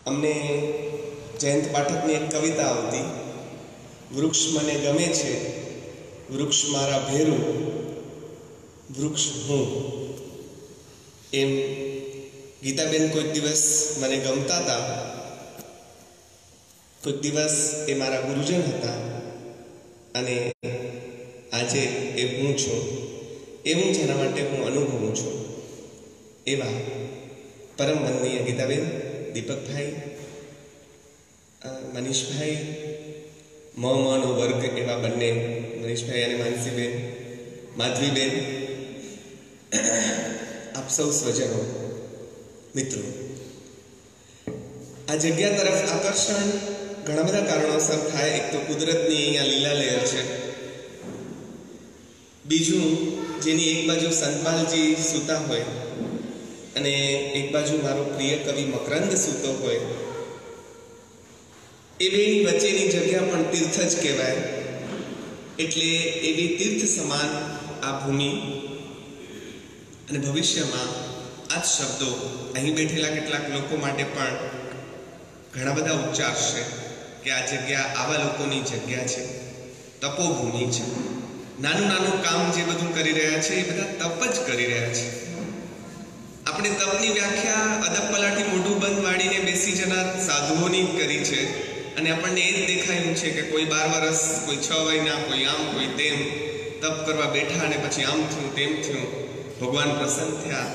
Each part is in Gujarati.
અમને જયંત પાઠકની એક કવિતા આવતી, વૃક્ષ મને ગમે છે, વૃક્ષ મારા ભેરું, વૃક્ષ હું. એમ ગીતાબેન કોઈક દિવસ મને ગમતા હતા, કોઈક દિવસ એ મારા ગુરુજન હતા, અને આજે એ હું છું, એવું જેના માટે હું અનુભવું છું. એવા પરમ વંદનીય ગીતાબેન, દીપકભાઈ, મનીષભાઈ, મનો વર્ગ એવા બંને, મનીષભાઈ અને માનસીબેન, માધવીબેન, આપ સૌ સ્વજનો, મિત્રો, આ જગ્યા તરફ આકર્ષણ ઘણા બધા કારણોસર થાય. એક તો કુદરતની અહીંયા લીલા લહેર છે, બીજું જેની એક બાજુ સંતપાલજી સૂતા હોય અને એક બાજુ મારો પ્રિય કવિ મકરંદ સૂતો હોય, એ બેની વચ્ચેની જગ્યા પણ તીર્થ જ કહેવાય. એટલે એવી તીર્થ સમાન આ ભૂમિ, અને ભવિષ્યમાં આ જ શબ્દો અહીં બેઠેલા કેટલાક લોકો માટે પણ ઘણા બધા ઉચ્ચારશે કે આ જગ્યા આવા લોકોની જગ્યા છે, તપોભૂમિ છે. નાનું નાનું કામ જે બધું કરી રહ્યા છે એ બધા તપ જ કરી રહ્યા છે. આપણે તપની વ્યાખ્યા અદબ પલાટી મોઢું બંધ વાળીને બેસી જનાર સાધુઓની કરી છે, અને આપણને એ જ દેખાયું છે કે કોઈ 12 વર્ષ, કોઈ 6 મહિના, કોઈ આમ કોઈ તેમ તપ કરવા બેઠા અને પછી આમ થયું તેમ થયું, ભગવાન પ્રસન્ન થયા.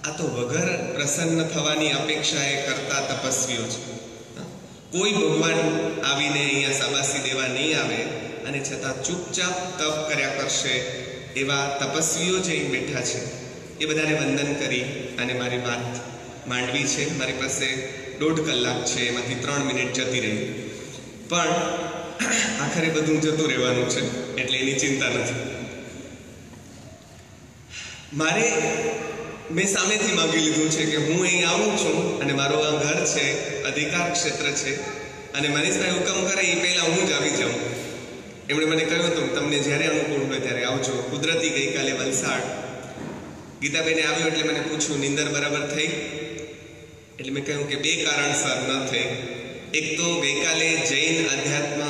આ તો વગર પ્રસન્ન થવાની અપેક્ષાએ કરતા તપસ્વીઓ છે. કોઈ ભગવાન આવીને અહીંયા શાબાશી દેવા નહીં આવે, અને છતાં ચૂપચાપ તપ કર્યા કરશે એવા તપસ્વીઓ જે અહીં બેઠા છે, એ બધાને વંદન કરી અને મારી વાત માંડવી છે. મારી પાસે 1.5 કલાક છે, એમાંથી 3 મિનિટ જતી રહી, પણ આખરે બધું જતું રહેવાનું છે, એટલે એની ચિંતા નથી. મેં સામેથી માગી લીધું છે કે હું અહીં આવું છું અને મારું આ ઘર છે, અધિકાર ક્ષેત્ર છે, અને મનીષભાઈ હુકમ કરે એ પહેલાં હું જ આવી જાઉં. એમણે મને કહ્યું હતું તમને જ્યારે અનુકૂળ હોય ત્યારે આવજો. કુદરતી ગઈકાલે વલસાડ ગીતાબેને આવ્યું એટલે મને પૂછ્યું નિંદર બરાબર થઈ? એટલે મેં કહ્યું કે 2 કારણસર ન થઈ. એક તો ગઈકાલે જૈન અધ્યાત્મ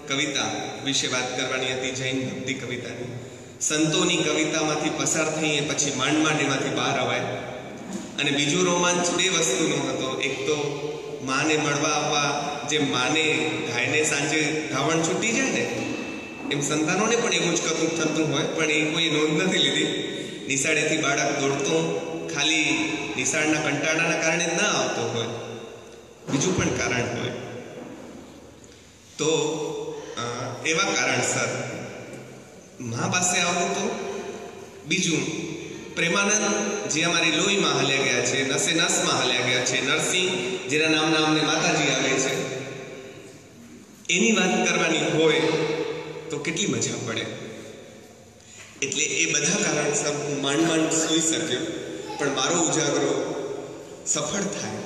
કવિતા વિશે વાત કરવાની હતી, જૈન ભક્તિ કવિતાની. સંતોની કવિતામાંથી પસાર થઈએ પછી માંડ એમાંથી બહાર અવાય. અને બીજો રોમાંચ 2 વસ્તુનો હતો. એક તો માને મળવા આવવા, જે માને ગાયને સાંજે ધાવણ છૂટી જાય ને, એમ સંતાનોને પણ એવું જ થતું હોય, પણ એ કોઈ નોંધ નથી લીધી. નિશાળેથી બાળક દોડતો ખાલી નિશાળના કંટાળાના કારણે જ ના આવતો હોય, બીજું પણ કારણ હોય. તો એવા કારણસર મા પાસે આવું. તો બીજું, પ્રેમાનંદ જે અમારી લોહીમાં હાલ્યા ગયા છે, નસે નસમાં હાલ્યા ગયા છે, નરસિંહ જેના નામના અમને માતાજી આવે છે, એની વાત કરવાની હોય તો કેટલી મજા પડે. એટલે એ બધા કારણસર હું માંડ સૂઈ શક્યો, પણ મારો ઉજાગરો સફળ થાય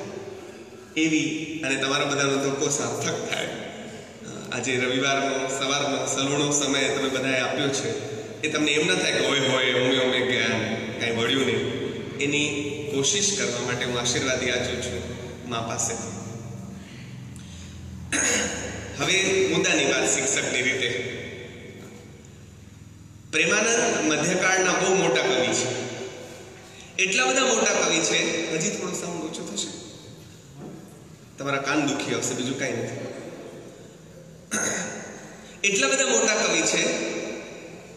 એવી, અને તમારા બધાનો ધક્કો સાર્થક થાય. આજે રવિવારનો સવારનો સલૂણો સમય તમે બધાએ આપ્યો છે, એ તમને એમ ન થાય કે હોય અમે ગયા કાંઈ વળ્યું નહીં. એની કોશિશ કરવા માટે હું આશીર્વાદ યાચું છું મા પાસે. હવે મુદ્દાની વાત શિક્ષકની રીતે. પ્રેમાનંદ મધ્યકાળના બહુ મોટા કવિ છે. એટલા બધા મોટા કવિ છે, હજી થોડો સાઉન્ડ ઓછો થશે, તમારા કાન દુખી આવશે, બીજું કાંઈ નથી. એટલા બધા મોટા કવિ છે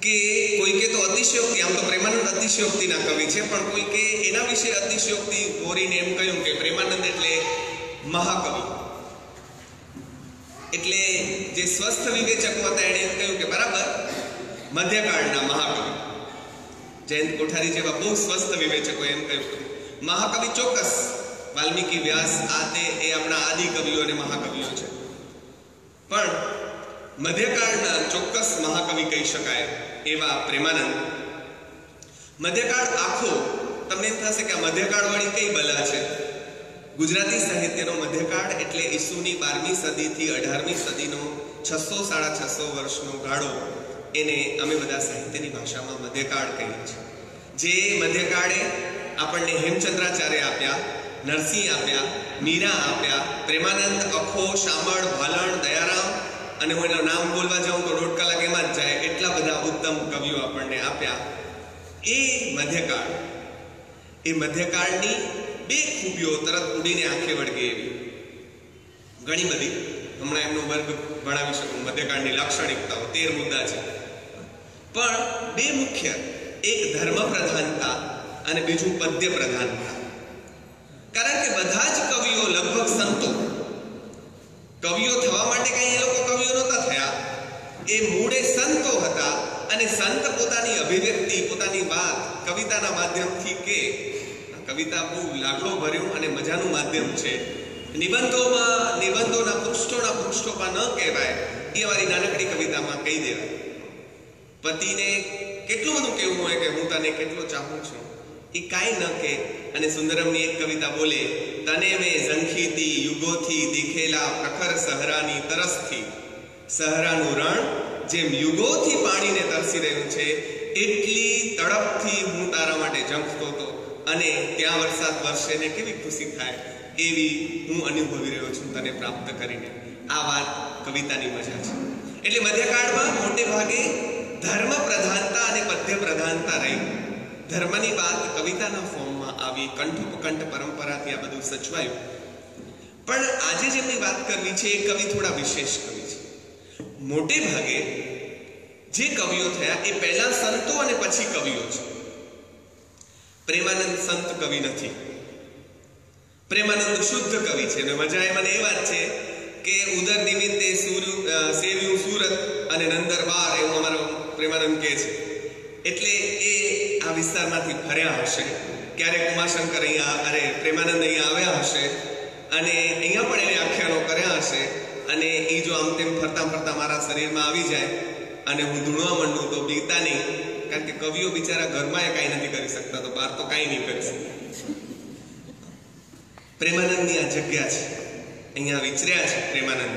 કે કોઈકે તો અતિશયોક્તિ, આમ તો પ્રેમાનંદ અતિશયોક્તિના કવિ છે, પણ કોઈકે એના વિશે અતિશયોક્તિ ગોરીને એમ કહ્યું કે પ્રેમાનંદ એટલે મહાકવિ. એટલે જે સ્વસ્થ વિવેચકો હતા એણે એમ કહ્યું કે બરાબર, મધ્યકાળના મહાકવિ. જયંત કોઠારી જેવા બહુ સ્વસ્થ વિવેચકો એમ કહ્યું મહાકવિ ચોક્કસ, વાલ્મીકી, વ્યાસ, આ તે એ આપણા આદિ કવિઓ અને મહાકવિઓ છે, પણ મધ્યકાળના ચોક્કસ મહાકવિ કહી શકાય એવા પ્રેમાનંદ. મધ્યકાળ આખો તમને એમ થશે કે આ મધ્યકાળ વાળી કઈ બલા છે. ગુજરાતી સાહિત્યનો મધ્યકાળ એટલે ઈસુની 12મી સદીથી 18મી સદીનો 600-650 વર્ષનો ગાળો, એને અમે બધા સાહિત્યની ભાષામાં મધ્યકાળ કહીએ છીએ. જે મધ્યકાળે આપણને હેમચંદ્રાચાર્ય આપ્યા, નરસિંહ આપ્યા, મીરા આપ્યા, પ્રેમાનંદ, અખો, શામળ, ભાલણ, દયારામ, અને હું એનું નામ બોલવા જાઉં તો 1.5 કલાક એમાં જ જાય, એટલા બધા ઉત્તમ કવિઓ આપણને આપ્યા. એ મધ્યકાળની બે ખૂબીઓ તરત ઉડીને આંખે વળગે એવી ઘણી બધી, હમણાં એમનો વર્ગ ભણાવી શકું. મધ્યકાળની લાક્ષણિકતાઓ 13 મુદ્દા છે, પણ બે મુખ્ય, એક ધર્મ પ્રધાનતા અને બીજું પદ્ય પ્રધાનતા. કારણ કે બધા જ કવિઓ લગભગ સંતો. કવિઓ થવા માટે કઈ એ લોકો કવિઓ નહોતા થયા, એ મૂળે સંતો હતા. અને સંત પોતાની અભિવ્યક્તિ, પોતાની વાત કવિતાના માધ્યમથી કે, કવિતા બહુ લાગો ભર્યું અને મજાનું માધ્યમ છે. નિબંધોના પૃષ્ઠોમાં ન કહેવાય એ અમારી નાનકડી કવિતામાં કહી દેવાય. પતિને કેટલું બધું કહેવું હોય કે હું તને કેટલો ચાહું છું, એ કાંઈ ન કહે. અને સુંદરમની એક કવિતા બોલે, તને મેં ઝંખીતી યુગોથી દેખેલા પ્રખર સહરાની તરસથી. સહરાનું રણ જેમ યુગોથી પાણીને તરસી રહ્યું છે, એટલી તડપથી હું તારા માટે ઝંખતો હતો, અને ત્યાં વરસાદ વરસે ને કેવી ખુશી થાય એવી હું અનુભવી રહ્યો છું તને પ્રાપ્ત કરીને. આ વાત કવિતાની મજા છે. એટલે મધ્યકાળમાં મોટે ભાગે ધર્મ પ્રધાનતા અને પદ્ય પ્રધાનતા રહી. ધર્મની વાત કવિતાના ફોર્મમાં આવી, કંઠોપકંઠ પરંપરાથી આ બધું સચવાયું. પણ આજે જેમની વાત કરવી છે એ કવિ થોડા વિશેષ કવિ છે. મોટે ભાગે જે કવિઓ થયા એ પહેલા સંતો અને પછી કવિઓ છે. પ્રેમાનંદ સંત કવિ નથી. પ્રેમાનંદ શુદ્ધ કવિ છે. અને મજા મને એ વાત છે કે ઉદર નિમિત્તે સેવ્યું સુરત અને નંદરબાર, એવું અમારો પ્રેમાનંદ કહે છે. એટલે એ આ વિસ્તારમાંથી ફર્યા હશે, ક્યારેક ઉમાશંકર પ્રેમાનંદ અહીંયા આવ્યા હશે, અને અહીંયા પણ એને આખ્યાનો કર્યા હશે. અને એ જો આમ તેમ ફરતા ફરતા મારા શરીરમાં આવી જાય અને હું ધૂણવા માંડું તો બીતા નહીં, કારણ કે કવિઓ બિચારા ઘરમાં કાંઈ નથી કરી શકતા, તો બહાર તો કાંઈ નહીં કરી શકતા. પ્રેમાનંદની આ જગ્યા છે, અહીંયા વિચર્યા છે પ્રેમાનંદ.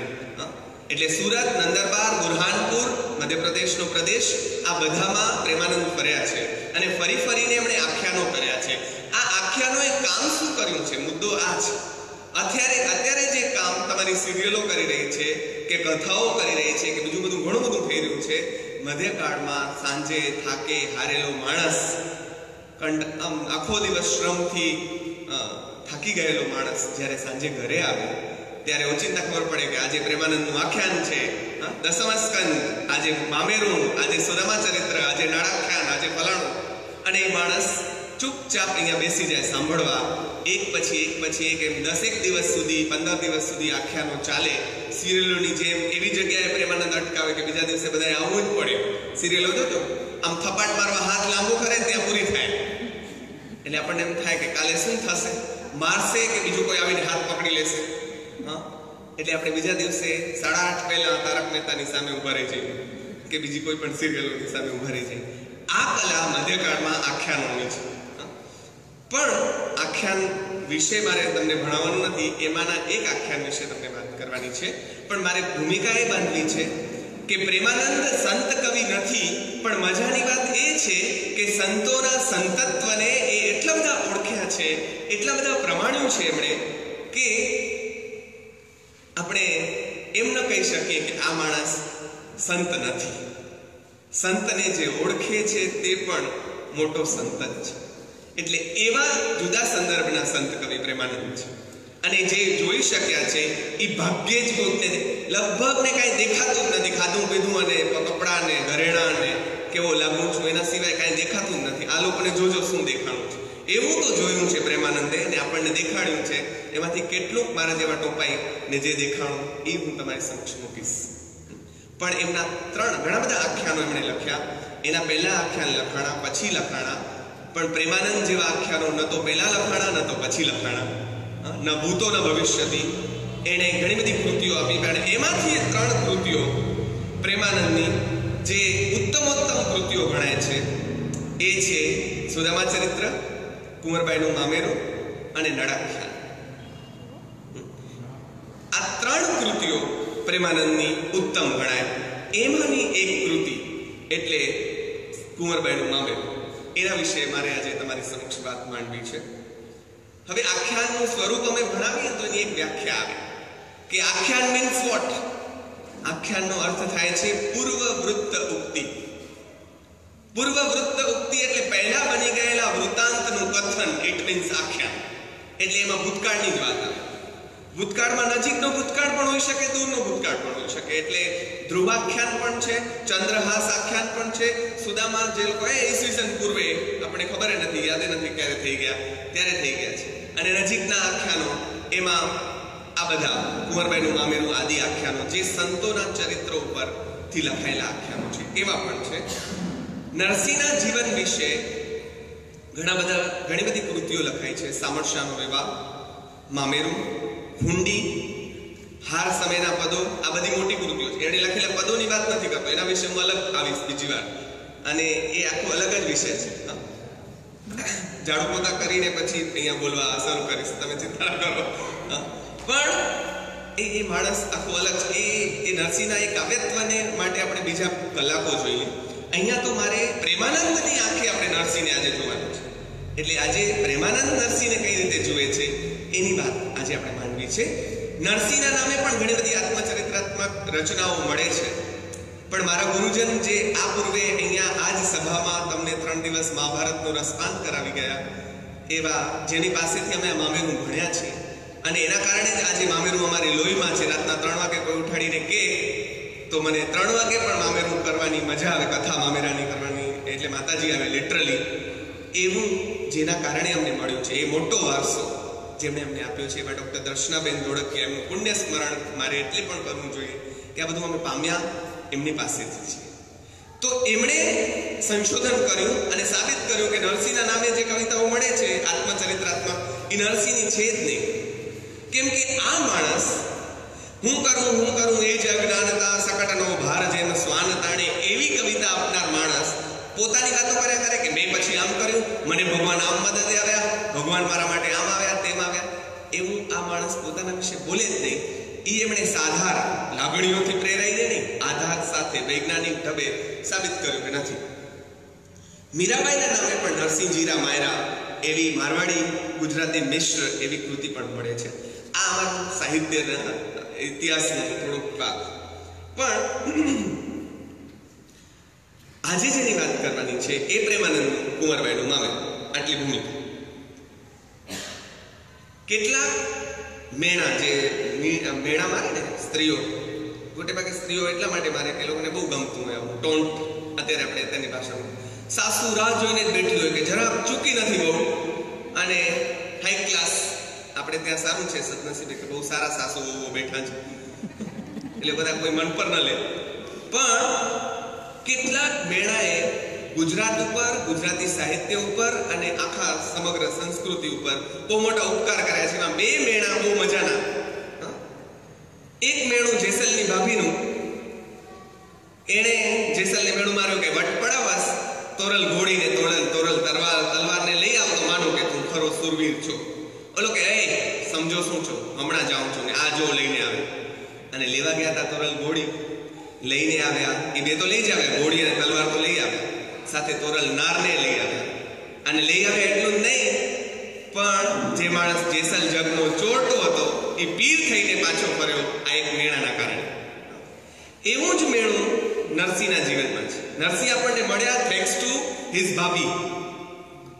એટલે સુરત, નંદરબાર, બુરહાનપુર, મધ્યપ્રદેશનો પ્રદેશ, આ બધામાં પ્રેમાનંદ ફર્યા છે. અને ફરી ફરીને એમણે આખ્યાનો કર્યા છે. આ આખ્યાનોએ કામ શું કર્યું છે, મુદ્દો આ છે. અત્યારે જે કામ તમારી સિરિયલો કરી રહી છે, કે કથાઓ કરી રહી છે, કે બીજું બધું ઘણું બધું થઈ રહ્યું છે, મધ્યકાળમાં સાંજે થાકે હારેલો માણસ, આખો દિવસ શ્રમથી થાકી ગયેલો માણસ જ્યારે સાંજે ઘરે આવે ત્યારે ઓચિંતા ખબર પડે કે આજે પ્રેમાનંદનું આખ્યાન છે, દસમ સ્કંદ, આજે મામેરું, આજે સુદામા ચરિત્ર, આજે નળાખ્યાન, આજે ફલાણું. અને એ માણસ ચૂપચાપ અહીંયા બેસી જાય સાંભળવા. એક પછી એક એમ 10 દિવસ સુધી, 15 દિવસ સુધી આખ્યાનો ચાલે. સિરિયલોની જેમ એવી જગ્યાએ પ્રેમાનંદ અટકાવે કે બીજા દિવસે બધાએ આવવું જ પડે. સિરિયલો જોજો, આમ થપાટ મારવા હાથ લાંબુ કરે ત્યાં પૂરી થાય. એટલે આપણને એમ થાય કે કાલે શું થશે, મારશે કે બીજું કોઈ આવીને હાથ પકડી લેશે. એટલે આપણે બીજા દિવસે 8:30 પહેલા તારક મહેતાની સામે ઉભા રહી જઈએ, કે બીજી કોઈ પણ સિરિયલોની સામે ઉભા રહી જઈએ. આ કલા મધ્યકાળમાં આખ્યાનોની છે. પણ આખ્યાન વિશે મારે તમને ભણાવવાનું નથી, એમાંના એક આખ્યાન વિશે તમને વાત કરવાની છે. પણ મારે ભૂમિકા એ બાંધવી છે કે પ્રેમાનંદ સંત કવિ નથી, પણ મજાની વાત એ છે કે સંતોના સંતત્વને એ એટલા બધા ઓળખ્યા છે, એટલા બધા પ્રમાણ્યું છે એમણે, કે આપણે એમ ન કહી શકીએ કે આ માણસ સંત નથી. સંતને જે ઓળખે છે તે પણ મોટો સંત જ છે. એટલે એવા જુદા સંદર્ભના સંત કવિ પ્રેમાનંદ છે. અને જે જોઈ શક્યા છે એ ભાગ્યે જ કોઈને લગભગ ને કાંઈ દેખાતું જ નથી. ખાધું પીધું અને કપડાં ને ઘરેણાં ને કેવો લાગુ છું એના સિવાય કાંઈ દેખાતું જ નથી. આ લોકોને જોજો શું દેખાણું છે, એવું તો જોયું છે પ્રેમાનંદે ને આપણને દેખાડ્યું છે. એમાંથી કેટલુંક મારા જેવા ટોપાઈ ને જે દેખાણું એ હું તમારી સમક્ષ મૂકીશ. પણ એમના ઘણા બધા આખ્યાનો એમણે લખ્યા. એના પહેલા આખ્યાન લખાણા, પછી લખાણા. પણ પ્રેમાનંદ જેવા આખ્યાનો ન તો પહેલા લખાણા, ન તો પછી લખાણા, ન ભૂતો ન ભવિષ્યથી. એણે ઘણી બધી કૃતિઓ આપી. કારણ એમાંથી 3 કૃતિઓ પ્રેમાનંદની જે ઉત્તમોત્તમ કૃતિઓ ગણાય છે એ છે સુદામા ચરિત્ર, કુંવરબાઈનું મામેરું અને નળાખ્યાન. આ 3 કૃતિઓ પ્રેમાનંદની ઉત્તમ ગણાય. એમાંની એક કૃતિ એટલે કુંવરબાઈનું મામેરું. એના વિશે મારે આજે તમારી સમક્ષ વાત માંડવી છે. હવે આખ્યાનનું સ્વરૂપ અમે ભણાવીએ તો એની એક વ્યાખ્યા આવે કે આખ્યાન મીન્સ વોટ. આખ્યાનનો અર્થ થાય છે પૂર્વવૃત્ત ઉક્તિ. પૂર્વવૃત્ત ઉક્તિ એટલે પહેલા બની ગયેલા વૃત્તાંતનું કથન. ઇટ મીન્સ આખ્યાન. એટલે એમાં ભૂતકાળની જ વાત આવે. ભૂતકાળમાં નજીકનો ભૂતકાળ પણ હોઈ શકે, દૂરનો ભૂતકાળ પણ હોઈ શકે. એટલે ધ્રુવાખ્યાન પણ છે, ચંદ્રહાસ આખ્યાન પણ છે. સુદામા જે લોકો ઈસવીસન પૂર્વે આપણે ખબર નથી, યાદ નથી ક્યારે થઈ ગયા, ત્યારે થઈ ગયા છે. અને નજીકના આખ્યાનો એમાં આ બધા કુંવરબાઈનું મામેરું આદિ આખ્યાનો જે સંતોના ચરિત્રો ઉપરથી લખાયેલા આખ્યાનો છે એવા પણ છે. નરસિંહના જીવન વિશે ઘણી બધી કૃતિઓ લખાઈ છે. સામરશાનો વિવાહ, મામેરું, હુંડી, હાર સમયના પદો, આ બધી મોટી કૃતિઓ છે. એણે લખેલા પદોની વાત નથી કરતો, એના વિશે હું અલગ આવીશ બીજી વાર, અને એ આખો અલગ જ વિષય છે. ઝાડુ પોતા કરીને પછી અહીંયા બોલવા શરૂ કરીશ, તમે ચિંતા કરો. પણ એ માણસ આખો અલગ છે. એ નરસિંહના એ કાવ્યત્વને માટે આપણે બીજા કલાકો જોઈએ. અહીંયા તો મારે પ્રેમાનંદની આંખે આપણે નરસિંહને આજે જોવાનું છે. એટલે આજે પ્રેમાનંદ નરસિંહને કઈ રીતે જુએ છે એની વાત આજે આપણે માનવી છે. નરસિંહના નામે પણ ઘણી બધી આત્મચરિત્રાત્મક રચનાઓ મળે છે. પણ મારા ગુરુજન જે આ પૂર્વે અહીંયા આ જ સભામાં તમને 3 દિવસ મહાભારતનું રસપાન કરાવી ગયા, એવા જેની પાસેથી અમે મામેરું ભણ્યા છીએ, અને એના કારણે જ આજે મામેરું અમારી લોહીમાં છે. રાતના 3 વાગે કોઈ ઉઠાડીને કે તો મને 3 વાગે પણ મામેરું કરવાની મજા આવે, કથા મામેરાની કરવાની, એટલે માતાજી આવે લિટરલી. એવું જેના કારણે અમને મળ્યું છે, એ મોટો વારસો જેમણે અમને આપ્યો છે, એવા ડૉક્ટર દર્શનાબેન ધોળકિયા, એમનું પુણ્ય સ્મરણ મારે એટલે પણ કરવું જોઈએ કે આ બધું અમે પામ્યા એમની પાસેથી છે. તો એમણે સંશોધન કર્યું અને સાબિત કર્યું કે નરસિંહના નામે જે કવિતાઓ મળે છે આત્મચરિત્રાત્મક, એ નરસિંહની છે જ નહીં. કેમ કે આ માણસ હું કરું એ જ અજ્ઞાનતા સકટનો ભાર જેમ શ્વાન તાણે, એવી કવિતા આપનાર માણસ પોતાની વાતો કર્યા કરે કે મેં પછી આમ કર્યું, મને ભગવાન આમ મદદે આવ્યા, ભગવાન મારા માટે આમ આવ્યા, તેમ આવ્યા, એવું આ માણસ પોતાના વિશે બોલે જ નહીં. એમણે સાધાર લાગણીઓથી પ્રેરાઈને નહીં, આધાર સાથે વૈજ્ઞાનિક ઢબે સાબિત કર્યું કે નથી. મીરાબાઈના નામે પણ નરસિંહજીરા માયરા એવી મારવાડી ગુજરાતી મિશ્ર એવી કૃતિ પણ મળે છે. આ અમારું સાહિત્યના ઇતિહાસનું થોડુંક વાત. પણ આજે જેની વાત કરવાની છે એ પ્રેમાનંદ કુંવરબાઈનું મામેરું. આટલી ભૂમિકા. કેટલાક મેણા જે મેણા મારે ને સ્ત્રીઓ, મોટે ભાગે સ્ત્રીઓ એટલા માટે મારે કે લોકોને બહુ ગમતું હોય આવું ટોન્ટ. અત્યારે આપણે તેની ભાષામાં સાસુ રાહ જોઈને જ બેઠી હોય કે જરા ચૂકી નથી બહુ, અને હાઈ ક્લાસ. આપણે ત્યાં સારું છે સદનસીબે કે બહુ સારા સાસુ બેઠા છે, એટલે બધા કોઈ મન પર ન લે. પણ કેટલાક મેળાએ ગુજરાત ઉપર, ગુજરાતી સાહિત્ય ઉપર અને આખા સમગ્ર સંસ્કૃતિ ઉપર બહુ મોટા ઉપકાર કર્યા છે. એમાં 2 મેળા બહુ મજાના. એક મેળું જેસલની ભાભીનું, એણે જેસલને મેળું માર્યું કે વટ પડાવસ તોરલ ઘોડીને તોરલ તલવારને લઈ આવ તો માનું કે તું ખરો સુરવીર છો. ઓલો કે એ સમજો શું છો, હમણાં જાઉં છું ને આ જો લઈને આવે. અને લેવા ગયા હતા તોરલ ઘોડી, લઈને આવ્યા. એ 2 તો લઈ જ આવ્યા, ઘોડી અને તલવાર તો લઈ આવ્યા, સાથે તોરલ નારને લઈ આવ્યા. અને લઈ આવ્યા એટલું જ નહીં, પણ જે માણસ જેસલ જગનો ચોરટો હતો એ પીર થઈને પાછો ફર્યો આ એક મેળાના કારણે. એવું જ મેળું નરસિંહના જીવનમાં છે. નરસિંહ આપણને મળ્યા થેન્ક્સ ટુ હિઝ ભાભી.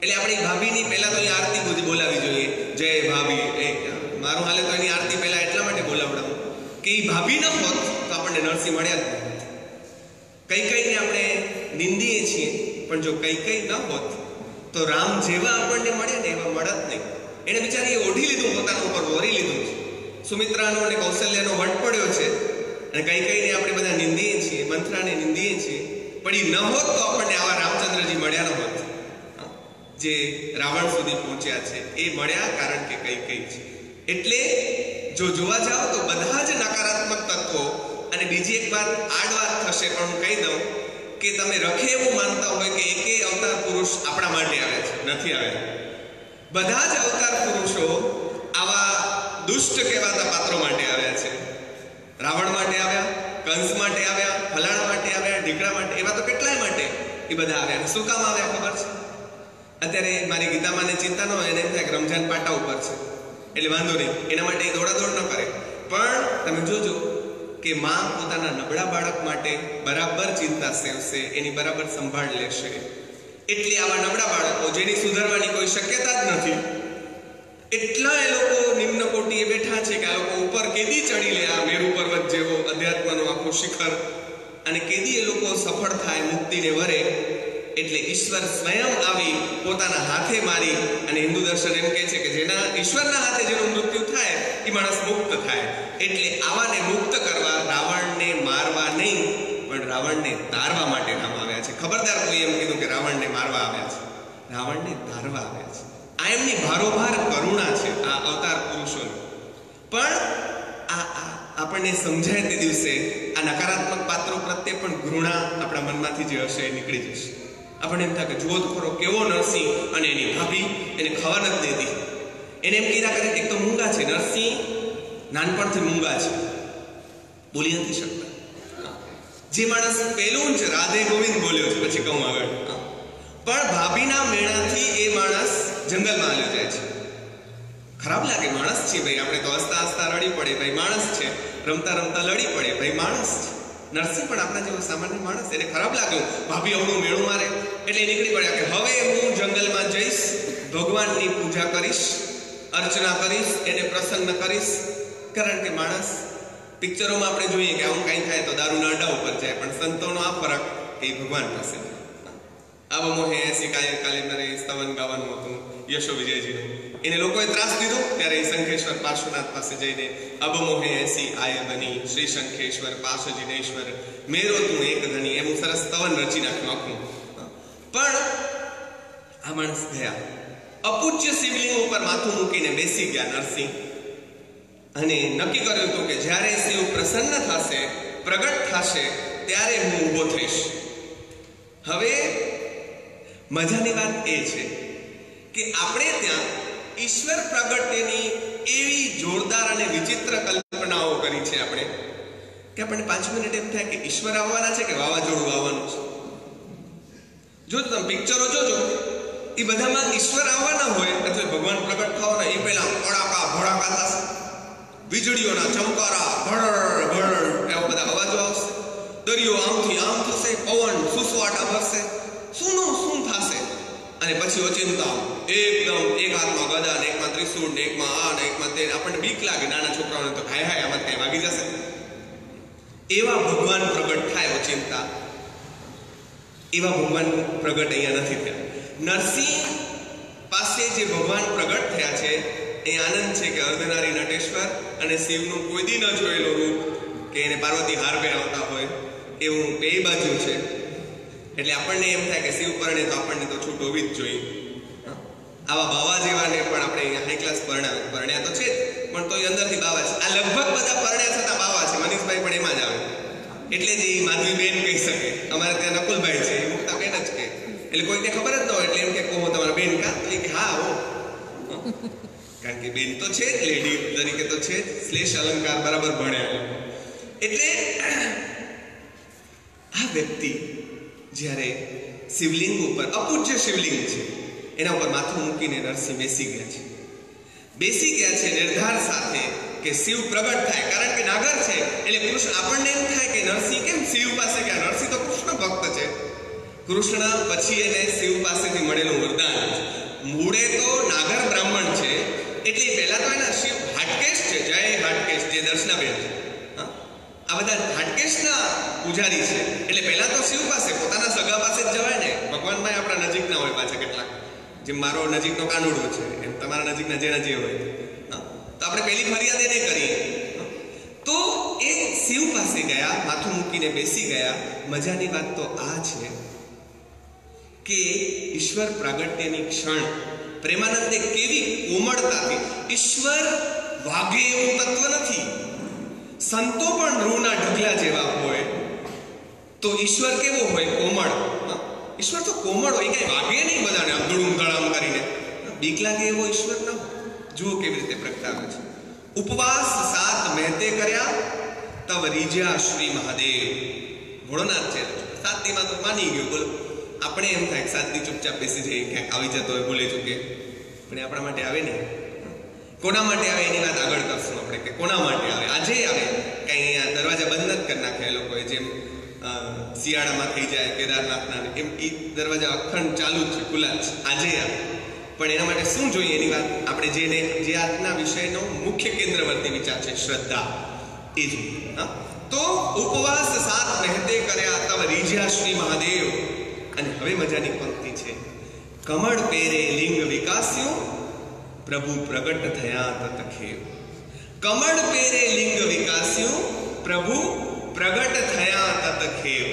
એટલે આપણે ભાભીની પહેલા તો આરતી બોલાવી જોઈએ, જય ભાભી. મારું હાલે તો એની આરતી પહેલા એટલા માટે બોલાવડાવું કે એ ભાભી ન હોત તો આપણને નરસિંહ મળ્યા જ નહીં. કઈકઈને આપણે નિંદીએ છીએ, પણ જો કઈકઈ ન હોત તો રામ જેવા આપણને મળ્યા ને એવા મળત નહીં. એને બિચારી ઓઢી લીધું, પોતાના ઉપર વરી લીધું છે. સુમિત્રાનો અને કૌશલ્યનો વટ પડ્યો છે, અને કઈકઈને આપણે બધા નિંદીએ છીએ, મંથરાને નિંદીએ છીએ, પણ એ ન હોત તો આપણને આવા રામચંદ્રજી મળ્યા ન હોત જે રાવણ સુધી પહોંચ્યા છે. એ મળ્યા કારણ કે કઈકઈ છે. એટલે જો જોવા જાઓ તો બધા જ નકારાત્મક તત્વો. અને બીજી એક વાત આડ વાત થશે, પણ હું કહી દઉં કે તમે રખે એવું માનતા હોય કે એકે અવતાર પુરુષ આપણા માટે આવ્યા છે, નથી આવ્યા. બધા જ અવતાર પુરુષો આવા દુષ્ટ કહેવાતા પાત્રો માટે આવ્યા છે. રાવણ માટે આવ્યા, કંસ માટે આવ્યા, ફલાણા માટે આવ્યા, ઢીકડા માટે, એવા તો કેટલાય માટે એ બધા આવ્યા. શું કામ આવ્યા ખબર છે? અત્યારે મારી ગીતામાને ચિંતા ન હોય, એને એમ થાય કે રમજાન પાટા ઉપર છે એટલે વાંધો નહીં, એના માટે એ દોડાદોડ ન કરે. પણ તમે જોજો કે માં પોતાના નબળા બાળક માટે બરાબર ચિંતા સેવશે, એની બરાબર સંભાળ લેશે. એટલે આવા નબળા બાળકો જેની સુધારવાની કોઈ શક્યતા જ નથી, એટલા એ લોકો નિમ્ન કોટીએ બેઠા છે કે આ લોકો ઉપર કેદી ચડી લે આ મેરુ પર્વત જેવો અધ્યાત્મનો આખો શિખર, અને કેદી એ લોકો સફળ થાય, મુક્તિને વરે. એટલે ઈશ્વર સ્વયં આવી પોતાના હાથે મારી, અને હિન્દુ દર્શન એમ કહે છે કે જેના ઈશ્વરના હાથે જેનું મૃત્યુ થાય એ માણસ મુક્ત થાય. એટલે આવાને મુક્ત કરવા રાવણને મારવા નહીં પણ રાવણને તારવા માટે રામ આવ્યા છે. ખબરદાર કોઈ એમ કીધું કે રાવણને મારવા આવ્યા છે, રાવણને તારવા આવ્યા છે. આ એમની ભારોભાર કરુણા છે આ અવતાર પુરુષોની. પણ આ આપણને સમજાય તે દિવસે આ નકારાત્મક પાત્રો પ્રત્યે પણ ઘૃણા આપણા મનમાંથી જે હશે એ નીકળી જશે. આપણને એમ થાય કે જુઓ તો ખરો કેવો નરસિંહ, અને એની ભાભી એને ખાવા નથી દેતી. એને એમ કીધા કરે એક તો મૂંગા છે, નરસિંહ નાનપણથી મૂંગા છે, બોલી નથી શકતા. જે માણસ પહેલું જ રાધે ગોવિંદ બોલ્યો છે, પછી કહું આગળ. પણ ભાભીના મેણાથી એ માણસ જંગલમાં હાલ્યો જાય છે. ખરાબ લાગે, માણસ છે ભાઈ, આપણે તો હસતા હસતા રડી પડે ભાઈ, માણસ છે, રમતા રમતા લડી પડે ભાઈ, માણસ છે. નરસિંહ પણ આપણા જેવો સામાન્ય માણસ, એને ખરાબ લાગ્યું ભાભી અવળું મેળું મારે, એટલે નીકળી પડ્યા કે હવે હું જંગલમાં જઈશ, ભગવાનની પૂજા કરીશ, અર્ચના કરીશ, એને પ્રસન્ન કરીશ. કારણ કે માણસ પિક્ચરોમાં આપણે જોઈએ કે આવું કંઈ થાય તો દારૂના અડ્ડા ઉપર જાય, પણ સંતોનો આ ફરક કે ભગવાન પાસે. આવો મોહે એસી કાલેન્ડરે સ્તવન ગાવાનું હતું યશો વિજયજીનું, એને લોકોએ ત્રાસ દીધો ત્યારે એ શંખેશ્વર પાર્શ્વનાથ પાસે જઈને અબમોહે એસી આય બની શ્રી શંખેશ્વર પાર્શ જિનેશ્વર મેરો તું એક ધની, એમ સરસ સ્તવન રચી નાખ્યું આખું. પણ આ માણસ ગયા, અપૂજ્ય શિવલિંગ ઉપર માથું મૂકીને બેસી ગયા નરસિંહ, અને નક્કી કર્યું હતું કે જ્યારે શિવ પ્રસન્ન થશે, પ્રગટ થશે, ત્યારે હું ઊભો થઈશ. હવે મજાની વાત એ છે કે આપણે ત્યાં ઈશ્વર પ્રગટ્યની એવી જોરદાર અને વિચિત્ર કલ્પનાઓ કરી છે આપણે, કે આપણને 5 મિનિટ એમ થાય કે ઈશ્વર આવવાના છે કે વાવાઝોડું આવવાનું છે. જો તમે પિક્ચરો જોજો, એ બધામાં ઈશ્વર આવવાના હોય અથવા ભગવાન પ્રગટ થવાના, એ પહેલા કડાકા ભડાકા થશે, વીજળીઓના ચમકારા ભડ ભડ એવા બધા અવાજો આવશે, દરિયો આમથી આમ થશે, પવન સુસવાટા ભરશે, શું થશે. અને પછી ઓચિંતા એકદમ એક હાથમાં ગદા ને એકમાં ત્રિશૂળ ને એકમાં આ ને એકમાં તે, આપણને બીક લાગે નાના છોકરાઓને તો હાય હાય આમાં કઈ વાગી જશે. એવા ભગવાન પ્રગટ થાય ઓચિંતા, એવા ભગવાન પ્રગટ અહીંયા નથી થયા. નરસિંહ પાસે જે ભગવાન પ્રગટ થયા છે એ આનંદ છે કે અર્ધનારી નટેશ્વર અને શિવનું કોઈ દી ન જોયેલું રૂપ, કે એને પાર્વતી હાર પહેરાવતા હોય એવું બે બાજુ છે. એટલે આપણને એમ થાય કે શિવ પરણે તો આપણને તો છૂટ હોવી જ જોઈએ. આવા બાવા જેવાને પણ આપણે અહીંયા હાઈ ક્લાસ પરણ્યા તો છે જ, પણ તો એ અંદરથી બાવા છે. આ લગભગ બધા પરણ્યા છતાં બાવા છે. મનીષભાઈ પણ એમાં જ આવે, એટલે જ એ માધવી બેન કહી શકે. અમારે ત્યાં નકુલભાઈ છે, એ મુક્તા બેન જ કહે. એટલે કોઈને ખબર જ ન હોય, એટલે એમ કે કહો તમારા બેન કા, કે હા હો, કારણ કે બેન તો છે જ, લેડી તરીકે તો છે જ, શ્લેષ અલંકાર બરાબર ભણ્યા. એટલે આ વ્યક્તિ જ્યારે શિવલિંગ ઉપર, અપૂજ્ય શિવલિંગ છે, એના ઉપર માથું મૂકીને નરસિંહ બેસી ગયા છે નિર્ધાર સાથે કે શિવ પ્રગટ થાય. કારણ કે નાગર છે એટલે કૃષ્ણ, આપણને એમ થાય કે નરસિંહ કેમ શિવ પાસે ગયા, નરસિંહ તો કૃષ્ણ ભક્ત છે. કૃષ્ણ પછી એને શિવ પાસેથી મળેલું વરદાન છે. મૂળે તો નાગર બ્રાહ્મણ છે, એટલે પહેલા તો એના શિવ હાટકેશ છે, જય હાટકેશ, જે દર્શનાબેન છે, આ બધા હાટકેશના પૂજારી છે. એટલે પહેલા તો શિવ પાસે, પોતાના સગા પાસે જ જવાય ને. ભગવાનમાં આપણા નજીકના હોય પાછા કેટલાક, જેમ મારો નજીકનો કાનુડો છે એમ તમારા નજીકના જેના જે હોય, તો આપણે પહેલી ફરિયાદ એને કરીએ. તો એ શિવ પાસે ગયા, માથું મૂકીને બેસી ગયા. મજાની વાત તો આ છે કે ઈશ્વર પ્રાગટ્યની ક્ષણ પ્રેમાનંદે કેવી કોમળતાથી, ઈશ્વર વાગે એવું તત્વ નથી, સંતો પણ રૂના ઢગલા જેવા હોય, તો ઈશ્વર કેવો હોય, કોમળ. ઈશ્વર તો કોમળ હોય, કઈ વાગે નહીં બધાને અબધુડું ધડામ કરીને. બીક લાગે એવો ઈશ્વર ન. જુઓ કેવી રીતે પ્રગટાવે છે. ઉપવાસ 7 મહેતે કર્યા, તવ રીજ્યા શ્રી મહાદેવ. ભોળોનાથ છે, 7 દીમાં તો માની ગયો, બોલો આપણે એમ થાય શાંતિ ચૂપચાપ બેસી જઈએ, ક્યાંક આવી જતો હોય ભૂલે ચૂકે, પણ આપણા માટે આવે ને. કોના માટે આવે એની વાત આગળ કરશું આપણે, કે કોના માટે આવે. આજે આવે, કઈ અહીંયા દરવાજા બંધ નથી કરી નાખ્યા એ લોકોએ, જેમ શિયાળામાં થઈ જાય કેદારનાથના, એમ એ દરવાજા અખંડ ચાલુ જ છે, ખુલ્લા જ આજે આવે. પણ એના માટે શું જોઈએ એની વાત આપણે જે આજના વિષયનો મુખ્ય કેન્દ્રવર્તી વિચાર છે, શ્રદ્ધા, એ જોઈએ. હા, તો ઉપવાસ 7 મહેતે કર્યા તવ રીઝ્યા શ્રી મહાદેવ. અને હવે મજાની પંક્તિ છે, કમળ પેરે લિંગ વિકાસ્યો પ્રભુ પ્રગટ થયા તત ખેવ. કમળ પેરે લિંગ વિકાસ્યો પ્રભુ પ્રગટ થયા તત ખેવ.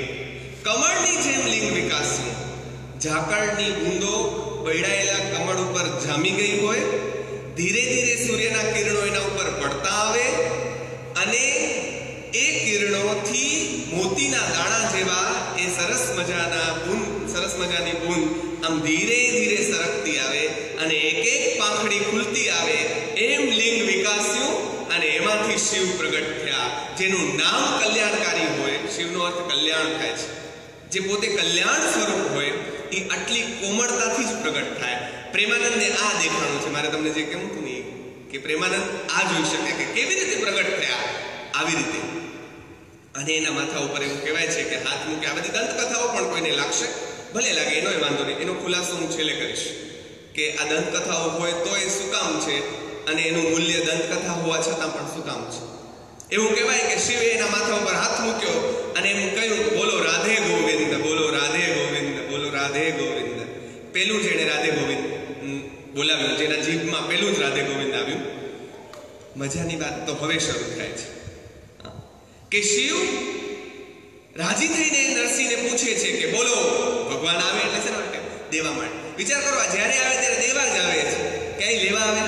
કમળની જેમ લિંગ વિકાસ્યું, ઝાકળની બૂંદો બળાયેલા કમળ ઉપર જામી ગઈ હોય, ધીરે ધીરે સૂર્યના કિરણો એના ઉપર પડતા આવે અને એ કિરણોથી મોતીના દાણા જેવા એ સરસ મજાની બૂંદ આમ ધીરે ધીરે સરકતી આવે અને એક એક પાંખડી ખુલતી આવે, એમ લિંગ વિકાસ્યું અને એમાંથી શિવ પ્રગટ થયા, જેનું નામ કલ્યાણકારી હોય. શિવનો અર્થ કલ્યાણ થાય છે. જે પોતે કલ્યાણ સ્વરૂપ હોય એ આટલી કોમળતાથી જ પ્રગટ થાય. પ્રેમાનંદને આ દેખાણું છે. મારે તમને જે કહેવું હતું ને, કે પ્રેમાનંદ આ જોઈ શકે કે કેવી રીતે પ્રગટ થયા, આવી રીતે. અને એના માથા ઉપર એવું કહેવાય છે કે હાથ મૂકે. આ બધી દંતકથાઓ પણ કોઈને લાગશે, ભલે લાગે, એનો વાંધો નહીં. એનો ખુલાસો હું છેલ્લે કરીશ કે આ દંતકથાઓ હોય તો એ શું કામ છે અને એનું મૂલ્ય દંતકથા હોવા છતાં પણ શું કામ છે. એવું કહેવાય કે શિવે એના માથા ઉપર હાથ મૂક્યો અને એમ કહ્યું, બોલો રાધે ગોવિંદ, બોલો રાધે ગોવિંદ, બોલો રાધે ગોવિંદ. પેલું જેને રાધે ગોવિંદ બોલાવ્યું, જેના જીભમાં પેલું જ રાધે ગોવિંદ આવ્યું. મજાની વાત તો હવે શરૂ થાય છે કે શિવ રાજી થઈને નરસિંહને પૂછે છે કે બોલો. ભગવાન આવે એટલે છે ને દેવા માટે. વિચાર કરો, જ્યારે આવે ત્યારે દેવા જ આવે છે, ક્યાંય લેવા આવે?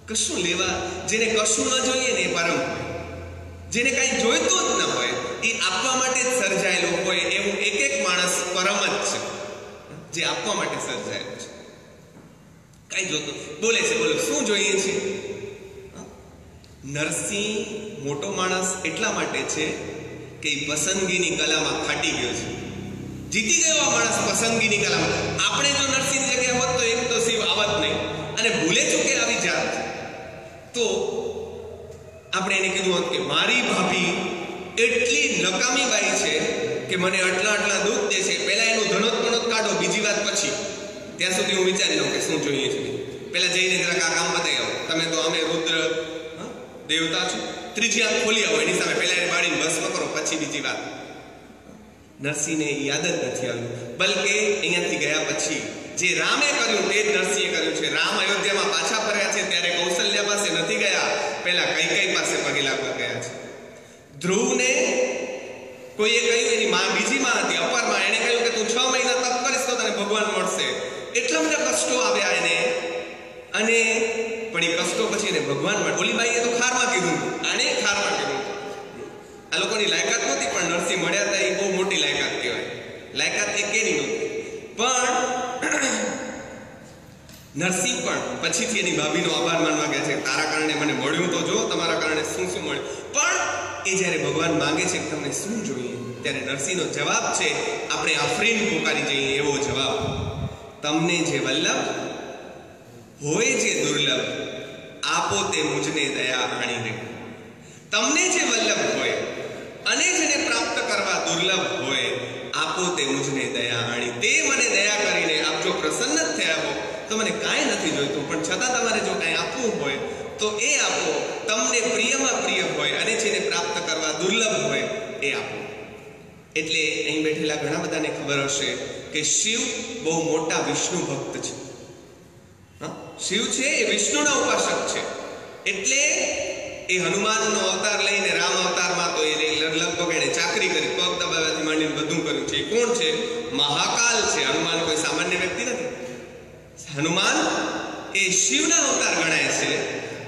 કશું લેવા. જેને કશું ન જોઈએ ને એ પરમ હોય, જેને કાંઈ જોઈતું જ ન હોય એ આપવા માટે જ સર્જાયેલો હોય, એવું એક એક માણસ પરમ જ છે, જે આપવા માટે સર્જાયેલો છે. કાંઈ જોતું બોલે છે, બોલો શું જોઈએ છે. નરસિંહ મોટો માણસ એટલા માટે છે કે એ પસંદગીની કલામાં ખાટી ગયો છે, જીતી ગયો આ માણસ પસંદગીની કલામાં. આપણે જો નરસિંહની જગ્યાએ હોત તો એક તો શિવ આવત નહીં, અને ભૂલે ચૂકે આવી જાત તો આપણે એને કીધું હોત કે મારી ભાભી એટલી નકામી બાઈ છે કે મને આટલા દુઃખ દે છે, પહેલા એનું ધનોત કાઢો, બીજી વાત પછી. ત્યાં સુધી હું વિચારી લઉં કે શું જોઈએ છે. પહેલા જઈને જરાક આ કામ બતાવી આવો. તમે તો અમે રુદ્ર દેવતા છો, ત્રીજી આંખ ખોલી આવો, એની સામે પહેલા એને બાળીને ભસ્મ કરો, પછી બીજી વાત. નરસિંહને યાદ જ નથી આવ્યું. બલકે અહીંયાથી ગયા પછી જે રામે કર્યું તે જ નરસિંહે કર્યું છે. રામ અયોધ્યામાં પાછા ફર્યા છે ત્યારે કૌશલ્યા પાસે નથી ગયા, પહેલા કૈકેયી પાસે પગે લાગવા ગયા છે. ધ્રુવને કોઈએ કહ્યું, એની માં બીજી માં હતી અપરમાં, એને કહ્યું કે તું 6 મહિના તપ કરીશ તો તને ભગવાન મળશે. એટલા બધા કષ્ટો આવ્યા એને, અને પણ એ કષ્ટો પછી એને ભગવાન મળે. ઓલી બાઈએ તો ખારમાં કીધું, આને ખારમાં કીધું. આ લોકોની લાયકાત નહોતી, પણ નરસિંહ મળ્યા હતા એ બહુ મોટી લાયકાત કહેવાય. લાયકાત એ કેની નહોતી, પણ નરસિંહ પણ પછીથી એની ભાભીનો આભાર માનવા ગયા છે. તારા કારણે મને મળ્યું તો જો, તમારા કારણે શું મળ્યું. પણ એ જ્યારે ભગવાન માંગે છે કે તમને શું જોઈએ, ત્યારે નરસિંહનો જવાબ છે, આપણે આફરીન પોકારી જઈએ એવો જવાબ, તમને જે વલ્લભ હોય જે દુર્લભ, આપો તે મુજને દયા આણી રે. તમને જે વલ્લભ હોય અને જેને પ્રાપ્ત કરવા દુર્લભ હોય, આપો તે મુજને દયા આણી. તે મને દયા કરીને આપ જો પ્રસન્ન થયા હો તો મને કાંઈ નથી જોઈતું, પણ છતાં તમારે જો કાંઈ આપવું હોય તો એ આપો. તમને પ્રિયમાં પ્રિય હોય અને જેને પ્રાપ્ત કરવા દુર્લભ હોય એ આપો. એટલે અહીં બેઠેલા ઘણા બધાને ખબર હશે કે શિવ બહુ મોટા વિષ્ણુ ભક્ત છે. શિવ છે એ વિષ્ણુના ઉપાસક છે. એટલે એ હનુમાનનો અવતાર લઈને રામ અવતારમાં તો એ લગભગ એને ચાકરી કરી, પગ દબાવવાથી માંડીને બધું કર્યું છે. એ કોણ છે? મહાકાલ છે. હનુમાન કોઈ સામાન્ય વ્યક્તિ નથી. હનુમાન એ શિવના અવતાર ગણાય છે.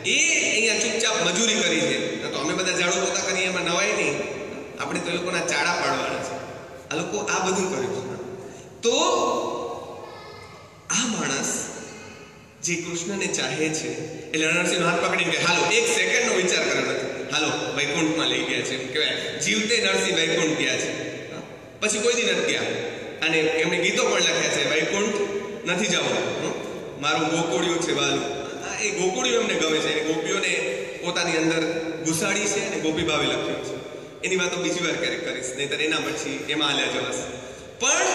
એ અહીંયા ચૂપચાપ મજૂરી કરી છે. તો અમે બધા ઝાડુ પોતા કરીએ એમાં નવાય નહીં, આપણે તો એ લોકોના ચાડા પાડવાના છે. આ લોકો આ બધું કર્યું છે. તો આ માણસ જે કૃષ્ણને ચાહે છે, એટલે નરસિંહનો હાથ પકડીને કે હાલો, 1 સેકન્ડનો વિચાર કર્યો નથી, હાલો વૈકુંઠમાં લઈ ગયા છે. એમ કહેવાય જીવતે નરસિંહ વૈકુંઠ ગયા છે, પછી કોઈ દી નથી ગયા. અને એમણે ગીતો પણ લખ્યા છે. વૈકુંઠ નથી જવું, મારું ગોકુળિયું છે વાલું. એ ગોકુળિયું એમને ગમે છે. ગોપીઓને પોતાની અંદર ઘુસાડી છે અને ગોપી ભાવે લખ્યું છે. એની વાતો બીજી વાર ક્યારેક કરીશ, નહીતર એના પછી એમાં હાલ્યા જવાશે. પણ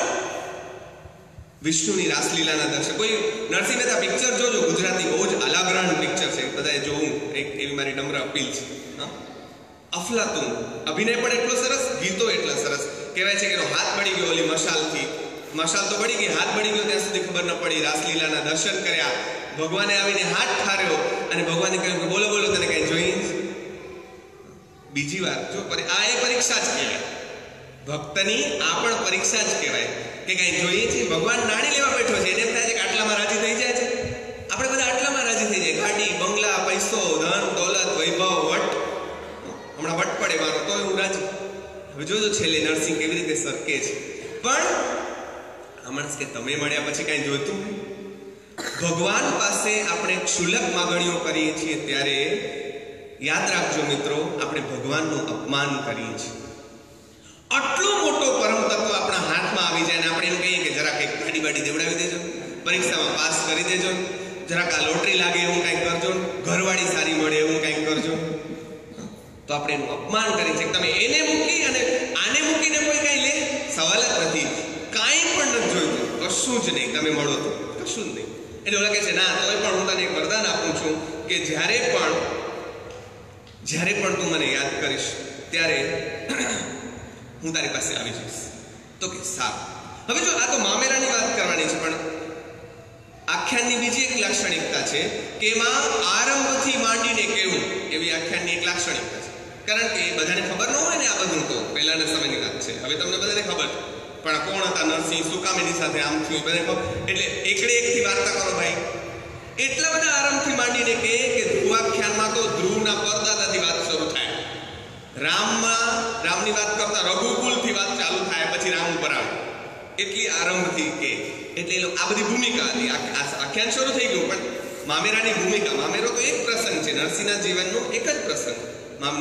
વિષ્ણુની રાસલીલાના દર્શન, કોઈ નરસિંહ મહેતા પિક્ચર જોજો, ગુજરાતી બહુ જ અલાગ્રાન પિક્ચર છે, બધાએ જોવું એવી મારી નમ્ર અપીલ છે. અફલાતુન અભિનય પણ એટલો સરસ, ગીતો એટલા સરસ. કહેવાય છે કે એનો હાથ બળી ગયો ઓલી મશાલથી, મશાલ તો બળી ગઈ, હાથ બળી ગયો ત્યાં સુધી ખબર ન પડી. રાસલીલાના દર્શન કર્યા, ભગવાને આવીને હાથ ઠાર્યો અને ભગવાને કહ્યું કે બોલો બોલો તને કઈ જોઈએ. બીજી વાર જો આ એ પરીક્ષા જ કહેવાય, ભક્તની આ પણ પરીક્ષા જ કહેવાય કે કઈ જોઈએ છે. ભગવાન નાણી લેવા બેઠો છે, એને એમ થાય છે કે આટલામાં રાજી થઈ જાય છે. આપણે બધા આટલામાં રાજી થઈ જાય, ગાડી, બંગલા, પૈસો, ધન, દોલત, વૈભવ, વટ, હમણાં વટ પડે મારો તો હું રાજી. હવે જોજો છેલ્લે નરસિંહ કેવી રીતે સરકે છે. પણ આ માણસ કે તમે મળ્યા પછી કઈ જોઈતું. ભગવાન પાસે આપણે ક્ષુલ્લક માગણીઓ કરીએ છીએ ત્યારે યાદ રાખજો મિત્રો, આપણે ભગવાનનું અપમાન કરીએ છીએ. આટલો મોટો પરમ તત્વ આપણા હાથમાં આવી જાય ને આપણે એમ કહીએ કે જરાક એક ગાડી બાડી દેવડાવી દેજો, પરીક્ષામાં પાસ કરી દેજો, જરાક આ લોટરી લાગે એવું કંઈક કરજો, ઘરવાળી સારી મળે એવું કંઈક કરજો, તો આપણે એનું અપમાન કરીએ છીએ. તમે એને મૂકી અને આને મૂકીને કોઈ કઈ લે, સવાલ જ નથી. કાંઈ પણ નથી જોઈતું, કશું જ નહીં. તમે મળો તો કશું જ નહીં. એટલે ઓલા કહે છે ના, તોય પણ હું તને એક વરદાન આપું છું કે જ્યારે પણ તું મને યાદ કરીશ ત્યારે હું તારી પાસે આવી જઈશ. તો કે સારું. હવે જો આ તો મામેરાની વાત કરવાની છે, પણ આખ્યાનની બીજી એક લાક્ષણિકતા છે કે એમાં આરંભથી માંડીને કેવું એવી આખ્યાનની એક લાક્ષણિકતા છે. કારણ કે બધાને ખબર ન હોય ને આ બધું, તો પહેલાના સમયની વાત છે. હવે તમને બધાને ખબર છે, પણ કોણ હતા નરસિંહ, શું કામ એની સાથે આમ થયું, બધાને ખબર. એટલે એકડે એકથી વાર્તા કરો ભાઈ. એટલા બધા આરંભથી માંડીને કે ધ્રુવાખ્યાનમાં તો ધ્રુવના પરદાદાથી વાત શરૂ થાય. રામની વાત કરતા રઘુકુલથી વાત ચાલુ થાય, પછી રામ ઉપર આવે. એટલી આરંભથી કે એટલે આ બધી ભૂમિકા હતી. આખ્યાન શરૂ થઈ ગયું, પણ મામેરાની ભૂમિકા. મામેરો તો એક પ્રસંગ છે, નરસિંહના જીવનનો એક જ પ્રસંગ.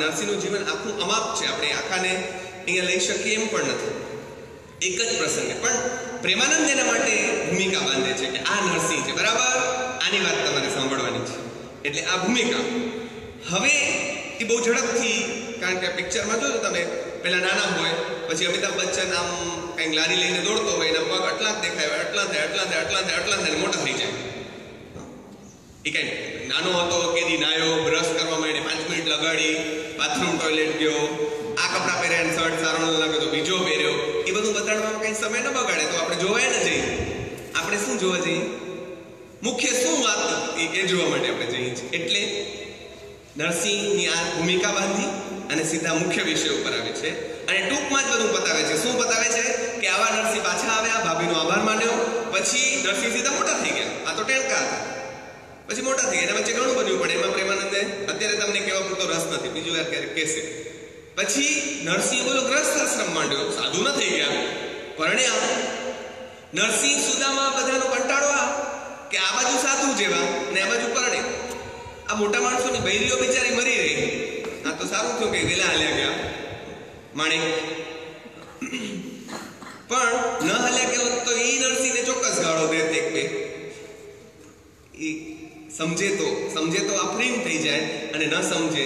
નરસિંહનું જીવન આખું અમાપ છે, આપણે આખાને અહીંયા લઈ શકીએ એમ પણ નથી. એક જ પ્રસંગ. પણ પ્રેમાનંદ એના માટે ભૂમિકા બાંધે છે કે આ નરસિંહ છે, બરાબર, આની વાત તમારે સાંભળવાની છે. એટલે આ ભૂમિકા હવે એ બહુ ઝડપથી, કારણ કે પિક્ચરમાં જોજો તમે, પહેલા નાના હોય, પછી અમિતાભ બચ્ચન આમ કંઈક લારી લઈને દોડતો હોય, એના પગ આટલા જ દેખાય, આટલા થાય મોટા થઈ જાય. એ કઈ નાનો હતો કેદી નાયો, બ્રશ કરવા માંડે, 5 મિનિટ લગાડી, બાથરૂમ ટોયલેટ ગયો, આ કપડાં પહેર્યા, શર્ટ સારો ન લાગે તો બીજો પહેર્યો. એ બધું બતાડવામાં કઈ સમય ન બગાડે, તો આપણે જોવાય ન જઈએ. આપણે શું જોવા જઈએ? મુખ્ય શું વાત એ જોવા માટે આપણે જઈએ છીએ. એટલે નરસિંહની આ ભૂમિકા બાંધી અને સીધા મુખ્ય વિષય ઉપર આવે છે અને ટૂંકમાં જ બધું બતાવે છે. શું બતાવે છે કે આવા નરસિંહ પાછા આવ્યા, ભાભીનો આભાર માન્યો, પછી નરસિંહ સીધા મોટા થઈ ગયા. આ તો ટેણકા હતા, પછી મોટા થઈ ગયા. એના વચ્ચે ઘણું બન્યું, પણ એમાં પ્રેમાનંદે અત્યારે તમને કહેવા પૂરતો રસ નથી, બીજું વાર ક્યારેક કહેશે. પછી નરસિંહ બોલો ગ્રસ્થ આશ્રમ માંડ્યો, સાધુ ન થઈ ગયા, પરણ્યા. નરસિંહ સુદામા બધાનો કંટાળો કે આ બાજુ સાધુ જેવા ને આ બાજુ પરણે. આ મોટા માણસોની બૈરીઓ બિચારી મરી રહી. આ તો સારું થયું કે વેલા હાલ્યા ગયા માણેક, પણ ન હાલ્યા ગયો તો એ નરસિંહને ચોક્કસ ગાળો દે. એક બે એ સમજે તો અફરીન થઈ જાય, અને ન સમજે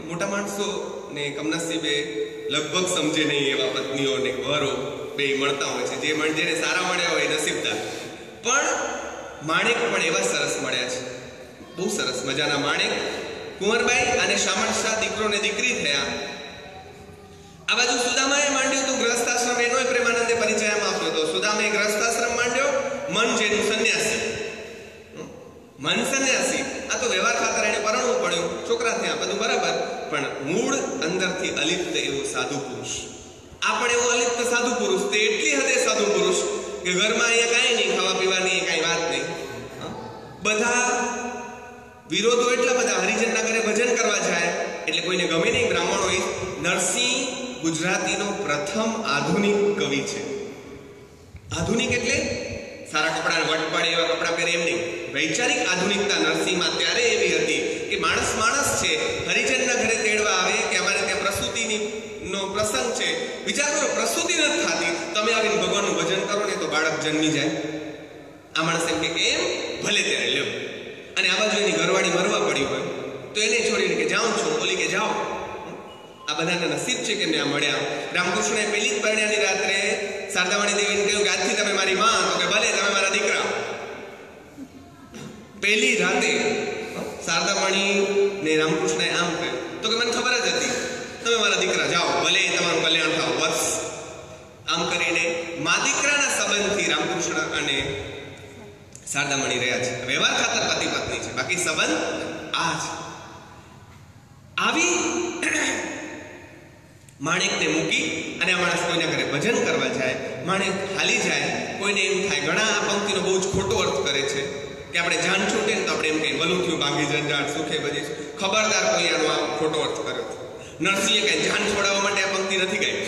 મોટા માણસો ને કમનસીબે લગભગ સમજે નહીં એવા પત્નીઓ ને વરો બે મળતા હોય છે. જેને સારા મળ્યા હોય નસીબદાર. પણ માણેક પણ એવા સરસ મળ્યા છે, બહુ સરસ મજાના માણેક. કુંવરબાઈ અને શામળ શાહ દીકરો ને દીકરી થયા. આ બાજુ સુદામાએ માંડ્યું હતું ગ્રસ્તાશ્રમ, એનો પ્રેમાનંદે પરિચય આપ્યો હતો. સુદામાએ ગ્રસ્તાશ્રમ માંડ્યો, મન જેનું સંન્યાસી. મન સંન્યાસી, આ તો વ્યવહાર ખાતર એને પરણવું પડ્યું, છોકરા થયા, બધું બરાબર, પણ મૂળ અંદરથી અલિપ્ત એવો સાધુ પુરુષ. આ પણ એવો અલિપ્ત સાધુ પુરુષ, તે એટલી હદે સાધુ પુરુષ કે ઘરમાં અહીંયા કાંઈ નહીં, ખાવા પીવાની કાંઈ વાત નહીં. બધા વિરોધો એટલા બધા, હરિજનના ઘરે ભજન કરવા જાય એટલે કોઈને ગમે નહીં. બ્રાહ્મણોએ નરસિંહ ગુજરાતીનો પ્રથમ આધુનિક કવિ છે. આધુનિક એટલે સારા કપડા વટ પડે એવા કપડા પહેરે એમ નહીં. વૈચારિક આધુનિકતા નરસિંહમાં ત્યારે એવી હતી કે માણસ છે, હરિજનના ઘરે તેડવા આવે કે અમારે ત્યાં પ્રસૂતિનો પ્રસંગ છે. વિચાર કરો, પ્રસૂતિ નથી થતી, તમે આવીને ભગવાનનું ભજન કરો ને તો બાળક જન્મી જાય. આ માણસ એમ કે એમ ભલે ત્યારે લ્યો. અને આ બાજુ એની ઘરવાળી મરવા પડી હોય તો એને છોડીને કે જાઉં છું, બોલી કે જાઓ. આ બધાના નસીબ છે કે મેં આ મળ્યા. રામકૃષ્ણએ પહેલી જ પરણ્યાની રાત્રે શારદામણી દેવીને કહ્યું કે આજથી તમે મારી માં, તો કે ભલે તમે મારા દીકરા. પહેલી રાતે શારદામણી ને રામકૃષ્ણએ આમ કહ્યું તો કે મને ખબર જ હતી તમે મારા દીકરા, જાઓ, ભલે તમારું કલ્યાણ થાવ, બસ. આમ કરીને મા દીકરાના સંબંધથી રામકૃષ્ણ અને શારદામણી રહ્યા છે. વ્યવહાર ખાતર પતિ પત્ની છે, બાકી સંબંધ આ છે. આવી માણેકને મૂકી અને આ માણસ કોઈના ઘરે ભજન કરવા જાય, માણેક હાલી જાય. કોઈને એમ થાય, ઘણા આ પંક્તિનો બહુ જ ખોટો અર્થ કરે છે કે આપણે જાન છૂટે ને તો આપણે એમ કહીએ ભલું થયું ભાંગી જંજાળ સુખે બધી. ખબરદાર કોઈ આનો આ ખોટો અર્થ કર્યો. નરસિંહે કઈ જાન છોડાવવા માટે આ પંક્તિ નથી ગાઈ.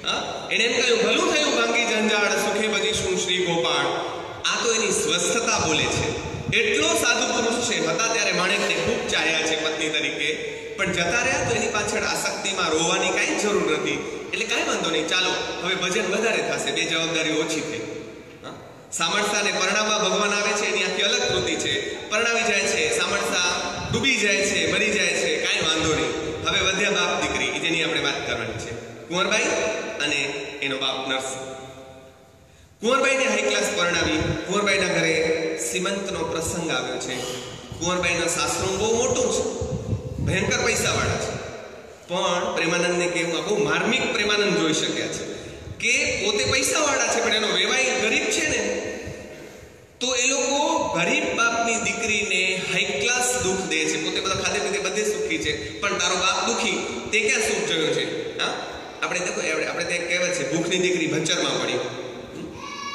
હા, એને એમ કહ્યું ભલું થયું ભાંગી જંજાળ સુખે બધી શું શ્રી ગોપાળ. આ તો એની સ્વસ્થતા બોલે છે. એટલો સાધુ પુરુષ છે, હતા ત્યારે માણેકને ખૂબ ચાહ્યા છે પત્ની તરીકે, પણ જતા રહ્યા તો એની પાછળ આસક્તિમાં રોવાની કાંઈ જરૂર નથી. એટલે કાંઈ વાંધો નહીં, ચાલો હવે ભજન વધારે થશે, બે જવાબદારી ઓછી થઈ. સામળસાને પરણાવવા ભગવાન આવે છે, એની આખી અલગ કૃતિ છે. પરણાવી જાય છે, સામળસા ડૂબી જાય છે, મરી જાય છે, કાંઈ વાંધો નહીં. હવે વધ્યા બાપ દીકરી, જેની આપણે વાત કરવાની છે, કુંવરબાઈ અને એનો બાપ નરસિંહ. કુંવરબાઈને હાઈ ક્લાસ પરણાવી. કુંવરબાઈના ઘરે સીમંતનો પ્રસંગ આવ્યો છે. કુંવરબાઈના સાસરું બહુ મોટું છે, ભયંકર પૈસાવાળા છે, પણ પ્રેમાનંદને કેવું બહુ માર્મિક પ્રેમાનંદ જોઈ શક્યા છે કે પોતે પૈસાવાળા છે પણ એનો વેવાઈ ગરીબ છે ને, તો એ લોકો ગરીબ બાપની દીકરીને હાઈ ક્લાસ દુઃખ દે છે. પોતે બધા ખાધે પીધે બધે સુખી છે, પણ તારો બાપ દુઃખી, તે ક્યાં સુખ જોયો છે? હા, આપણે દેખો, આપણે ત્યાં કહેવત છે, ભૂખની દીકરી ભંચરમાં પડી.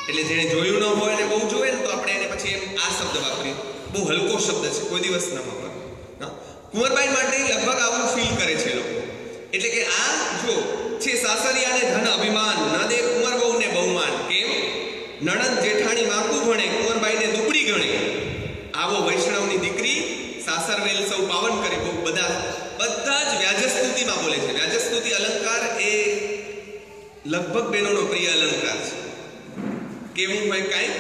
એટલે જેને જોયું ન હોય ને બહુ જોવે ને તો આપણે એને પછી એમ આ શબ્દ વાપરીએ. બહુ હલકો શબ્દ છે, કોઈ દિવસ ન વાપરે. કુંવરબાઈ માટે લગભગ આવું ફીલ કરે છે લોકો. એટલે કે આ જો છે સાસરિયાને ધન અભિમાન, ન દે કુંવર બહુને બહુમાન. કેમ? નણંદ જેઠાણી માકું ભણે, કુંવરબાઈને દુબળી ગણે. આવો વૈષ્ણવની દીકરી સાસરવેલ સૌ પાવન કરે. બહુ બધા જ વ્યાજસ્તુતિમાં બોલે છે. વ્યાજસ્તુતિ અલંકાર એ લગભગ બહેનોનો પ્રિય અલંકાર છે. કેવું હોય કાંઈ,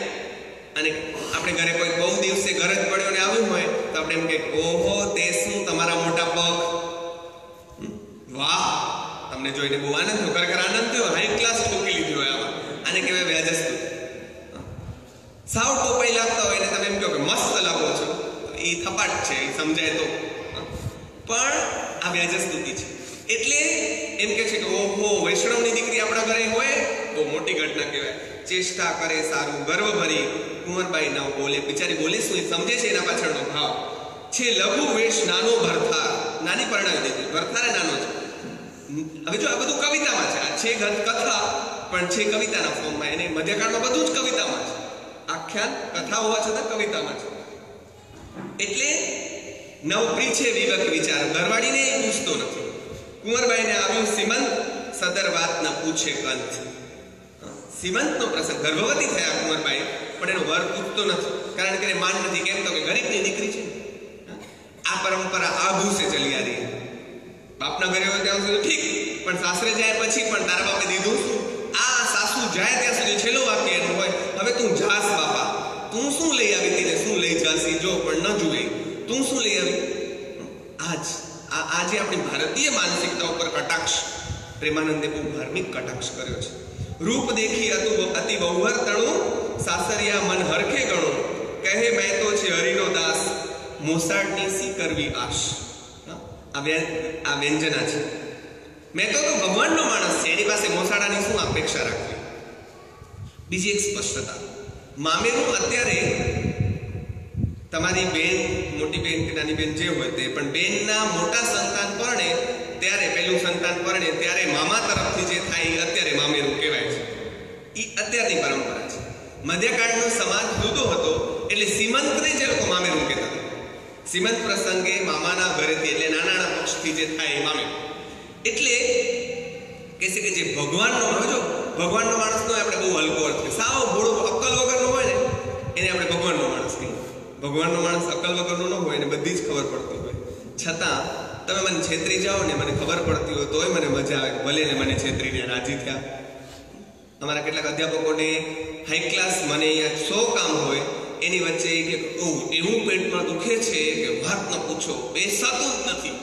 અને આપણે ઘરે કોઈ બહુ દિવસે ઘર જ પડ્યો ને આવ્યું હોય તો આપણે એમ કે ઓહો તે શું તમારા મોટા પગ, વાહ, તમને જોઈને બહુ આનંદ થયો, ખરેખર આનંદ થયો, હાઈ ક્લાસ ઠોકી લીધું હોય આમાં. આને કહેવાય વ્યાજસ્તુતિ. સાવ ટોપાઈ લાગતા હોય ને તમે એમ કહો કે મસ્ત લાગો છો, એ થપાટ છે, એ સમજાય તો, પણ આ વ્યાજસ્તુતિ છે. એટલે એમ કે છે કે ઓહો વૈષ્ણવની દીકરી આપણા ઘરે હોય, બહુ મોટી ઘટના કહેવાય. ચેષ્ટા કરે સારું, ગર્વ ભરી. કુંવરબાઈ ના બોલે, બિચારી બોલે શું, એ સમજે છે એના પાછળનો ભાવ છે. લઘુ વેશ નાનો ભરથાર, નાની પરણાવી દીધી, ભરથારે નાનો છે. હવે જો આ બધું કવિતામાં છે, આ છે કથા પણ છે કવિતાના ફોર્મમાં. એને મધ્યકાળમાં બધું જ કવિતામાં છે, આખ્યાન કથા હોવા છતાં કવિતામાં છે. એટલે નવપ્રી છે વિવેક વિચાર, ઘરવાળીને એ પૂછતો નથી. કુંવરબાઈને આવ્યું સીમંત, સદર વાત ન પૂછે કંથ. સીમંતનો પ્રસંગ, ગર્ભવતી થયા કુંવરબાઈ, પણ એનો વર પૂછતો નથી, કારણ કે માન નથી. કેમ તો કે ગરીબની દીકરી છે. આ પરંપરા આ ભૂસે ચલી આ રહી. બાપના ઘરે હોય ત્યાં સુધી ઠીક, પણ સાસરે જાય પછી પણ તારા બાપે દીધું શું? આ સાસુ જાય ત્યાં સુધી છેલ્લું વાક્ય એનું હોય, હવે તું જાસ બાપા, તું શું લઈ આવી હતી ને શું લઈ જાસી, જો પણ ન જુએ તું શું લઈ આવી. આજે આપણી ભારતીય માનસિકતા ઉપર કટાક્ષ પ્રેમાનંદે બહુ ધાર્મિક કટાક્ષ કર્યો છે. રૂપ દેખી અતિ બહુવર તણું, સાસરિયા મન હરખે ગણું, કહે મેં તો છે હરિનો દાસ, મોસાળની સી કરવી આશ. આ વ્યંજના છે. મેં તો ભગવાનનો માણસ છે, એની પાસે મોસાળાની શું અપેક્ષા રાખવી. બીજી એક સ્પષ્ટતા, મામેરું અત્યારે તમારી બેન, મોટી બેન કે નાની બેન જે હોય તે, પણ બેનના મોટા સંતાન પરણે ત્યારે, પહેલું સંતાન પરણે ત્યારે મામા તરફથી જે થાય એ અત્યારે મામેરું કહેવાય છે. એ અત્યારની પરંપરા છે. મધ્યકાળનો સમાજ જુદો હતો, એટલે સીમંતને જે લોકો મામેરું કહેતા. સીમંત પ્રસંગે મામાના ઘરેથી, એટલે નાના પક્ષથી જે થાય એ મામેરું. એટલે કે છે કે જે ભગવાનનો માણસ, જો ભગવાનનો માણસનો આપણે બહુ હલકો અર્થ છે. સાવ ભોળો અક્કલ વગરનો હોય ને એને આપણે ભગવાનનો માણસ કહીએ. ભગવાનનો માણસ અક્કલ વગરનો ન હોય ને બધી જ ખબર પડતી હોય, છતાં તમે મને છેતરી જાઓ ને મને ખબર પડતી હોય તોય મને મજા આવે, ભલે ને મને છેતરીને રાજી થયા. અમારા કેટલાક અધ્યાપકોને હાઈ ક્લાસ મને અહીંયા 100 કામ હોય એની વચ્ચે કે એવું પેટમાં દુખે છે કે વાત ન પૂછો, બેસાતું જ નથી.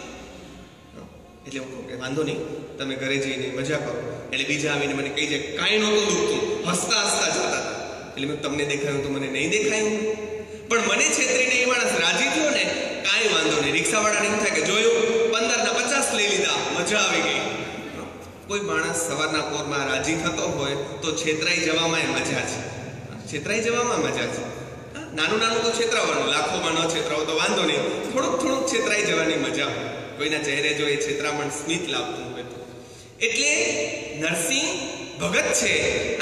એટલે હું કહું કે વાંધો નહીં, તમે ઘરે જઈને મજા કરો. એટલે બીજા આવીને મને કહી જાય કાંઈ નહોતું દુખતું, હસતા હસતા જતા હતા. એટલે મેં તમને દેખાયું તો મને નહીં દેખાયું, પણ મને છેતરીને એ માણસ રાજી થયો ને, કાંઈ વાંધો નહીં. રિક્ષાવાળાને એમ થાય કે જોયું 15 ના 50 લઈ લીધા, મજા આવી ગઈ. કોઈ માણસ સવારના પોરમાં રાજી થતો હોય તો છેતરાઈ જવામાં મજા છે, છેતરાઈ જવામાં મજા છે. નાનું નાનું તો છેતરાવાનું, લાખોમાં ન છેતરાવો તો વાંધો નહીં, થોડુંક છેતરાઈ જવાની મજા હોય. કોઈના ચહેરે જો એ છેતરામણ સ્મિત લાવતું હોય તો. એટલે નરસિંહ ભગત છે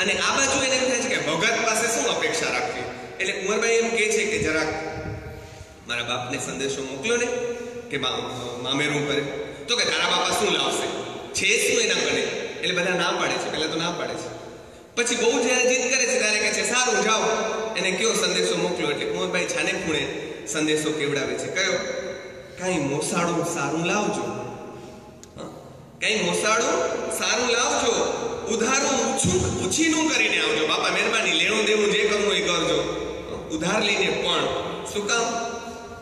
અને આ બાજુ એને એમ થાય છે કે ભગત પાસે શું અપેક્ષા રાખવી. એટલે કુંવરબાઈ એમ કહે છે કે જરાક મારા બાપને સંદેશો મોકલ્યો ને કે મામેરું કરે. તો કે તારા બાપા શું લાવશે, છે શું એના કને? એટલે બધા ના પાડે છે, પહેલા તો ના પાડે છે. પછી બહુ જ્યારે જીદ કરે છે ત્યારે કહે છે સારું જાઓ, એને કયો સંદેશો મોકલ્યો. એટલે કુંવરબાઈ છાને ખૂણે સંદેશો કેવડાવે છે. કયો? કાંઈ મોસાળું સારું લાવજો, કાંઈ મોસાળું સારું લાવજો, ઉધારું ઉછીનું કરીને આવજો. બાપા મહેરબાની, લેણું દેવું જે કરવું એ કરજો, ઉધાર લઈને પણ. શું કામ?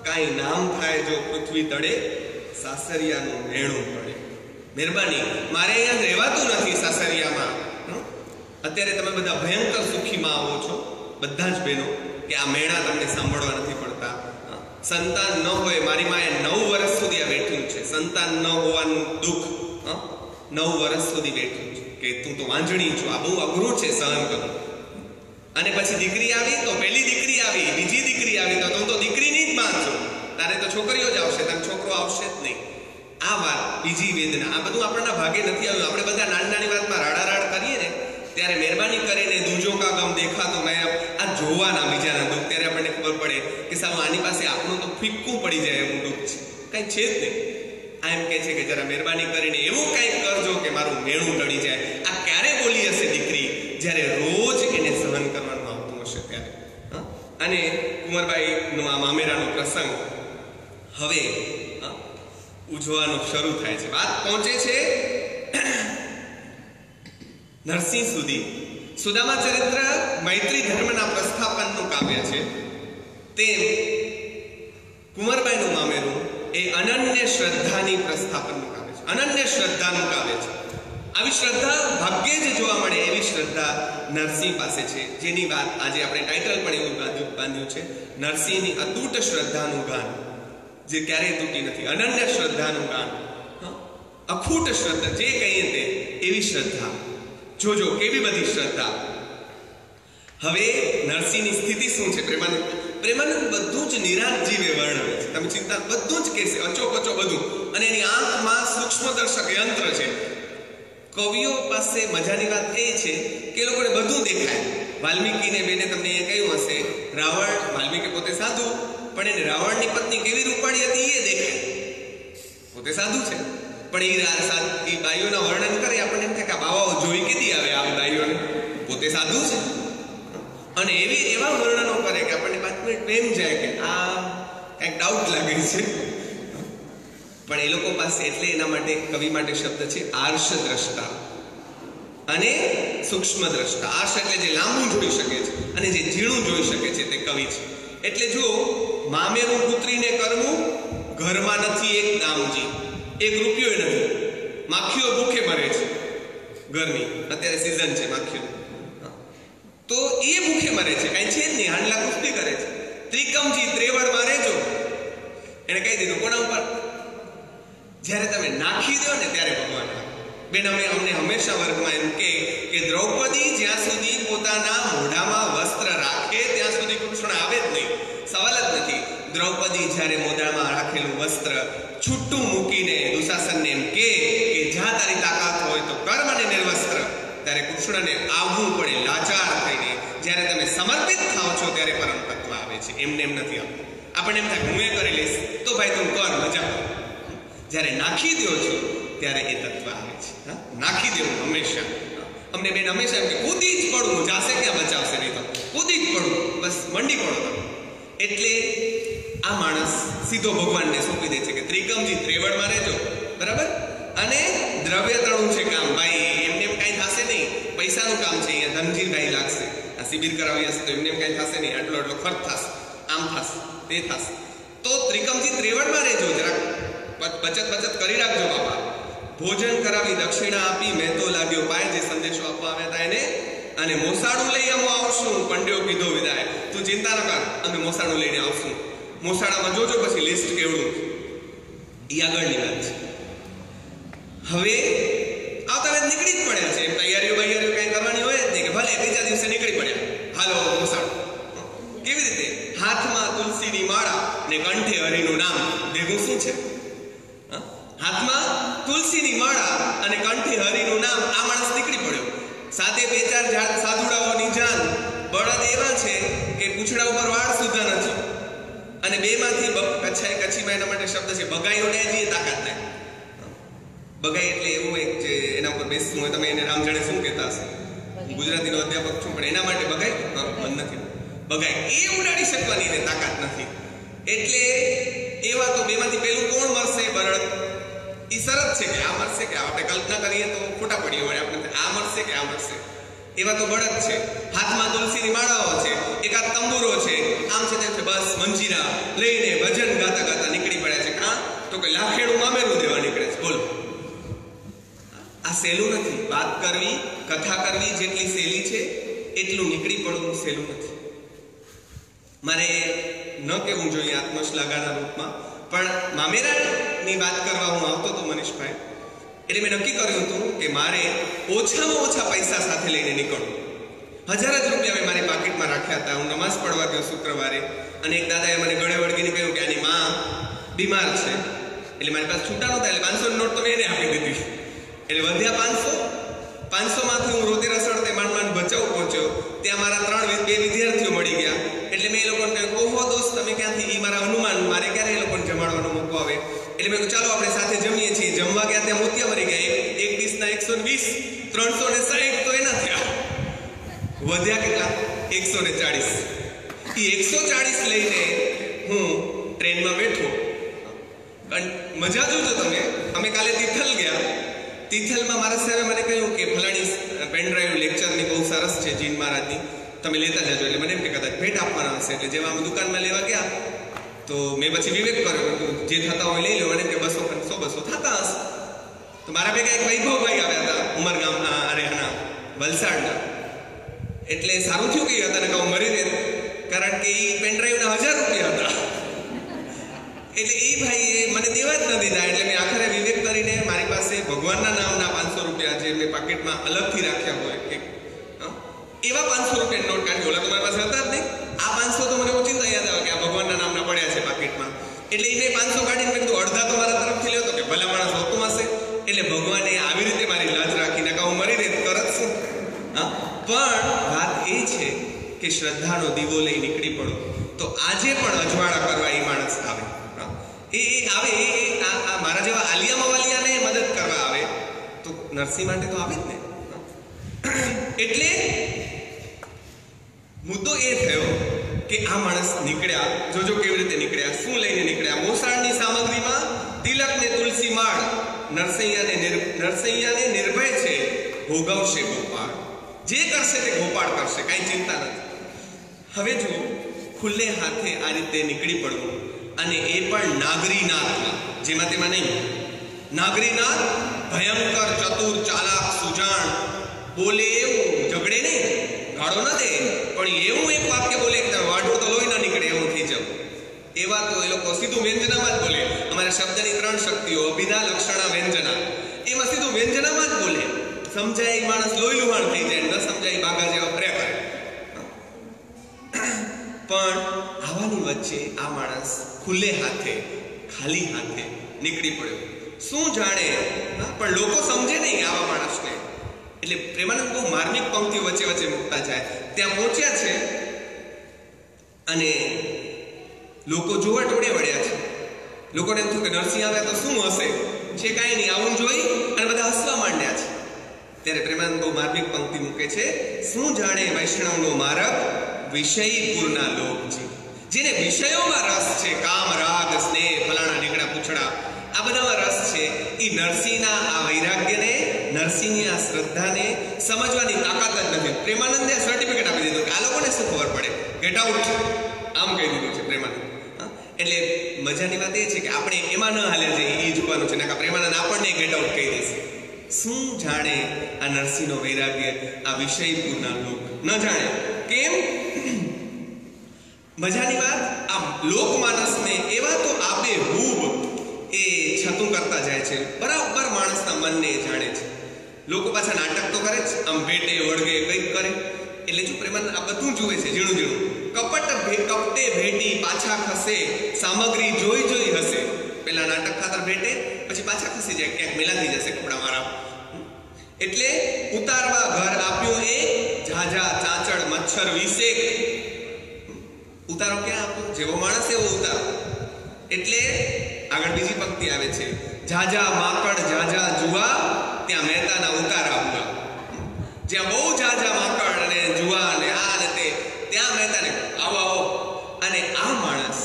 કાંઈ નામ થાય જો પૃથ્વી તળે, સાસરિયાનું મેણું પડે. મહેરબાની, મારે અહીંયા રહેવાતું નથી સાસરિયામાં. અત્યારે તમે બધા ભયંકર સુખીમાં આવો છો, બધા જ બહેનો, કે આ મેણા તમને સાંભળવા નથી પડતા. સંતાન ન હોય, મારી માએ 9 વર્ષ સુધી આ બેઠ્યું છે. સંતાન ન હોવાનું દુઃખ 9 વર્ષ સુધી બેઠ્યું છે કે તું તો વાંજણી છો, આ બહુ અઘરું છે સહન કરવું. અને પછી દીકરી આવી તો પહેલી દીકરી આવી, બીજી દીકરી આવી તો તું તો દીકરીની જ માં છો, તારે તો છોકરીઓ જ આવશે, તને છોકરો આવશે જ નહીં. આ વાત, બીજી વેદના, આ બધું આપણના ભાગે નથી આવ્યું. આપણે બધા નાની વાતમાં રાડારાડ કરીએ ને ત્યારે મહેરબાની કરીને દૂજો કા ગમ દેખા તો મેં આ જોવાના બીજાના દુઃખ, ત્યારે આપણને ખબર પડે કે સાવ આની પાસે આપણું તો ફિક્કું પડી જાય એવું દુઃખ છે, કંઈ છે જ નહીં. આ એમ કહે છે કે જરા મહેરબાની કરીને એવું કંઈક કરજો કે મારું મેણું ટળી જાય. આ ક્યારે બોલી હશે દીકરી? જ્યારે રોજ એને સહન કરવાનું આવતું હશે ત્યારે. અને કુંવરબાઈનો આ મામેરાનો પ્રસંગ હવે ઉજવવાનો શરૂ થાય છે. વાત પહોંચે છે નરસિંહ સુધી. સુદામા ચરિત્ર મૈત્રી ધર્મના પ્રસ્થાપનનું કાવ્ય છે. તેમ કુંવરબાઈનું મામેરું એ અનન્ય શ્રદ્ધાની પ્રસ્થાપનનું કાવ્ય છે, અનન્ય શ્રદ્ધાનું કાવ્ય છે. આવી શ્રદ્ધા ભાગ્યે જ જોવા મળે એવી શ્રદ્ધા નરસિંહ પાસે છે, જેની વાત આજે આપણે ટાઇટલ પણ એવું બાંધ્યું છે, નરસિંહની અતૂટ શ્રદ્ધાનું ગાન, જે ક્યારેય તૂટી નથી. અનન્ય શ્રદ્ધાનું ગાન, અખૂટ શ્રદ્ધા, જે કહીએ તે એવી શ્રદ્ધા. જોજો કેવી બધી શ્રદ્ધા. હવે નરસિંહની સ્થિતિ શું છે? પ્રેમાનંદ બધું જ નિરાજીવે વર્ણવે છે. તમે ચિંતા, બધું જ કહેશે, અચોકચો બધું. અને એની આંખમાં સૂક્ષ્મદર્શક યંત્ર છે. કવિઓ પાસે મજાની વાત એ છે કે એ લોકોને બધું દેખાય. વાલ્મીકીને બેને તમને એ કહ્યું હશે, રાવણ, વાલ્મીકી પોતે સાધુ, પણ એને રાવણની પત્ની કેવી રૂપાળી હતી એ દેખાય. પોતે સાધુ છે પણ એ બાઈઓના વર્ણન કરે, આપણને એમ થાય કે આ બાવાઓ જોઈ કેદી આવે આ બાઈઓને, પોતે સાધુ છે. અને એવા વર્ણનો કરે કે આપણને 5 મિનિટ એમ જાય કે આ કંઈક ડાઉટ લાગે છે. પણ એ લોકો પાસે, એટલે એના માટે કવિ માટે શબ્દ છે આર્ષ દ્રષ્ટા અને સૂક્ષ્મ દ્રષ્ટા. આર્ષ એટલે જે લાંબુ જોઈ શકે છે અને જે ઝીણું જોઈ શકે છે તે કવિ છે. એટલે જો મામેરું પુત્રીને કરવું, ઘરમાં નથી એક દામજી, 1 રૂપિયો નથી, માખીઓ ભૂખે મરે છે ઘરની, અત્યારે સિઝન છે માખીઓ, તો એ ભૂખે મરે છે, કઈ છે જ નહીં, હાંડલા કુસ્તી કરે છે. ત્રિકમજી ત્રેવડમાં રહેજો, એને કહી દીધું કોના ઉપર? જ્યારે તમે નાખી દો ને ત્યારે ભગવાન બેન. અમને હંમેશા વર્ગમાં એમ કે દ્રૌપદી જ્યાં સુધી પોતાના મોઢામાં વસ્ત્ર રાખે ત્યાં સુધી કૃષ્ણ આવે જ નહીં, સવાલ જ નથી. દ્રૌપદી જ્યારે મોઢામાં રાખેલું વસ્ત્ર છૂટું મૂકીને દુશાસનને એમ કે જ્યાં તારી તાકાત હોય તો કર મને નિર્વસ્ત્ર, ત્યારે કૃષ્ણને આવવું પડે લાચાર થઈને. જ્યારે તમે સમર્પિત થાવ છો ત્યારે પરમ તત્વ આવે છે, એમને એમ નથી આવતું. આપણને એમ થાય હું એ કરી લઈશ તો ભાઈ તું કર, મજા કર. જ્યારે નાખી દો છો ત્યારે એ તત્વ આવે છે. નાખી દેવું હંમેશા. અમને બેન હંમેશા એમ કે કૂદી જ પડવું, જાશે ક્યાં બચાવશે, નહીં તો કૂદી જ પડવું, બસ મંડી પડો તમે. એટલે આ માણસ સીધો ભગવાનને સોંપી દે છે કે ત્રિકમજી ત્રેવડમાં રહેજો, બરાબર, અને દ્રવ્યતણું છે કામ, ભાઈ એમને એમ કાંઈ થશે નહીં, પૈસાનું કામ છે, અહીંયા ધનજીભાઈ લાગશે, આ શિબિર કરાવી હશે તો એમને એમ કાંઈ થશે નહીં, આટલો આટલો ખર્ચ થશે, આમ થશે, તે થશે, તો ત્રિકમજી ત્રેવડમાં રહેજો, જરાક બચત કરી રાખજો બાપા. ભોજન કરાવી દક્ષિણા આપી મેં તો લાગ્યો પાય, જે સંદેશો આપવા આવ્યા હતા એને, અને મોસાળું લઈ અમે આવશું, પંડ્યો કીધો વિદાય, તું ચિંતા ન કર, અમે મોસાળું લઈને આવશું. મોસાળામાં જોજો પછી લિસ્ટ કેવડું, એ આગળની વાત છે. હવે આવતા વેદ નીકળી જ પડ્યા છે, તૈયારીઓ કઈ કરવાની હોય જ નહીં, કે ભલે બીજા દિવસે નીકળી પડ્યા, હાલો મોસાળું. કેવી રીતે? હાથમાં તુલસીની માળા ને કંઠે હરિનું નામ, ભેગું શું છે? હાથમાં તુલસીની માળા અને કંઠે હરિનું નામ, આ માણસ નીકળી પડ્યો. સાથે બે ચાર સાધુડાઓની જાન, બળદ એવા છે કે પૂંછડા ઉપર વાળ સુધા નથી, અને બેમાંથી કચ્છીમાં એના માટે શબ્દ છે બગાઈઓને હજી તાકાત નહીં. બગાઈ એટલે એવું એક જે એના ઉપર બેસવું હોય, તમે એને રામ જાણે શું કહેતા હશે, ગુજરાતીનો અધ્યાપક છું, પણ એના માટે બગાઈ મન નથી, બગાઈ એ ઉડાડી શકવાની એને તાકાત નથી. એટલે એવા તો બેમાંથી પેલું કોણ મરશે? બળદ. એ શરત છે કે આ મરશે કે આપણે કલ્પના કરીએ તો ખોટા પડીએ વળે આપણે, આ મરશે કે આ મરશે. એવા તો બળદ છે. હાથમાં તુલસીની માળાઓ છે, એકાદ તંબુરો છે, આમ છે તેમ છે, બસ મંજીરા લઈને ભજન ગાતા ગાતા નીકળી પડ્યા છે. કાં તો કે લાખેડું મામેરું દેવા નીકળે છે. બોલો, આ સહેલું નથી. વાત કરવી, કથા કરવી જેટલી સહેલી છે એટલું નીકળી પડવું સહેલું નથી. મારે ન કહેવું જોઈએ આત્મશ્લાઘાના રૂપમાં, પણ મામેરાની વાત કરવા હું આવતો હતો મનીષભાઈ, એટલે મેં નક્કી કર્યું હતું કે મારે ઓછામાં ઓછા પૈસા સાથે લઈને નીકળવું. 1000 જ રૂપિયા મેં મારી પાકીટમાં રાખ્યા હતા. હું નમાઝ પડવા ગયો શુક્રવારે, અને એક દાદાએ મને ગળે વળગીને કહ્યું કે આની માં બીમાર છે, એટલે મારી પાસે છૂટા નહોતા, એટલે 500 નોટ તો મેં એને આપી દીધી. એટલે વધ્યા 500 માંથી હું રોતે રસડતે માંડ બચાવ પહોંચ્યો. ત્યાં મારા 2 વિદ્યાર્થીઓ મળી ગયા. એટલે મેં એ લોકોને કહ્યું, ઓહો દોસ્ત તમે ક્યાંથી? એ મારા હનુમાન, મારે ક્યારે એ લોકોને જમાડવાનો મોકો આવે? એટલે મેં કહ્યું ચાલો આપણે સાથે જમીએ છીએ. જમવા ગયા ત્યાં મોતિયા મરી ગયા. એક ડીશના 120, 360 તો એના થયા. વધ્યા કેટલા? 140. એ 140 લઈને હું ટ્રેનમાં બેઠો. મજા જોજો તમે. અમે કાલે તિથલ ગયા. તિથલમાં મારા સાહેબે મને કહ્યું કે ફલાણી પેનડ્રાઈવ લેક્ચરની બહુ સરસ છે જીન મહારાજની, તમે લેતા જજો. એટલે મને એમ કે કદાચ ભેટ આપવાના હશે. એટલે જેવા અમે દુકાનમાં લેવા ગયા તો મેં પછી વિવેક કર્યો, જે થતા હોય લઈ લો. મને કે 200 થતા હશે. તો મારા ભેગા એક વૈભવભાઈ આવ્યા હતા ઉમરગામના, વલસાડના. એટલે સારું થયું કે હતા ને કહું મરી રહે, કારણ કે એ પેનડ્રાઈવના 1000 રૂપિયા હતા. એટલે એ ભાઈએ મને દેવા જ ન દીધા. એટલે મેં આખરે વિવેક કરીને મારી પાસે ભગવાનના નામના 500 રૂપિયા જે મેં પાકીટમાં અલગથી રાખ્યા હોય કે એવા 500 રૂપિયાની નોટ કાઢી. ઓલા તો મારી પાસે હતા જ નહીં. આ 500 તો મને ઓચિંતા યાદ આવે કે આ ભગવાનના નામના પડ્યા છે પાકીટમાં. એટલે એ મેં 500 કાઢીને મેં કીધું અડધા તો મારા તરફથી લેતો કે ભલા માણસ હોતું હશે. એટલે ભગવાને આવી રીતે મારી લાજ રાખીને કહું મરી રહે કરત શું. પણ વાત એ છે કે શ્રદ્ધાનો દીવો લઈ નીકળી પડો તો આજે પણ અજવાળા કરવા એ માણસ આવે. એ આવે, આ મારા જેવા આલિયા મવાલિયાને મદદ કરવા આવે તો નરસિંહ માટે તો આવે જ ને. એટલે મુદ્દો એ થયો કે આ માણસ નીકળ્યા, જોજો કેવી રીતે નીકળ્યા, શું લઈને નીકળ્યા. મોસાળની સામગ્રીમાં તિલક ને તુલસી માળ, નરસૈયાને નિર્ભય છે ભોગવશે ગોપાળ. જે કરશે તે ગોપાળ કરશે, કાંઈ ચિંતા નથી. હવે જો ખુલ્લે હાથે આ રીતે નીકળી પડવું, અને એ પણ નાગરીનાથમાં, જેમાં તેમાં નહીં. નાગરીનાથ ભયંકર, ચતુર, ચાલાક, સુજાણ, બોલે એવું, ઝઘડે નહીં, ગાળો ન દે, પણ એવું એક વાક્ય બોલે કે વાઢું તો લોહી ન નીકળે એવું થઈ જાવ. એવા તો એ લોકો સીધું વ્યંજનામાં જ બોલે. અમારા શબ્દની 3 શક્તિઓ, અભિધા, લક્ષણા, વ્યંજના, એમાં સીધું વ્યંજનામાં જ બોલે. સમજાય એ માણસ લોહી લુહાણ થઈ જાય, ન સમજાય બાગા જેવા પ્રે કરે. પણ આવાની વચ્ચે આ માણસ ખુલ્લે હાથે, ખાલી હાથે નીકળી પડ્યો. શું જાણે, પણ લોકો સમજે નહીં આવા માણસને. એટલે પ્રેમાનંદ બહુ માર્મિક પંક્તિઓ વચ્ચે વચ્ચે મૂકતા જાય. ત્યાં પહોંચ્યા છે અને લોકો જોવા ટોળે વળ્યા છે. લોકોને એમ થયું કે નરસિંહ આવ્યા તો શું હશે, છે કાંઈ નહીં. આવું જોઈ અને બધા હસવા માંડ્યા છે. ત્યારે પ્રેમાનંદ બહુ માર્મિક પંક્તિ મૂકે છે, શું જાણે વૈષ્ણવનો માર્ગ વિષયપૂરના લોકજી. જેને વિષયોમાં રસ છે, કામ, રાગ, સ્નેહ, ફલાણા ઢીકડા પૂછડા, આ બધામાં રસ છે, એ નરસિંહના આ વૈરાગ્યને, નરસિંહની આ શ્રદ્ધાને સમજવાની તાકાત જ નથી. પ્રેમાનંદે સર્ટિફિકેટ આપી દીધું કે આ લોકોને શું ખબર પડે, ગેટ આઉટ, આમ કહી દીધું છે પ્રેમાનંદ. એટલે મજાની વાત એ છે કે આપણે એમાં ન હાલે છે, એ જોવાનું છે, નકા પ્રેમાનંદ આપણને ગેટ આઉટ કહી દેશે. શું જાણે આ નરસિંહનો વૈરાગ્ય, આ વિષયપૂર્ણ લોક ન જાણે. કેમ? મજાની વાત, આ લોકમાનસને એવા તો આબેહૂબ એ છતું કરતા જાય છે, બરાબર માણસના મનને જાણે છે. લોકો પાછા નાટક તો કરે જ, આમ ભેટે વળગે કંઈક કરે. એટલે જો પ્રેમાનંદ આ બધું જુએ છે, ઝીણું ઝીણું. કપટે ભેટી પાછા ખસે, સામગ્રી જોઈ જોઈ હશે. પેલા નાટક ખાતર ભેટે, પછી પાછા ખસી જાય, ક્યાંક મેલા થઈ જશે કપડા મારા. એટલે ઉતારવા ઘર આપ્યું એ ઝાઝા ચાંચડ મચ્છર વિશેક. ઉતારો ક્યાં આપ્યો? જેવો માણસ એવો ઉતારો. એટલે આગળ બીજી પંક્તિ આવે છે, ઝાઝા માકડ ઝાઝા જુવા, ત્યાં મહેતાના ઉતારા હુઆ. જ્યાં બહુ ઝાઝા માકડ અને જુવા અને આ ને તે, ત્યાં મહેતાને આવો આવો. અને આ માણસ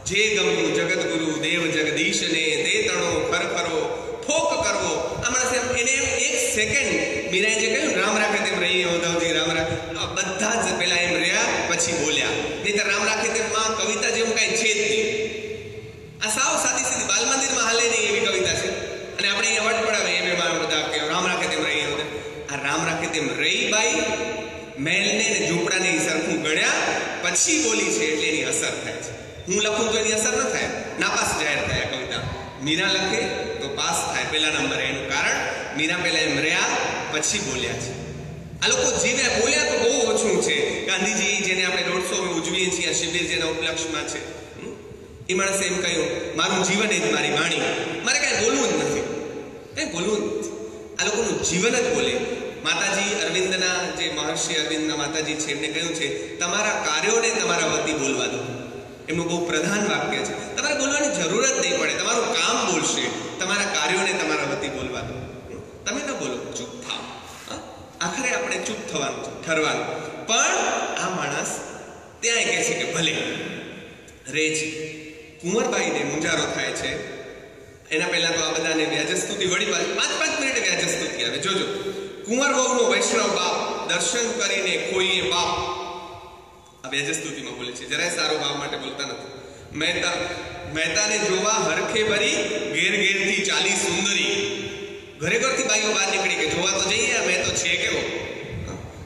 જે ગમ્યું જગતગુરુ દેવ જગદીશને, તે તણો ખરખરો ફોક કરવો. આ માણસ એને એક સેકન્ડ, મીરાએ જે કહ્યું રામ રાખે તેમ રહી ઉદ્ધવજી, રામ રાખે, બધા જ પેલા એમ રહ્યા, પછી બોલ્યા. નહીં તો રામ રાખે તેમ માં કવિતા જેવું કઈ છે જ નહીં. આ સાવ સાદી સીધી બાલ મંદિરમાં હાલે નહીં એવી કવિતા છે. અને આપણે અહીંયા વટ પડાવે એમ એમાં બધા કે રામ રાખે તેમ રહી. આ રામ રાખે તેમ રહી બાઈ મહેલને ને ઝૂંપડાને સરખું ગણ્યા પછી બોલી છે, એટલે એની અસર થાય છે. હું લખું તો એની અસર ન થાય, નાપાસ જાહેર થાય આ કવિતા. મીરા લખે તો પાસ થાય પહેલા નંબરે. એનું કારણ મીરા પહેલા એમ રહ્યા, પછી બોલ્યા છે. આ લોકો જીવ્યા, બોલ્યા તો બહુ ઓછું છે. ગાંધીજી જેને આપણે 150 ઉજવીએ છીએ, આ શિબિર જેના ઉપલક્ષમાં છે, એ માણસે એમ કહ્યું મારું જીવન એ જ મારી વાણી, મારે કાંઈ બોલવું જ નથી, કંઈ બોલવું જ નથી. આ લોકોનું જીવન જ બોલે. માતાજી અરવિંદના, જે મહર્ષિ અરવિંદના માતાજી છે, એમને કહ્યું છે તમારા કાર્યોને તમારા વતી બોલવા દો. એમનું બહુ પ્રધાન વાક્ય છે. તમારે બોલવાની જરૂર જ નહીં પડે, તમારું કામ બોલશે. તમારા કાર્યોને તમારા વતી બોલવા દો. તમે ન બોલો, ચૂપ થાવ. આખરે આપણે ચૂપ થવાનું છે, ઠરવાનું. પણ આ માણસ ત્યાં કહે છે કે ભલે રે છે. કુંવરબાઈને મુંજારો થાય છે. એના પહેલા તો આ બધાને વ્યાજસ્તુતિ વળી પાછી 5-5 મિનિટે વ્યાજસ્તુતિ આવે. જોજો, કુંવર વહુનો વૈષ્ણવ બાપ, દર્શન કરીને ખોઈએ બાપ. આ વ્યાજસ્તુતિમાં બોલે છે, જરાય સારો ભાવ માટે બોલતા નથી. મહેતાને જોવા હરખે ભરી, ઘેર ઘેરથી ચાલી સુંદરી. ઘરે ઘરથી બાઈઓ બહાર નીકળી કે જોવા તો જઈએ, મેં તો છે કેવો.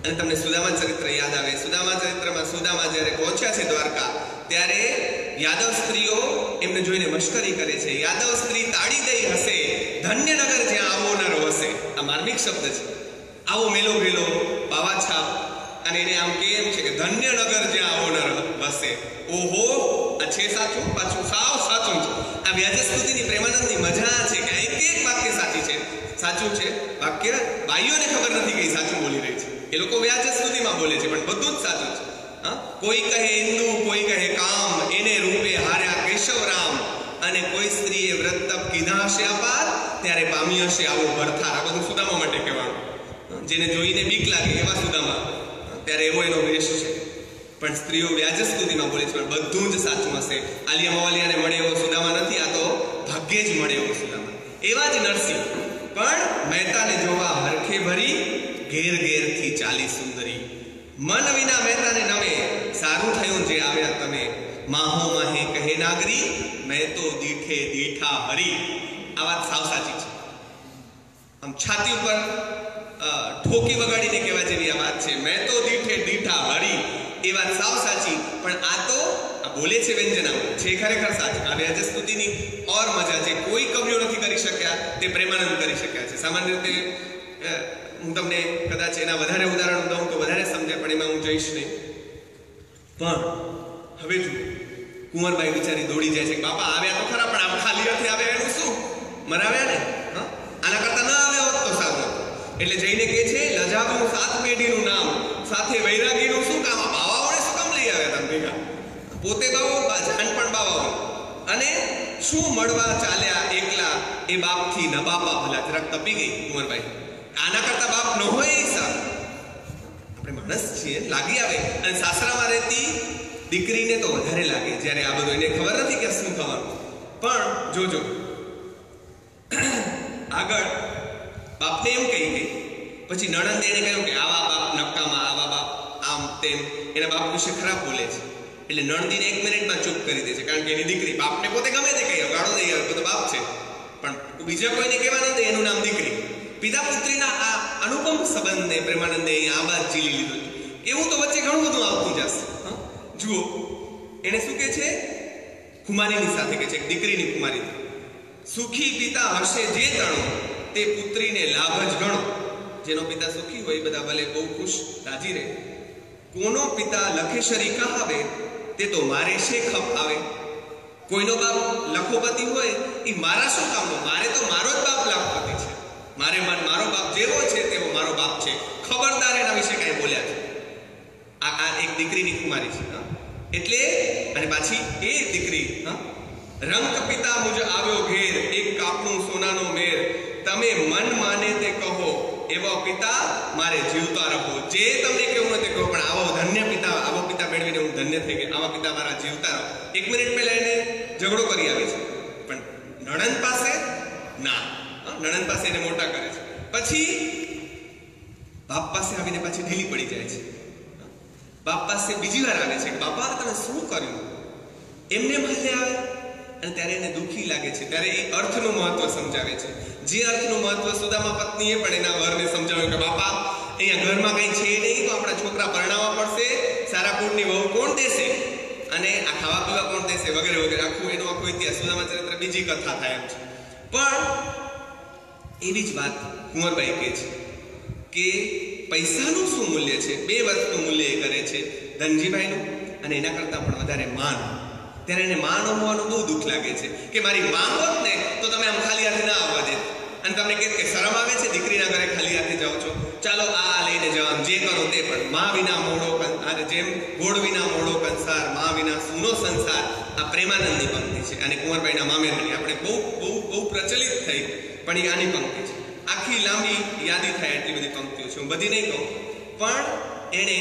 અને તમને સુદામા ચરિત્ર યાદ આવે. સુદામા ચરિત્રમાં સુદામા જ્યારે પહોંચ્યા છે દ્વારકા, ત્યારે યાદવ સ્ત્રીઓ એમને જોઈને મશ્કરી કરે છે. યાદવ સ્ત્રી તાળી દઈ હશે, ધન્યનગર જ્યાં આવો નર વસે. આ માર્મિક શબ્દ છે. આવો મેલો ગેલો બાવા છાપ. અને એને આમ કેમ છે કે ધન્યનગર જ્યાં આવો નર વસે. ઓહો, આ છે સાચું, પાછું સાવ સાચું છે. આ વ્યાજસ્તુતિની પ્રેમાનંદની મજા છે કે એક એક વાક્ય સાચી છે, સાચું છે વાક્ય. બાઈઓને ખબર નથી કે સાચું બોલી રહી છે. એ લોકો વ્યાજસ્તુતિમાં બોલે છે, પણ બધું જ સાચું છે. કોઈ કહે ઇન્દુ, કોઈ કહે કામ, એને રૂપે હાર્યા કેશવરામ. અને કોઈ સ્ત્રીએ વ્રત તપ કીધા હશે અપાર, ત્યારે પામી હશે આવો ભરથાર. આ બધું સુદામા માટે કહેવાનું. જેને જોઈને બીક લાગે એવા સુદામા, ત્યારે એવો એનો વેશ છે. પણ સ્ત્રીઓ વ્યાજસ્તુતિમાં બોલે છે, પણ બધું જ સાચું હશે. આલિયા મવાલિયાને મળે એવો સુદામા નથી, આ તો ભાગ્યે જ મળે એવો સુદામા. એવા જ નરસિંહ પણ મહેતાને જોવા હરખે ભરી, ઘેર ઘેરથી ચાલી સુંદરી. મન વિના મહેતાને નમે, સારું થયું જે આવ્યા તમે. માહો માહે કહે નાગરી, મેં તો દીઠે દીઠા હરી. આ વાત સાવ સાચી છે. આમ છાતી ઉપર ઠોકી વગાડીને કહેવા જેવી આ વાત છે. મેં તો દીઠે દીઠા હરી, એ વાત સાવ સાચી. પણ આ તો આ બોલે છે વ્યંજના છે, ખરેખર સાચું. આ વ્યાજસ્તુતિની ઓર મજા છે. કોઈ કવિઓ નથી કરી શક્યા, તે પ્રેમાનંદ કરી શક્યા છે. સામાન્ય રીતે હું તમને કદાચ એના વધારે ઉદાહરણ દઉં તો વધારે સમજે, પણ એમાં હું જઈશ નહીં. પણ હવે જો કુંવરબાઈ બિચારી દોડી જાય છે, બાપા આવ્યા તો ખરા, પણ આમ ખાલી હાથે આવ્યા એનું શું? મરાવ્યા ને, આના કરતા ન આવ્યા હોત તો સારું. એટલે જઈને કહે છે લજાવું 7 પેઢીનું નામ, સાથે વૈરાગીનું શું કામ? બાવાઓને શું કામ લઈ આવ્યા તમે ભેગા? પોતે બાવો, જાન પણ બાવાઓ. અને શું મળવા ચાલ્યા એકલા, એ બાપથી ન બાપા ભલા. જરાક તપી ગઈ કુંવરબાઈ. આના કરતા બાપ ન હોય એ સારું. આપણે માણસ છીએ, લાગી આવે. અને સાસરામાં રહેતી દીકરીને તો વધારે લાગે જ્યારે આ બધું, એને ખબર નથી કે શું થવાનું. પણ જોજો આગળ બાપને એમ કહી ગઈ, પછી નણંદે એને કહ્યું કે આવા બાપ નક્કામાં, આવા બાપ આમ તેમ, એના બાપ વિશે ખરાબ બોલે છે. એટલે નણંદીને 1 મિનિટમાં ચૂપ કરી દે છે, કારણ કે એની દીકરી. બાપને પોતે ગમે તે કહી ગાળો દઈ આવે, તો બાપ છે, પણ બીજા કોઈને કહેવા ન દે, એનું નામ દીકરી. પિતા પુત્રીના આ અનુપમ સંબંધને પ્રેમાનંદે આ વાત ઝીલી લીધો. એવું તો વચ્ચે ઘણું બધું આવતું જશે. જુઓ એને શું કહે છે, કુમારીની સાથે કહે છે, દીકરીની કુમારી, સુખી પિતા હશે જે તણો તે પુત્રીને લાભ જ ગણો. જેનો પિતા સુખી હોય બધા ભલે બહુ ખુશ રાજી રહે. કોનો પિતા લખેશરી કહાવે તે તો મારે છે ખપ આવે. કોઈનો બાપ લખોપતિ હોય એ મારા શું કામનો, મારે તો મારો જ બાપ લખપતિ છે. મારો બાપ જેવો છે તેવો મારો બાપ છે. ખબરદાર એના વિશે કઈ બોલ્યા છે. આ એક દીકરીની કુમારી છે. એટલે અને પાછી એ દીકરી રંગ પિતા મુજ આવ્યો ઘેર, એક કાપનું સોનાનો મેર, તમે મન માને તે કહો એવા પિતા મારે જીવતા રહો. જે તમને કેવું નથી કહો, પણ આવો ધન્ય પિતા, આવો પિતા મેળવીને હું ધન્ય થઈ ગઈ. આવા પિતા મારા જીવતા રહો. 1 મિનિટ પહેલા એને ઝઘડો કરી આવી છે, પણ નણંદ પાસે ના, નણંદ પાસે એને મોટા કરે છે. પછી બાપ પાસે આવીને પાછી ઢીલી પડી જાય છે. બાપ પાસે બીજી વાર આવે છે કે બાપા તમે શું કર્યું, એમને મારે આવે. અને ત્યારે એને દુઃખી લાગે છે. ત્યારે એ અર્થનું મહત્વ સમજાવે છે. જે અર્થનું મહત્વ સુદામા પત્નીએ પણ એના વરને સમજાવ્યું કે બાપા અહીંયા ઘરમાં કંઈ છે નહીં, તો આપણા છોકરા પરણાવવા પડશે, સારા કુળની વહુ કોણ દેશે, અને આ ખાવા પીવા કોણ દેશે, વગેરે વગેરે. એનો આખો ઇતિહાસ સુદામા ચરિત્ર બીજી કથા થાય એમ છે. પણ એવી જ વાત કુંવરબાઈ કહે છે કે પૈસાનું શું મૂલ્ય છે. 2 વસ્તુ મૂલ્ય એ કરે છે, ધનજીભાઈનું અને એના કરતાં પણ વધારે માન. ત્યારે એને માન હોવાનું બહુ દુઃખ લાગે છે કે મારી માં હોત ને તો તમે આમ ખાલી હાથે ના આવવા દે. અને તમને કે શરમ આવે છે, દીકરીના ઘરે ખાલી હાથે જાઓ છો, ચાલો આ લઈને જાઓ, જે કરો તે. પણ માં વિના મોડો અને જેમ ગોળ વિના મોડો કંસાર, માં વિના સૂનો સંસાર. આ પ્રેમાનંદની પંક્તિ છે અને કુંવરબાઈના મામેરની આપણે બહુ બહુ બહુ પ્રચલિત થઈ, પણ એ આની પંક્તિ છે. આખી લાંબી યાદી થાય એટલી બધી પંક્તિઓ છે, હું બધી નહીં કહું. પણ એણે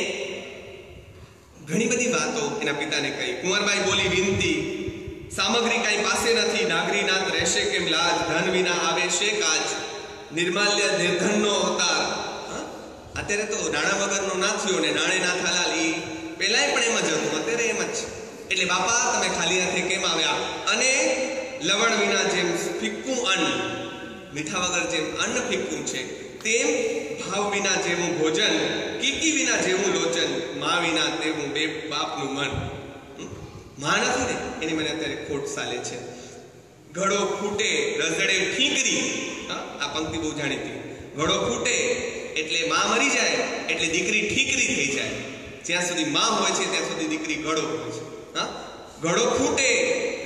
ઘણી બધી વાતો એના પિતાને કહી. કુંવરબાઈ બોલી વિનતી, સામગ્રી કાંઈ પાસે નથી, નાગરી નાથ રહેશે કેમ લાજ, ધન વિના આવે છે કાજ, નિર્માલ્ય નિર્ધનનો અવતાર. અત્યારે તો નાણા વગરનો ના થયો ને નાણે ના થાલાલ. એ પહેલાય પણ એમ જ હતું, અત્યારે એમ જ છે. એટલે બાપા તમે ખાલી હાથે કેમ આવ્યા? અને લવણ વિના જેમ ફિક્કું અન્ન, મીઠા વગર જેમ અન્ન ફિક્કું છે, તેમ ભાવ વિના જેવું ભોજન, કીકી વિના જેવું લોચન, મા વિના તેવું બે બાપનું મન. માં નથી ને એની મને અત્યારે ખોટ ચાલે છે. ઘડો ફૂટે રઝળે ઠીકરી. આ પંક્તિ બહુ જાણીતી. ઘડો ફૂટે એટલે માં મરી જાય, એટલે દીકરી ઠીકરી થઈ જાય. જ્યાં સુધી માં હોય છે ત્યાં સુધી દીકરી ઘડો હોય છે. ઘડો ફૂટે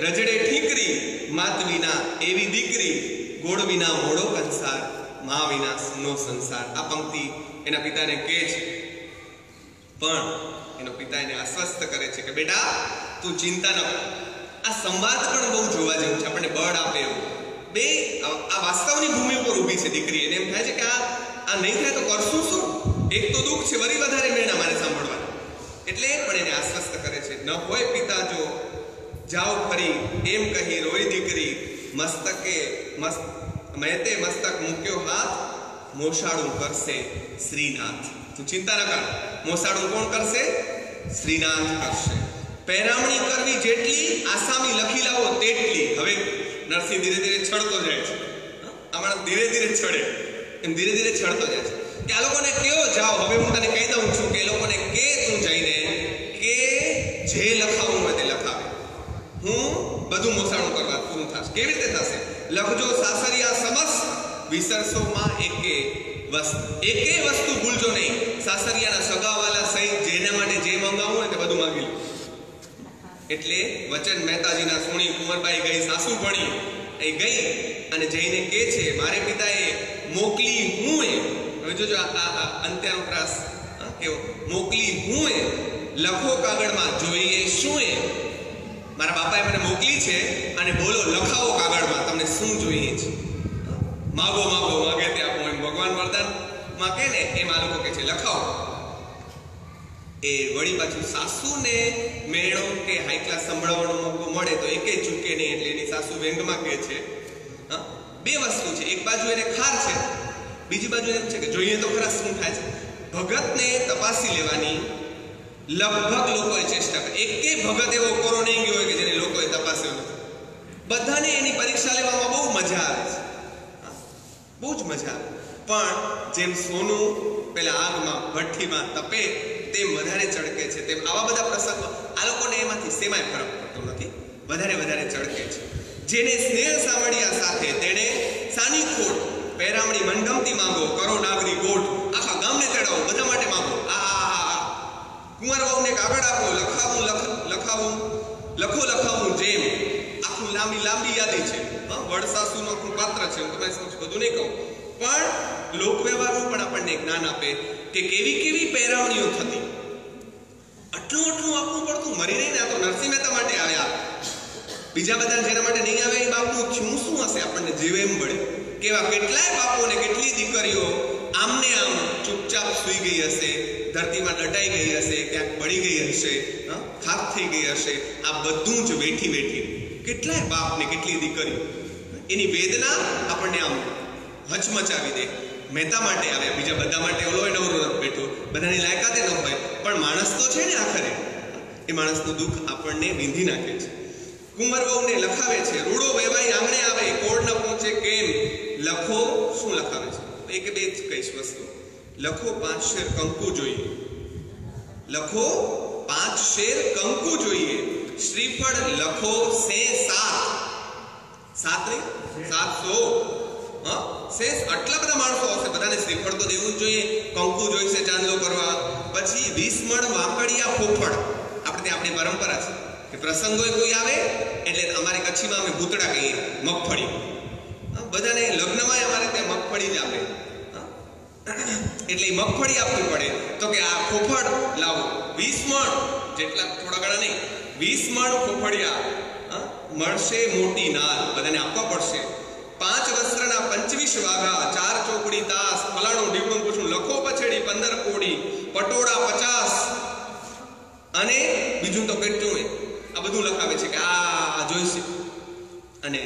રઝળે ઠીકરી, માત વિના એવી દીકરી, ગોળ વિના મોડો કંસાર, માં વિના નો સંસાર. આ પંક્તિ એના પિતાને કહે છે. પણ એનો પિતા એને આશ્વસ્ત કરે છે કે બેટા તું ચિંતા ન કર. આ સંવાદ પણ બહુ જોવા જેવું છે, આપણને બળ આપે એવું. બે આ વાસ્તવની ભૂમિ ઉપર ઊભી છે દીકરી. એને એમ થાય છે કે આ નહીં થાય તો કરશું શું? એક તો દુઃખ છે, વળી વધારે મેળા મારે સાંભળવા. એટલે પણ એને આશ્વસ્ત કરે છે. ન હોય પિતા જો જાઓ ફરી એમ કહી રોઈ દીકરી, મસ્તકે મહેતે મસ્તક મૂક્યો હાથ, મોસાળું કરશે શ્રીનાથ. તું ચિંતા ન કર, મોસાળું કોણ કરશે? શ્રીનાથ કરશે. પહેરામણી કરવી જેટલી, આસામી લખી લાવો તેટલી. હવે નરસિંહ ધીરે ધીરે છડતો જાય છે. હમણાં ધીરે ધીરે છડે, એમ ધીરે ધીરે છડતો જાય છે કે આ લોકોને કેવો જાઓ. હવે હું તને કહી દઉં છું કે એ લોકોને કે તું જઈને કે જે લખાવું હોય તે લખાવે, હું બધું મોસાળું કરવા પૂરું થશે. કેવી રીતે થશે? લખજો સાસરિયા સમસ્ત, વિસરસો માં એકે વસ્તુ ભૂલજો નહીં. સાસરિયાના સગાવાલા સહિત જેના માટે જે મંગાવવું હોય તે બધું માંગી લો. એટલે વચન મહેતાજીના સુણી કુંવરબાઈ ગઈ, સાસુ ભણી એ ગઈ અને જઈને કે છે મારે પિતાએ મોકલી હું એ. હવે જોજો આ અંત્યાનુપ્રાસ કેવો, મોકલી હું એ, લખો કાગળમાં જોઈએ શું એ. મારા બાપાએ મને મોકલી છે અને બોલો લખાવો કાગળમાં તમને શું જોઈએ છે. માગો માગો માગે તે આપો, એમ ભગવાન વરદાન માં કે ને એમ આ લોકો કે છે લખાવો. એ વળી પાછું સાસુને મેળો કે હાઈ ક્લાસ સંભળાવવાનો મોકો મળે તો એકે ચૂકે નહીં, એટલે એની સાસુ વ્યંગમાં કહે છે. બે વસ્તુ છે, એક બાજુ એને ખાર છે, બીજી બાજુ એમ છે કે જોઈએ તો ખરા શું થાય છે. ભગતને તપાસી લેવાની લગભગ લોકોએ ચેષ્ટા કરી. એકે ભગત એવો કોરો નહીં ગયો હોય કે જેને લોકોએ તપાસ્યો નથી. બધાને એની પરીક્ષા લેવામાં બહુ મજા આવે છે, બહુ જ મજા આવે. પણ જેમ સોનું પેલા આગમાં ભઠ્ઠીમાં તપે તેમ વધારે ચળકે છે. તેમ આવા બધા પ્રસંગો આ લોકોને એમાંથી સેમાય ફરક પડતો નથી, વધારે ચળકે છે. જેને સ્નેહ સામળિયા સાથે તેણે સાની ખોટ, પહેરામણી મનગમતી માંગો, કરો નાગરી ગોઠ, આખા ગામને તેડાવો, બધા માટે માંગો. કુંવર વહુને કાગળ આપો, લખાવું જેમ, આખું લાંબી યાદી છે. વડસાસુનું આખું પાત્ર છે, હું તમારી સમક્ષ બધું નહીં કહું, પણ લોકવ્યવહારનું પણ આપણને જ્ઞાન આપે કે કેવી પહેરાવણીઓ થતી. આટલું આપવું પડતું, મરી રહીને. આ તો નરસિંહ મહેતા માટે આવ્યા, બીજા બધા જેના માટે નહીં આવે એ બાપનું થયું શું હશે આપણને જેવે એમ મળે. કેવા કેટલાય બાપો ને કેટલી દીકરીઓ આમને આમ ચૂપચાપ સૂઈ ગઈ હશે, ધરતીમાં દટાઈ ગઈ હશે, ક્યાંક પડી ગઈ હશે, ખાક થઈ ગઈ હશે. આ બધું જ વેઠી કેટલાય બાપ ને કેટલી દીકરીઓ એની વેદના આપણને આમ હચમચાવી દે. મહેતા માટે આવ્યા, બીજા બધા માટે ઓલો નવરો બેઠો, બધાની લાયકાતે ન હોય, પણ માણસ તો છે ને આખરે, એ માણસનું દુઃખ આપણને વિંધી નાખે છે. કુંવર વહુને લખાવે છે, રૂડો વેવાઈ આંગણે આવે, કોડ ન પહોંચે કેમ. લખો શું લખાવે છે? એક બે જ કહીશ વસ્તુ. લખો 5 શેર કંકુ જોઈએ, લખો 5 શેર કંકુ જોઈએ. શ્રીફળ લખો 7 700. શેષ આટલા બધા માણસો હશે, બધાને શ્રીફળ તો દેવું જ જોઈએ, કંકુ જોઈશે ચાંદલો કરવા. પછી 20 મણ વાંકડિયા ફોફળ. આપણે આપણી પરંપરા છે કે પ્રસંગો કોઈ આવે એટલે અમારે કચ્છીમાં અમે ભૂતડા કહીએ, મગફળી. બધાને લગ્નમાં અમારે ત્યાં મગફળી જ આપે, એટલે મગફળી આપવી પડે. તો કે આ ફોફળ લાવો 20 મણ જેટલા, થોડા ઘણા નહીં, 20 મણ ફોફળિયા મળશે. મોટી નાલ બધાને આપવા પડશે. 5 વસ્ત્રના 25 વાઘા, 4 ચોકડી તાસ, ફલાણું ઢીકણું પૂછું, લખો પછેડી 15 કોડી, પટોળા 50. અને બીજું તો કેટલું આ બધું લખાવે છે કે આ જોઈશે. અને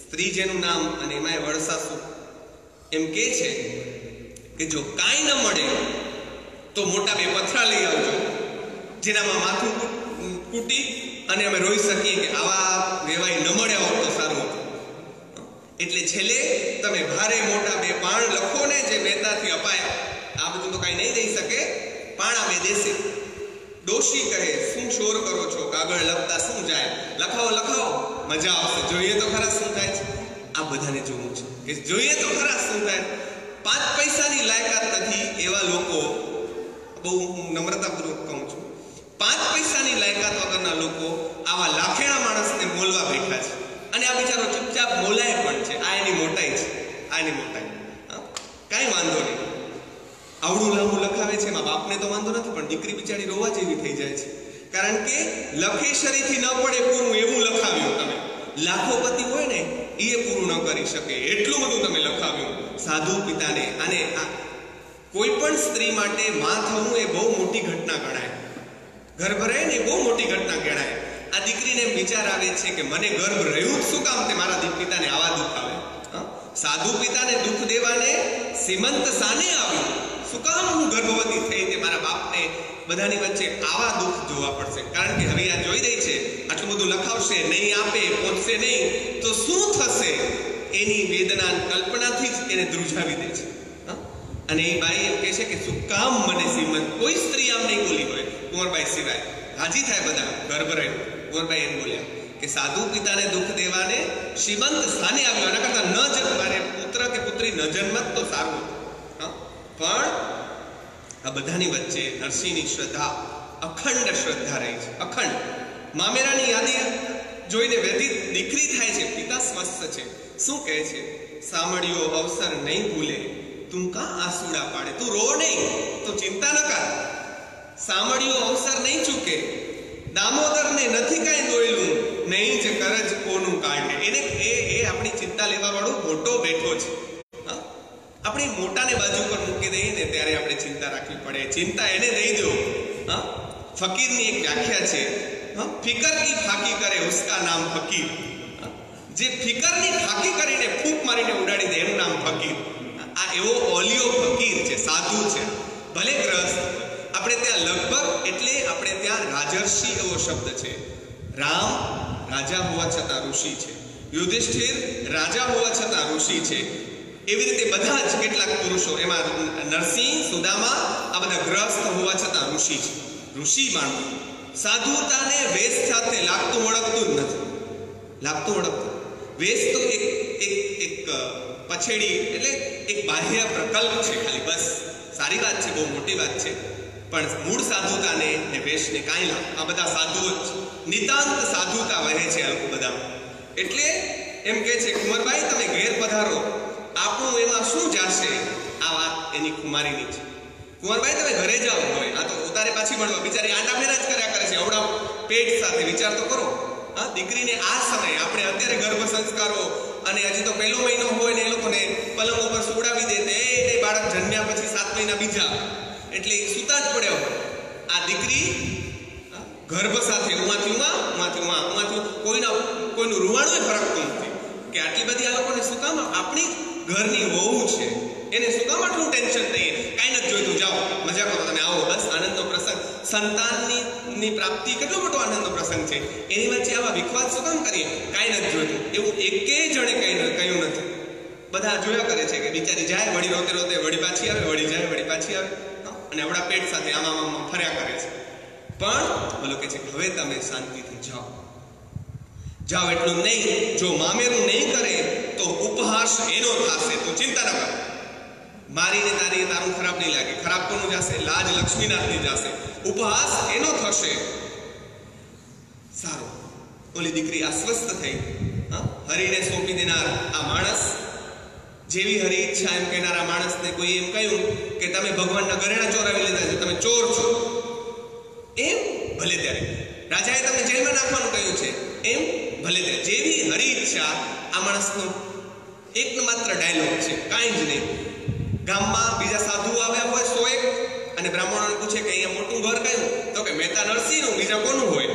સ્ત્રી જેનું નામ, અને એમાં વડસાસુ એમ કે છે કે જો કાંઈ ન મળે તો મોટા 2 પથરા લઈ આવજો, જેનામાં માથું કૂટી અને અમે રોઈ શકીએ કે આવા વેવાઈ ન મળ્યા હોત તો સારું હતું. એટલે છેલ્લે તમે ભારે મોટા 2 પાણ લખો ને, જે મહેતાથી અપાય. આ બધું તો કાંઈ નહીં દઈ શકે, પાણા 2 દેશે. ડોશી કહે, શું શોર કરો છો, કાગળ લખતા શું જાય, લખાવો, મજા આવશે, જોઈએ તો ખરા શું થાય છે. આ બધાને જોવું છે કે જોઈએ તો ખરા શું થાય. 5 પૈસાની લાયકાત નથી એવા લોકો, બહુ નમ્રતાપૂર્વક કહું છું, 5 પૈસાની લાયકાત વગરના લોકો આવા લાખેણા માણસને મોલવા બેઠા છે. અને આ બિચારો ચૂપચાપ મોલાય પણ છે. આ એની મોટાઈ છે, કાંઈ વાંધો નહીં. આવડું લાંબુ લખાવે છે, એમાં બાપને તો વાંધો નથી, પણ દીકરી બિચારી રોવા જેવી થઈ જાય છે. કારણ કે લખેશરીથી ન પડે પૂરું એવું લખાવ્યું તમે. લાખોપતિ હોય ને એ પૂરું ન કરી શકે એટલું બધું તમે લખાવ્યું સાધુ પિતાને. અને કોઈ પણ સ્ત્રી માટે માં થવું એ બહુ મોટી ઘટના ગણાય, ગર્ભ રહે ને બહુ મોટી ઘટના ગણાય. આ દીકરીને વિચાર આવે છે કે મને ગર્ભ રહ્યું શું કામ તે મારા પિતાને આવા દુઃખ આવે. સાધુ પિતાને દુઃખ દેવાને સીમંત સાને આવ્યું, શું કામ હું ગર્ભવતી થઈ તે મારા બાપને બધાની વચ્ચે આવા દુઃખ જોવા પડશે. કારણ કે હવે આ જોઈ રહી છે, આટલું બધું લખાવશે, નહીં આપે, પહોંચશે નહીં તો શું થશે, એની વેદના કલ્પનાથી જ એને ધ્રુજાવી દે છે. અને એ બાઈ એમ કહે છે કે શું કામ મને સીમંત. કોઈ સ્ત્રી આમ નહીં બોલી હોય કુંવરબાઈ સિવાય. હાજી થાય બધા, ગર્ભ રહ્યો. કુંવરબાઈ એમ બોલ્યા કે સાધુ પિતાને દુઃખ દેવાને શ્રીમંત સ્થાને આવ્યો, એના કરતા ન જ મારે પુત્ર કે પુત્રી ન જન્મત તો સારું હતું. પણ આ બધાની વચ્ચે નરસિંહની શ્રદ્ધા, અખંડ શ્રદ્ધા રહી છે, અખંડ. મામેરાની યાદી જોઈને વ્યથિત દીકરી થાય છે, પિતા સ્વસ્થ છે. શું કહે છે? સામળિયો અવસર નહીં ભૂલે, તું કા આંસુડા પાડે, તું રો નહીં, તું ચિંતા ન કર. સામળિયો અવસર નહીં ચૂકે, દામોદરને નથી કાંઈ દોયલું, નહીં જ કરજ કોનું કાઢે. એને એ આપણી ચિંતા લેવા વાળો મોટો બેઠો છે. આપણે મોટાને બાજુ પર મૂકી દઈએ ને ત્યારે આપણે ચિંતા રાખવી પડે. ચિંતા એને દઈ દો, હા, ફકીરની એક વ્યાખ્યા છે, હા, ફિકર કી ફાકી કરે ઉસકા નામ ફકીર. જે ફિકરની ફાકી કરીને ફૂંક મારીને ઉડાડી દે એનું નામ ફકીર. આ એવો ઓલિયો ફકીર છે, સાધુ છે, ભલે ગ્રસ્ત. આપણે ત્યાં લગભગ એટલે આપણે ત્યાં રાજર્ષિ એવો શબ્દ છે. રામ રાજા હોવા છતાં ઋષિ છે, યુધિષ્ઠિર રાજા હોવા છતાં ઋષિ છે. એવી રીતે બધા જ કેટલાક પુરુષો, એમાં નરસિંહ, સુદામા, આ બધા ગ્રસ્ત હોવા છતાં ઋષિ છે. ઋષિ માનવું સાધુતાને વેશ સાથે લાગતું વળગતું જ નથી. લાગતું વળગતું વેશ તો એક પછેડી એટલે એક બાહ્ય પ્રકલ્પ છે ખાલી, બસ. સારી વાત છે, બહુ મોટી વાત છે, પણ મૂળ સાધુતાને ને વેશને કાંઈ લાગ. આ બધા સાધુઓ જ નિતાંત સાધુતા વહે છે આ લોકો બધા. એટલે એમ કે છે કુંવરબાઈ તમે ઘેર પધારો, આપણું એમાં શું જાશે. આ વાત એની કુમારીની છે. કુંવરબાઈ તમે ઘરે જાઓ. હવે આ તો ઉતારે પાછી મળવા બિચારી આંટા ફેરા જ કર્યા કરે છે અવડા પેટ સાથે. વિચાર તો કરો, હા, દીકરીને આ સમય આપણે અત્યારે ગર્ભ સંસ્કારો અને હજી તો પહેલો મહિનો હોય ને એ લોકોને પલંગ ઉપર સુવડાવી દે, એ બાળક જન્મ્યા પછી 7 મહિના બીજા એટલે સુતા જ પડ્યા હોય. આ દીકરી ગર્ભ સાથે કોઈનું રૂવાણું ફરકતું નથી કે આટલી બધી આ લોકોને શું કામ. આપણી ઘરની વહુ છે, એને શું કામ આટલું ટેન્શન નહીં. કાંઈ નથી જોઈતું, જાઓ મજા કરો, તમે આવો, બસ. આનંદનો પ્રસંગ, સંતાનની પ્રાપ્તિ કેટલો મોટો આનંદનો પ્રસંગ છે. એની વચ્ચે આવા વિખવાદ શું કામ કરીએ. કાંઈ નથી જોઈતું એવું એકેય જણે કહ્યું નથી. બધા જોયા કરે છે કે બિચારી જાય, વળી રોતે રોતે વળી પાછી આવે, વળી જાય વળી પાછી આવે, અને આપણા પેટ સાથે આમાં ફર્યા કરે છે. પણ બોલો કે છે હવે તમે શાંતિથી જાઓ. જાઓ એટલું નહીં, જો મામેરું નહીં કરે તો ઉપહાસ એનો થશે. તો ચિંતા ન કર, મારીને તારું ખરાબ નહીં લાગે. ખરાબ કોનું જશે? લાજ લક્ષ્મીનાથની જશે. ઉપહાસ એનો થશે. સારું, ઓલી દીકરી આશ્વસ્ત થઈ. હરિને સોંપી દેનાર આ માણસ, જેવી હરિ ઈચ્છા એમ કહેનારા માણસને કોઈ એમ કહ્યું કે તમે ભગવાનના ઘરેણા ચોરાવી લીધા છે, તમે ચોર છો, એમ ભલે ત્યારે રાજાએ તમને જેલમાં નાખવાનું કહ્યું છે, એમ ભલે ત્યારે. જેવી હરિ ઈચ્છા આ માણસનો એક માત્ર ડાયલોગ છે, કાંઈ જ નહીં. ગામમાં બીજા સાધુ આવ્યા હોય 101 અને બ્રાહ્મણોને પૂછે કે અહીંયા મોટું ઘર કયું? તો કે મહેતા નરસિંહનું, બીજા કોનું હોય?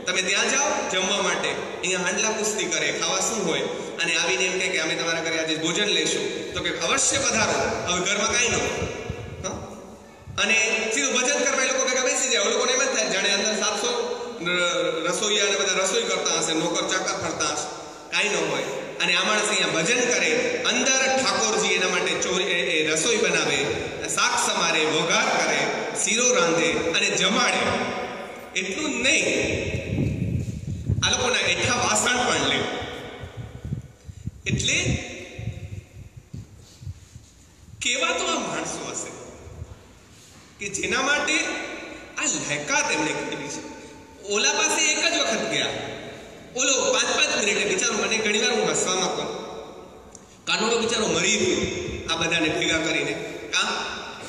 તમે ત્યાં જાઓ જમવા માટે, અહીંયા હાંડલા કુસ્તી કરે, ખાવા શું હોય? અને આવીને એમ કે અમે તમારા ઘરે આજે ભોજન લેશું. તો કે અવશ્ય પધારો. હવે ઘરમાં કાંઈ ન હોય, અને સીધું ભજન કરવા એ લોકો ભેગા બેસી જાય. એ લોકોને એમ જ થાય જાણે અંદર 700 રસોઈયા અને બધા રસોઈ કરતા હશે, નોકર ચાકર ફરતા હશે, કાંઈ ન હોય. અને આ માણસ અહીંયા ભજન કરે, અંદર ઠાકોરજી એના માટે રસોઈ બનાવે, શાક સમારે, વઘાર કરે, શીરો રાંધે અને જમાડે. એટલું જ નહીં, આ લોકોના એઠા વાસણ પણ લે. એટલે કેવા તો આ માણસો હશે કે જેના માટે આ લાયકાત એમણે કરેલી છે. ઓલા પાસે એક જ વખત ગયા, ઓલો 5-5 મિનિટે. બિચારો મને ઘણી વાર હું હસવામાં કહું, કાનોડો બિચારો મરી ગયો આ બધાને ભેગા કરીને. કાં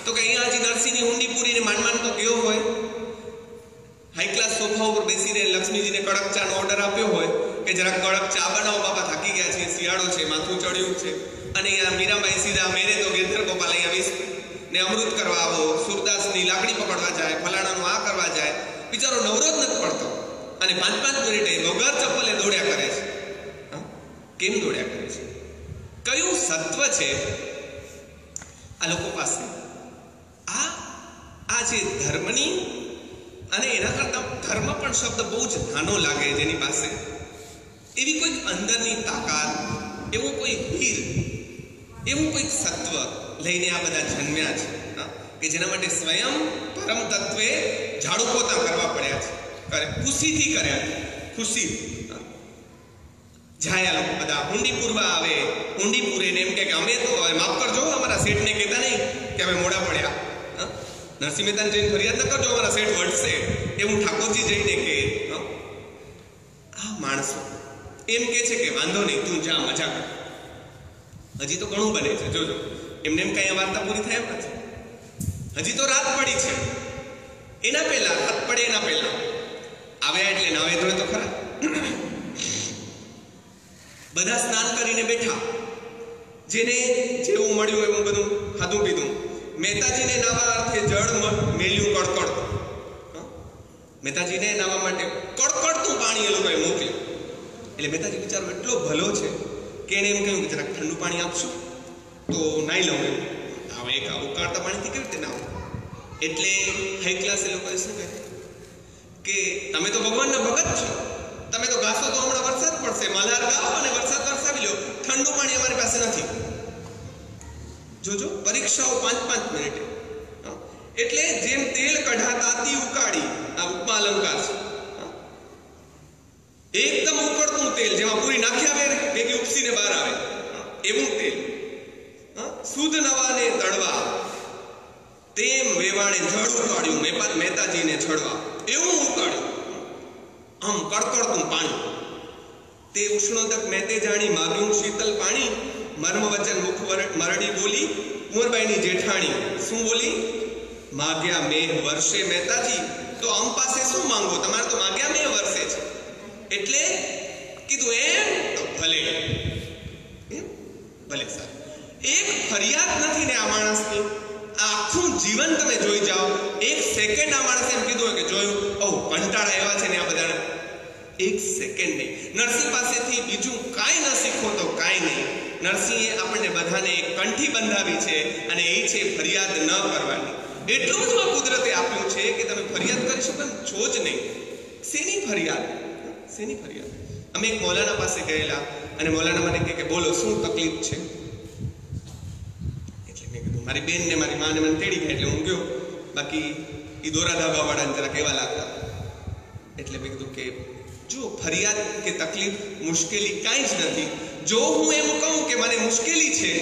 તો કે અહીંયા હજી નરસિંહની ઊંડી પૂરીને માંડ તો કેવો હોય, હાઈ ક્લાસ સોફા ઉપર બેસીને લક્ષ્મીજીને કડક ચાનો ઓર્ડર આપ્યો હોય કે જરાક કડક ચા બનાવો બાપા, થાકી ગયા છે, શિયાળો છે, માથું ચડ્યું છે. અને અહીંયા મીરાબાઈ સીધા મેરે તો ગિરધર ગોપાલ અહીંયા આવીશ ને અમૃત કરવા આવો, સુરદાસની લાકડી પકડવા જાય, ફલાણાનું આ કરવા જાય. બિચારો નવરો જ નથી પડતો અને 5-5 મિનિટે વગર ચપ્પલે દોડ્યા કરે છે. કેમ દોડ્યા કરે છે? કયું સત્વ છે આ લોકો પાસે? આ જે ધર્મની, અને એના કરતા ધર્મ પણ શબ્દ બહુ જ નાનો લાગે જેની પાસે, એવી કોઈક અંદરની તાકાત, એવું કોઈ વીર, એવું કોઈક સત્વ લઈને આ બધા જન્મ્યા છે કે જેના માટે સ્વયં પરમ તત્વે ઝાડુ પોતા કરવા પડ્યા છે, ખુશીથી કર્યા છે. ખુશી જાય આ લોકો બધા ઊંડી પૂરવા આવે, ઊંડી પૂરે ને એમ કે અમે તો માફ કરજો, અમારા શેઠને કહેતા નહીં કે અમે મોડા પડ્યા. નરસિંહ મહેતાને જઈને ફરિયાદ ન કરજો, અમારા શેઠ વળશે, એવું ઠાકોરજી જઈને કે. આ માણસો એમ કે છે કે વાંધો નહીં, તું જા મજા કર. હજી તો ઘણું બને છે, જોજો. એમને એમ કઈ વાર્તા પૂરી થાય એમ નથી. હજી તો રાત પડી છે. એના પહેલા, રાત પડે એના પહેલા આવ્યા એટલે નાવે ધોય તો ખરા. બધા સ્નાન કરીને બેઠા, જેને જેવું મળ્યું એવું બધું ખાધું પીધું. મહેતાજીને નાવા અર્થે જળ મેલ્યું કડકડ. મહેતાજીને નાવા માટે કડકડતું પાણી એ લોકોએ મોકલ્યું. એટલે મહેતાજી બિચારો એટલો ભલો છે કે એને એમ કહ્યું કે જરાક ઠંડુ પાણી આપશો તો નાઈ લઉં. એમ હવે એક ઉકાળતા પાણીથી કેવી રીતે નાવું? એટલે હાઈ ક્લાસ એ લોકોએ શું કહ્યું કે તમે તો ભગવાનના ભગત છો, તમે તો ગાશો તો હમણાં વરસાદ પડશે, મલ્હાર ગાઓ અને વરસાદ વરસાવી લો, ઠંડુ પાણી અમારી પાસે નથી. જોજો પરીક્ષાઓ 5-5 મિનિટે. એટલે જેમ તેલ કઢાતાતી ઉકાળી, આ ઉપમા અલંકાર છે. એકદમ ઉકળતું તેલ જેમાં પૂરી નાખ્યા આવે ભેગી ઉપસીને બહાર આવે એવું તેલ. શુદ્ધ નવાને તળવા તેમ વેવાણે જળ ઉકાળ્યું મહેતાજીને છડવા એવું ઉકાળ્યું. આમ કડકડતું પાણી તે ઉષ્ણોદક મહેતે જાણી માગ્યું શીતલ પાણી મર્મ વચન મુખ મરડી બોલી કુંવરબાઈની જેઠાણી. શું બોલી? માગ્યા મેહ વર્ષે મહેતાજી. તો આમ પાસે શું માંગો? તમારે તો માગ્યા મેહ વર્ષે છે. એટલે કીધું એમ તો ભલે, એમ ભલે સાહેબ. એક ફરિયાદ નથી ને આ માણસની. આખું જીવન તમે જોઈ જાઓ, એક સેકન્ડ આ માણસે એમ કીધું કે જોયું કંટાળા એવા છે ને આ બધાને, એક સેકન્ડ નહીં. નરસિંહ પાસેથી બીજું કાંઈ ન શીખો તો કાંઈ નહીં. નરસિંહે આપણને બધાને એક કંઠી બંધાવી છે અને એ છે ફરિયાદ ન કરવાની. એટલું જ આ કુદરતે આપ્યું છે કે તમે ફરિયાદ કરી શકો એમ છો જ નહીં. શેની ફરિયાદ? શેની ફરિયાદ? અમે એક મૌલાના પાસે ગયેલા અને મૌલાના મને કહે કે બોલો શું તકલીફ છે? એટલે મેં કીધું મારી બેન ને મારી માને મને તેડી ગયા એટલે હું ગયો. બાકી એ દોરા ધાગા વાળાને જરા કેવા લાગતા. એટલે મેં કીધું કે જો ફરિયાદ કે તકલીફ મુશ્કેલી કાંઈ જ નથી. જો હું એમ કહું કે મને મુશ્કેલી છે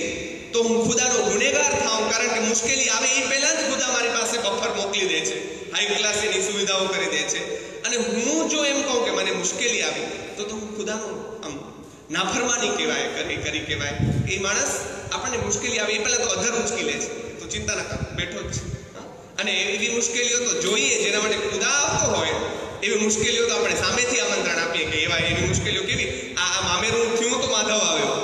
તો હું ખુદાનો ગુનેગાર થાઉં, કારણ કે મુશ્કેલી આવે એ પહેલા જ ખુદા મારી પાસે બફર મોકલી દે છે, હાઈ ક્લાસ એની સુવિધાઓ કરી દે છે. અને હું જો એમ કહું કે મને મુશ્કેલી આવી તો હું ખુદાનો આમ નાફરમાની કહેવાય, કરી કહેવાય. એ માણસ આપણને મુશ્કેલી આવે એ પહેલા તો અધર ઉચકી લે છે, તો ચિંતા ના કર, બેઠો જ છે. અને એવી મુશ્કેલીઓ તો જોઈએ જેના માટે ખુદા આવતો હોય, એવી મુશ્કેલીઓ તો આપણે સામેથી આમંત્રણ આપીએ કે એવી મુશ્કેલીઓ કેવી. આ મામેરું થયું તો માધવ આવ્યો,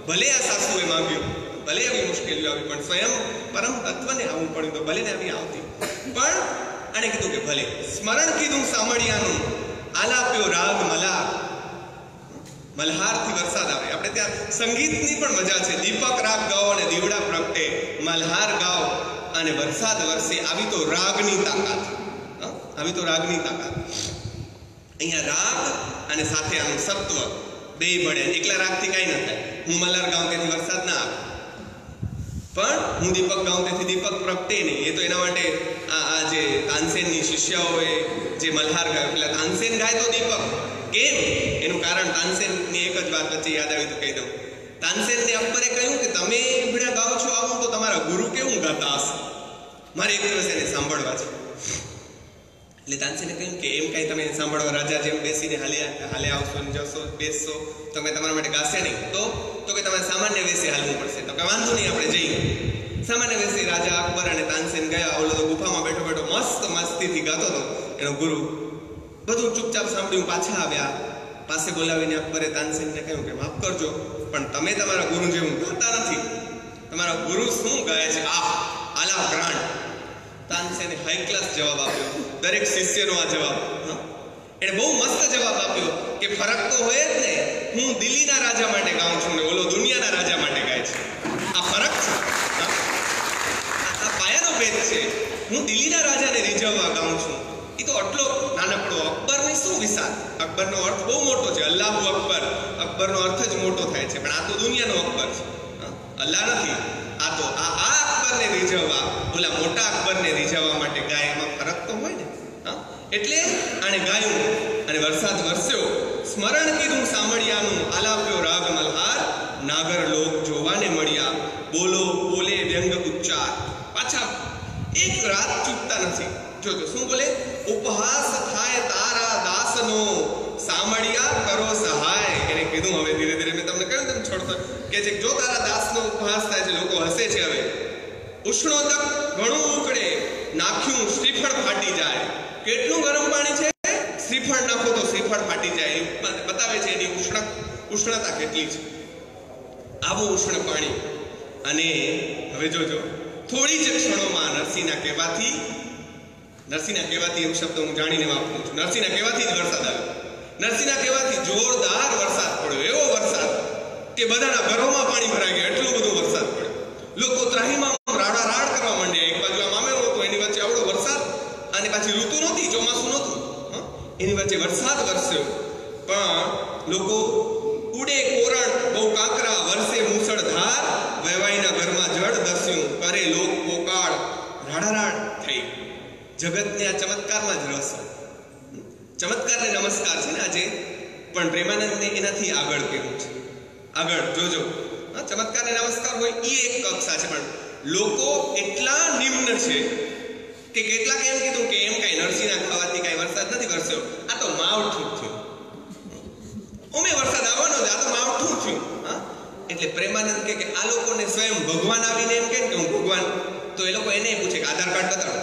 ભલે આ સાસુએ માંગ્યું, ભલે આવી મુશ્કેલીઓ આવી, પણ સ્વયં પરમ તત્વને આવવું પડ્યું તો ભલે ને આવી આવતી. પણ આને કીધું કે ભલે. સ્મરણ કીધું સામળિયાનું આલાપ્યો રાગ મલ્હાર. મલ્હારથી વરસાદ આવે. આપણે ત્યાં સંગીતની પણ મજા છે. દીપક રાગ ગાઓ અને દીવડા પ્રગટે, મલ્હાર ગાઓ અને વરસાદ વરસે. આવી તો રાગની તાકાત, આવી તો રાગની તાકાત. અહીંયા રાગ અને સાથે આનું સત્વ બે મળે. એકલા રાગથી કાંઈ ન થાય. હું મલ્હાર ગાઉં તેથી વરસાદ ના આવે, પણ હું દીપક ગાઉં તેથી દીપક પ્રગટે નહીં. એ તો એના માટે આ જે તાનસેનની શિષ્યાઓએ જે મલ્હાર ગાયો, પેલા તાનસેન ગાય તો દીપક કેમ? એનું કારણ તાનસેનની એક જ વાત વચ્ચે યાદ આવી તો કહી દઉં. તાનસેનને અકબરે કહ્યું કે તમે ભીડા ગાઓ છો આવું, તો તમારા ગુરુ કેવું ગાતા હશે, મારે એક દિવસ એને સાંભળવા છે. એટલે તાનસેને કહ્યું કે એમ કાંઈ તમે સાંભળવા રાજા જેમ બેસીને હાલે આવશો ને જશો બેસશો તો મેં તમારા માટે ગાશે નહીં. તો કે તમારે સામાન્ય વેશે હાલવું પડશે. તો કે વાંધો નહીં, આપણે જઈએ. સામાન્ય વેશે રાજા અકબર અને તાનસેન ગયા. ઓલો તો ગુફામાં બેઠો બેઠો મસ્ત મસ્તીથી ગાતો હતો. એનો ગુરુ બધું ચૂપચાપ સાંભળ્યું, પાછા આવ્યા. પાસે બોલાવીને અકબરે તાનસેનને કહ્યું કે માફ કરજો, પણ તમે તમારા ગુરુ જેવું ગાતા નથી. તમારા ગુરુ શું ગાય છે? આલા ગ્રાન્ડ. તાનસેને હાઈ ક્લાસ જવાબ આપ્યો. દરેક શિષ્યનો આ જવાબ. એને બહુ મસ્ત જવાબ આપ્યો કે ફરક તો હોય જ ને. હું દિલ્હીના રાજા માટે ગાઉં છું ને ઓલો દુનિયાના રાજા માટે ગાય છે. આ ફરક છે, આ પાયાનો ભેદ છે. હું દિલ્હીના રાજાને રીઝવવા ગાઉં છું. એ તો આટલો નાનકડો. અકબરની શું વિશાળ? અકબરનો અર્થ બહુ મોટો છે. અલ્લાહુ અકબર, અકબરનો અર્થ જ મોટો થાય છે. પણ આ તો દુનિયાનો અકબર છે, અલ્લાહ નથી. આ તો આ અકબરને રીઝવવા, ઓલા મોટા અકબરને રીઝવવા માટે ગાય. એમાં ફરક તો હોય ને. એટલે આને ગાયું અને વરસાદ વરસ્યો. સ્મરણ કીધું સામળિયાનું આલાપ્યો રાગ મલ્હાર. નાગર લોક જોવાને મળ્યા, બોલો બોલે વ્યંગ ઉચ્ચાર. પાછા એક રાત ચૂકતા નથી. જોજો શું બોલે? ઉપહાસ થાય તારા દાસનો, સામળિયા કરો સહાય. એને કીધું હવે ધીરે ધીરે મેં તમને કહ્યું તેમ છોડતો કે છે જો તારા દાસનો ઉપહાસ થાય છે, લોકો હસે છે. હવે ઉષ્ણોદક ઘણું ઉકળે, નાખ્યું શ્રીફળ ફાટી જાય. કેટલું ગરમ પાણી છે? શ્રીફળ નાખો તો શ્રીફળ ફાટી જાય. બતાવે છે એની ઉષ્ણતા કેટલી છે. આવું ઉષ્ણ પાણી. અને હવે જોજો થોડી જ ક્ષણોમાં નરસિંહના કહેવાથી નરસિંહના કહેવાથી એવો શબ્દ હું જાણીને વાપરું છું. નરસિંહના કહેવાથી જ વરસાદ આવ્યો. નરસિંહના કહેવાથી જોરદાર વરસાદ પડ્યો. એવો વરસાદ કે બધાના ઘરોમાં પાણી ભરાઈ ગયા. એટલો બધો વરસાદ પડ્યો. લોકો ત્રાહીમાં રાડારાડ કરવા માંડ્યા. એક બાજુ મામેરો હતો, એની વચ્ચે આવડો વરસાદ, અને પાછી ઋતુ નહોતી, ચોમાસું નહોતું, એની વચ્ચે વરસાદ વરસ્યો. પણ લોકો ઉડે કોરણ બહુ કાંકરા, વરસે મૂસળધાર, વહેવાઈના ઘરમાં જળ દસ્યું, કરે લોક પોકાળ, રાડારાડ થઈ. જગતને આ ચમત્કારમાં જ રસ. ચમત્કારને નમસ્કાર છે ને આજે, પણ પ્રેમાનંદને એનાથી આગળ કેવું છે. આગળ જોજો, ચમત્કારને નમસ્કાર હોય એ એક કક્ષા છે, પણ લોકો એટલા નિમ્ન છે કે કેટલાક એમ કીધું કે એમ કઈ નરસિંહના ખાવાથી કઈ વરસાદ નથી વરસ્યો, આ તો માવઠું થયું. ઓમે વરસાદ આવવાનો છે, આ તો માવઠું થયું. એટલે પ્રેમાનંદ કે આ લોકોને સ્વયં ભગવાન આવીને એમ કે હું ભગવાન, તો એ લોકો એને પૂછે કે આધાર કાર્ડ બતાવો.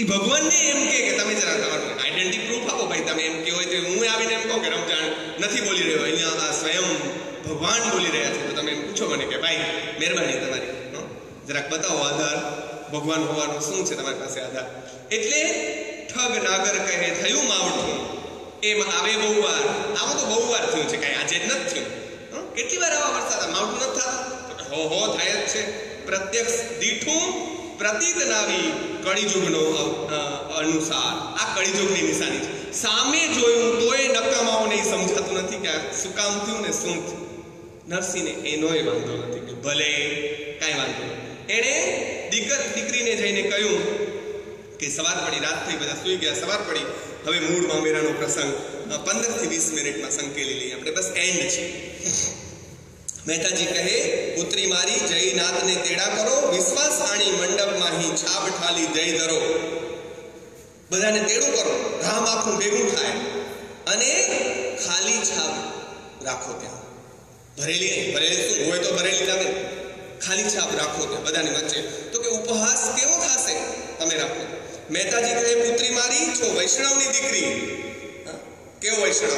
એ ભગવાનને એમ કે તમે જરા તમારું આઈડેન્ટિટી પ્રૂફ આપો ભાઈ. તમે એમ કે હોય તો હું આવીને એમ કહું કે રમજાન નથી બોલી રહ્યો, અહીંયા આ સ્વયં ભગવાન બોલી રહ્યા છે, તો તમે એમ પૂછો મને કે ભાઈ મહેરબાની તમારી જરાક બતાવો આધાર, ભગવાન હોવાનું શું છે તમારી પાસે આધાર. એટલે ઠગ નાગર કહે થયું માવઠું, એમ આવે બહુ વાર. આમાં તો બહુ વાર થયું છે, કઈ આજે જ નથી થયું. કેટલી વાર આવા વરસાદ માવઠું નથી થતું? હો થાય જ છે. પ્રત્યક્ષ દીઠું પ્રતીત નાવી કળીયુગનો અનુસાર. આ કળીયુગની નિશાની છે. સામે જોયું તોય નકામાઓને સમજાતું નથી કે આ શું કામ થયું ને શું થયું. નરસિંહને એનોય વાંધો નથી કે ભલે કાંઈ વાંધો નહીં. એણે દીકરીને જઈને કહ્યું કે સવાર પડી, રાત થઈ, બધા સુઈ ગયા, સવાર પડી, હવે મૂળ મામેરાનો પ્રસંગ 15 થી 20 મિનિટમાં સંકેલી લઈએ આપણે, બસ એન્ડ છે. મહેતાજી કહે પુત્રી મારી જય નાથને તેડા કરો, વિશ્વાસ આણી મંડપમાં હી છાબ ઠાલી જય ધરો. બધાને તેડું કરો, ધામ આખું ભેગું થાય, અને ખાલી છાબ રાખો ત્યાં. ભરેલી નહીં, ભરેલી શું હોય તો ભરેલી તમે ખાલી છાપ રાખો ત્યાં બધાની વચ્ચે. તો કે ઉપહાસ કેવો થશે તમે રાખો. મહેતાજી કહે પુત્રી મારી છો વૈષ્ણવની દીકરી. કેવો વૈષ્ણવ?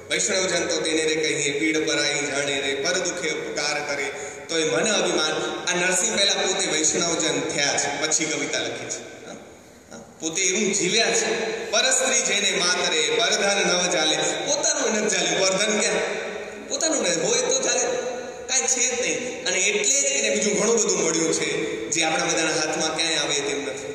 વૈષ્ણવ જન તો તેને રે કહીએ પીડ પરાઈ જાણે રે, પર દુખે ઉપકાર કરે તો એ મન અભિમાન. આ નરસિંહ પહેલા પોતે વૈષ્ણવ જન થયા છે, પછી કવિતા લખી છે. પોતે એવું જીવ્યા છે. પરસ્ત્રી જેને માતરે પરધન નવ ચાલે. પોતાનું નથી ચાલ્યું, પરધન ક્યાં? પોતાનું નહીં હોય તો ચાલે, કાંઈ છે જ નહીં. અને એટલે જ એને બીજું ઘણું બધું મળ્યું છે જે આપણા બધાના હાથમાં ક્યાંય આવે તેમ નથી.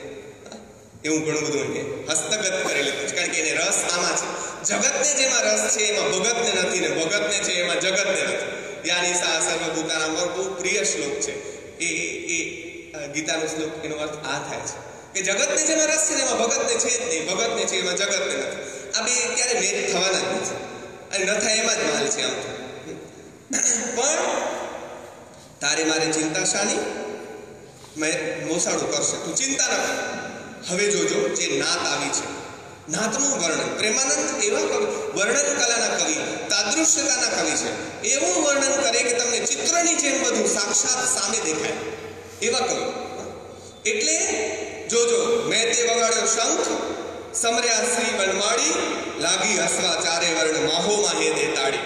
એવું ઘણું બધું એને હસ્તગત કરેલું છે, કારણ કે એને રસ આમાં છે. જગતને જેમાં રસ છે એમાં ભગતને નથી, ને ભગતને છે એમાં જગતને નથી. યાની સા સર્વભૂતાનાં બહુ પ્રિય શ્લોક છે એ ગીતાનો શ્લોક. એનો અર્થ આ થાય છે કે જગતને જેમાં રસ છે ને એમાં ભગતને છે જ નહીં, ભગતને છે એમાં જગતને નથી. આ બે ક્યારે મેચ થવાના જ નથી, અને ન થાય એમાં જ માલ છે. આમ પણ તારે મારે ચિંતા શાની, મેં મોસાળું કરશે, તું ચિંતા ન કર. હવે જોજો જે નાત આવી છે, નાતનું વર્ણન. પ્રેમાનંદ એવા કવિ, વર્ણન કલાના કવિ, તાદૃશ્યતાના કવિ છે. એવું વર્ણન કરે કે તમને ચિત્રની જેમ બધું સાક્ષાત સામે દેખાય એવા કવિ. એટલે જોજો, મેં તે વગાડ્યો શંખ, સમર્યા શ્રી વનમાળી, લાગી હસવા ચારે વર્ણ માહોમાં હે દે તાળી.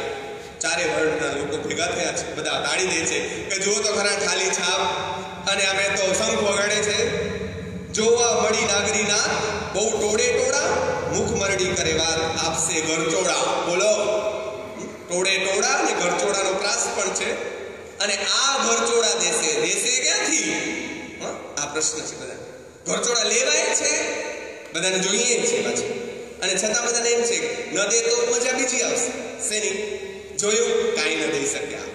ચારે વર્ણના લોકો ભેગા થયા છે, બધા તાળી દે છે કે જુઓ તો ખરા ખાલી છાપ, અને અમે તો શંખ વગાડે છે. જોવા મળી નાગરી નાથ, બહુ ટોળે ટોળા, મુખ મરડી કરે વાત, આપશે ગરચોડા. બોલો, ટોળે ટોળા અને ગરચોડાનો પ્રાસ પણ છે. અને આ ગરચોડા દેશે, દેશે ક્યાંથી? આ પ્રશ્ન છે બધા. ગરચોડા લેવાય છે, બધાને જોઈએ જ છે પાછું, અને છતાં બધાને એમ છે ન દે તો મજા બીજી આવશે. શેની? જોયું, કાંઈ ન દઈ શક્યા,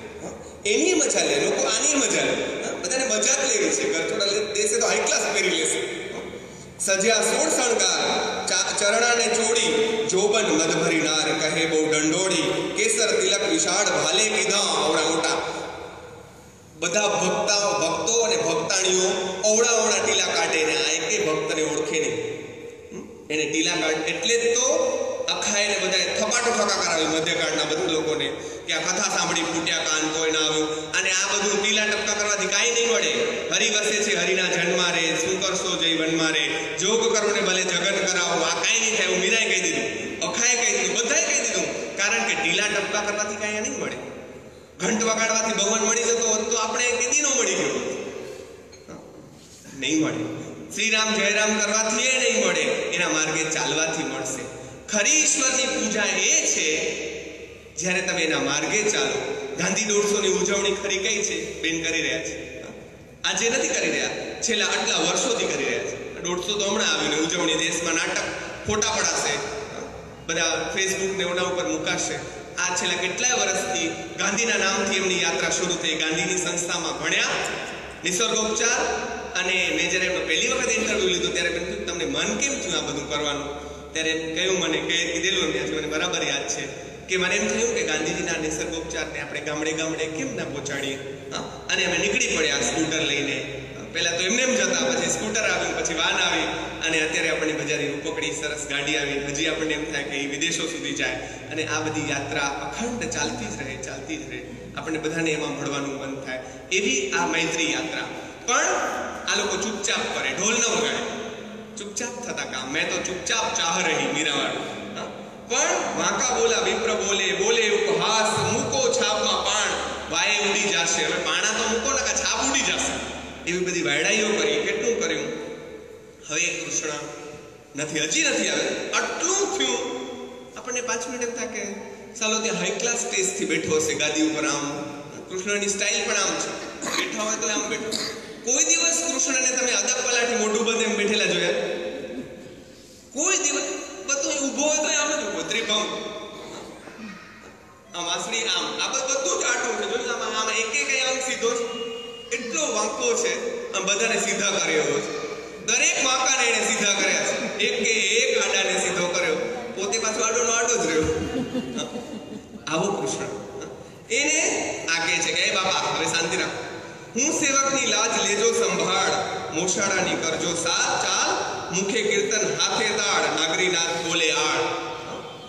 એની મજા લે લોકો, આની મજા લે. બધાને મજા જ લેવી છે. ગરચોડા દેશે તો હાઈ ક્લાસ પહેરી લેશે. સજ્યા 16 શણગાર, ચરણાને ચોડી, જોબન મદભરી નાર, કહે બહુ દંડોળી, કેસર તિલક વિશાળ ભાલે કીધા. અવડા મોટા બધા ભક્તો અને ભક્તાણીઓ અવડા ટીલા કાઢે ને આ એકે ભક્તને ઓળખે નહીં. એને ટીલા કાઢ એટલે જ તો અખાઈને બધાએ થપાટો ઠકા કરાવી મધ્યકાળના બધા લોકોને કે આ કથા સાંભળી ફૂટ્યા કાન કોઈ ના આવ્યું. અને આ બધું ટીલા ટપકા કરવાથી કાંઈ નહીં મળે. હરિ વસે છે હરિના જન્મા રે, શું કરશો જય વનમાં રે, જોગ કરો ને ભલે જગન કરાવો. આ કાંઈ નહીં થાય. હું મીરાએ કહી દીધું, અખાએ કહી દીધું, બધાએ કહી દીધું. કારણ કે ટીલા ટપકા કરવાથી કાંઈ નહીં મળે. ઘંટ વગાડવાથી ભગવાન મળી જતો હોત તો આપણે કીધી ન મળી ગયો, નહીં મળે. શ્રીરામ જયરામ કરવાથી એ નહીં મળે, એના માર્ગે ચાલવાથી મળશે. ખરી ઈશ્વરની પૂજા એ છે જ્યારે તમે એના માર્ગે ચાલો. ગાંધી 150 ની ઉજવણી ખરી કઈ છે? બેન કરી રહ્યા છે. આજે નથી કરી રહ્યા, છેલ્લા આટલા વર્ષોથી કરી રહ્યા છે. 150 તો હમણાં આવ્યું ને ઉજવણી, દેશમાં નાટક ફોટા પડાશે, બધા ફેસબુક ને ઓના ઉપર મુકાશે. આ છેલ્લા કેટલાય વર્ષથી ગાંધીના નામથી એમની યાત્રા શરૂ થઈ. ગાંધીની સંસ્થામાં ભણ્યા નિસર્ગોપચાર, અને મેં જ્યારે એમનો પહેલી વખત ઇન્ટરવ્યુ લીધો ત્યારે મેં કીધું તમને મન કેમ થયું આ બધું કરવાનું? ત્યારે એમ કહ્યું, મને કીધેલું એમને મને બરાબર યાદ છે કે મને એમ થયું કે ગાંધીજીના નિસર્ગોપચારને આપણે ગામડે ગામડે કેમ ના પહોંચાડીએ. અને અમે નીકળી પડ્યા સ્કૂટર લઈને. પહેલા તો એમને એમ જતા, પછી સ્કૂટર આવ્યું, પછી વાન આવી, અને અત્યારે આપણને બજારી ઉપકડી સરસ ગાડી આવી. હજી આપણને એમ થાય કે એ વિદેશો સુધી જાય, અને આ બધી યાત્રા અખંડ ચાલતી જ રહે, ચાલતી જ રહે. આપણને બધાને એમાં મળવાનું મન થાય. એવી આ મૈત્રી યાત્રા. પણ આ લોકો ચૂપચાપ કરે, ઢોલ ન વગાડે, ચૂપચાપ થતા કામ. મેં તો ચૂપચાપ ચાહ રહી મીરાવાળું. પણ વાંકા બોલા વિપ્ર બોલે, બોલે ઉપહાસ, મૂકો છાપમાં પાણ, વાય ઉડી જશે. હવે પાણા તો મૂકો ને કે છાપ ઉડી જશે. એવી બધી વાયડાઈઓ કરી, કેટલું કર્યું. હવે કૃષ્ણ નથી, હજી નથી આવે. આટલું થયું, આપણને 5 મિનિટ એમ થાય કે ચાલો ત્યાં હાઈ ક્લાસ સ્ટેજથી બેઠો હશે ગાદી ઉપર. આમ કૃષ્ણની સ્ટાઇલ પણ આમ છે, બેઠા હોય તો આમ બેઠો. કોઈ દિવસ કૃષ્ણને તમે અદબ પલાઠી મોઢું બંધ એમ બેઠેલા જોયા? કોઈ દિવસ. બધું ઊભો હોય તો આમ જ ઊભો, ત્રિભંગ, આમ આસરી, આમ આ બધું જ આટું છે. જોયું આમ એક આમ સીધો છે, એટલો વાંકો છે. આમ બધાને સીધા કર્યો છે, દરેક વાંકાને એને સીધા કર્યા છે. એક આડાને સીધો કર્યો, પોતે પાછો આડોનો આડો જ રહ્યો. આવો કૃષ્ણ. એને આગે છે કે એ બાપા હવે શાંતિ રાખો, હું સેવકની લાજ લેજો સંભાળ, મોશાળાની કરજો સાથ ચાલ, મુખે કીર્તન હાથે તાળ, નાગરીનાથ બોલે આળ.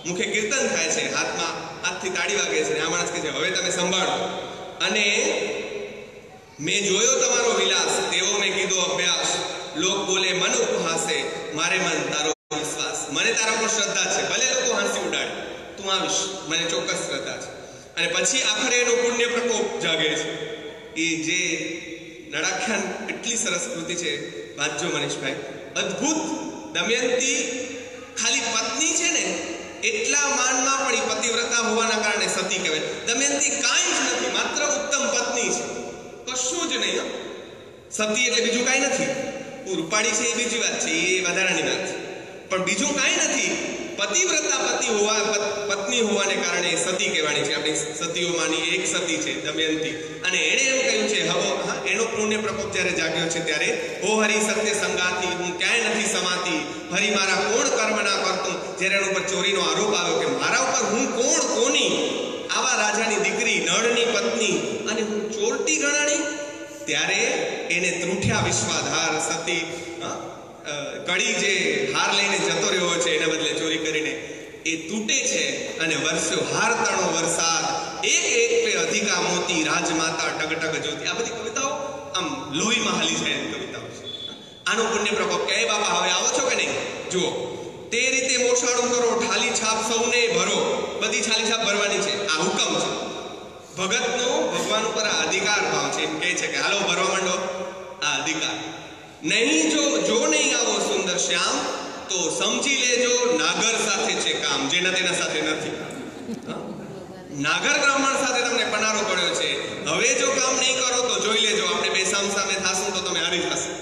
મુખે કીર્તન થાય છે, હાથથી તાળી વાગે છે. આ માણસ કે છે હવે તમે સંભાળો. અને મેં જોયો તમારો વિલાસ, તેવો મેં કીધો અભ્યાસ, લોક બોલે મન ઉપહાસે, મારે મન તારો વિશ્વાસ. મને તારા પર શ્રદ્ધા છે, ભલે લોકો હાંસી ઉડાડે, તું આવીશ, મને ચોક્કસ શ્રદ્ધા છે. અને પછી આખરે એનો પુણ્ય પ્રકોપ જાગે છે. એ જે નળાખ્યાન એટલી સરસ કૃતિ છે, વાંચજો મનીષભાઈ. અદ્ભુત. દમયંતી ખાલી પત્ની છે ને એટલા માનમાં પણ એ પતિવ્રતા હોવાના કારણે સતી કહેવાય. દમયંતી કાંઈ જ નથી, માત્ર ઉત્તમ પત્ની છે, કશું જ નહીં. સતી એટલે બીજું કાંઈ નથી. રૂપાળી છે એ બીજી વાત છે, એ વધારાની વાત છે. પણ બીજું કાંઈ નથી. પતિવ્રતા પત્ની હોવાને કારણે સતી કહેવાની છે. આપણી સતીઓમાંની એક સતી છે દમયંતી. અને એણે એમ કહ્યું છે એનો પુણ્ય પ્રકોપ જ્યારે જાગ્યો છે ત્યારે, હો હરિ સત્ય સંગાતી, હું ક્યાંય નથી સમાતી, હરિ મારા કોણ કર્મ ના કરતું. જ્યારે એના ઉપર ચોરીનો આરોપ આવ્યો કે મારા ઉપર હું કોણ કોની, આવા રાજાની દીકરી, નળની પત્ની, અને હું ચોરટી ગણાણી, ત્યારે એને ત્રુઠ્યા વિશ્વાધાર. સતી કડી જે હાર લઈને જતો રહ્યો છે એના બદલે ચોરી કરીને એ તૂટે છે. અને વરસ્યો હાર તણો વરસાદ, એક પે અધિકા મોતી, રાજમાતા ટગટગ જ્યોતિ. આ બધી કવિતાઓ આમ લોહીમાં હાલી જાય એવી કવિતાઓ છે. આનો પુણ્ય પ્રકોપ કે બાપા હવે આવો છો કે નહીં? જુઓ, તે રીતે મોસાળું કરો, ઠાલી છાપ સૌને ભરો. બધી છાલી છાપ ભરવાની છે, આ હુકમ છે. ભગતનો ભગવાન ઉપર આ અધિકાર ભાવ છે. એમ કહે છે કે હાલો ભરવા માંડો, આ અધિકાર. નહીં જો નહીં આવો સુંદર શ્યામ, તો સમજી લેજો નાગર સાથે છે કામ, જેના તેના સાથે નથી. નાગર બ્રાહ્મણ સાથે તમને પનારો પડ્યો છે. હવે જો કામ નહીં કરો તો જોઈ લેજો આપણે બે સામે થાશું તો તમે હારી જશો.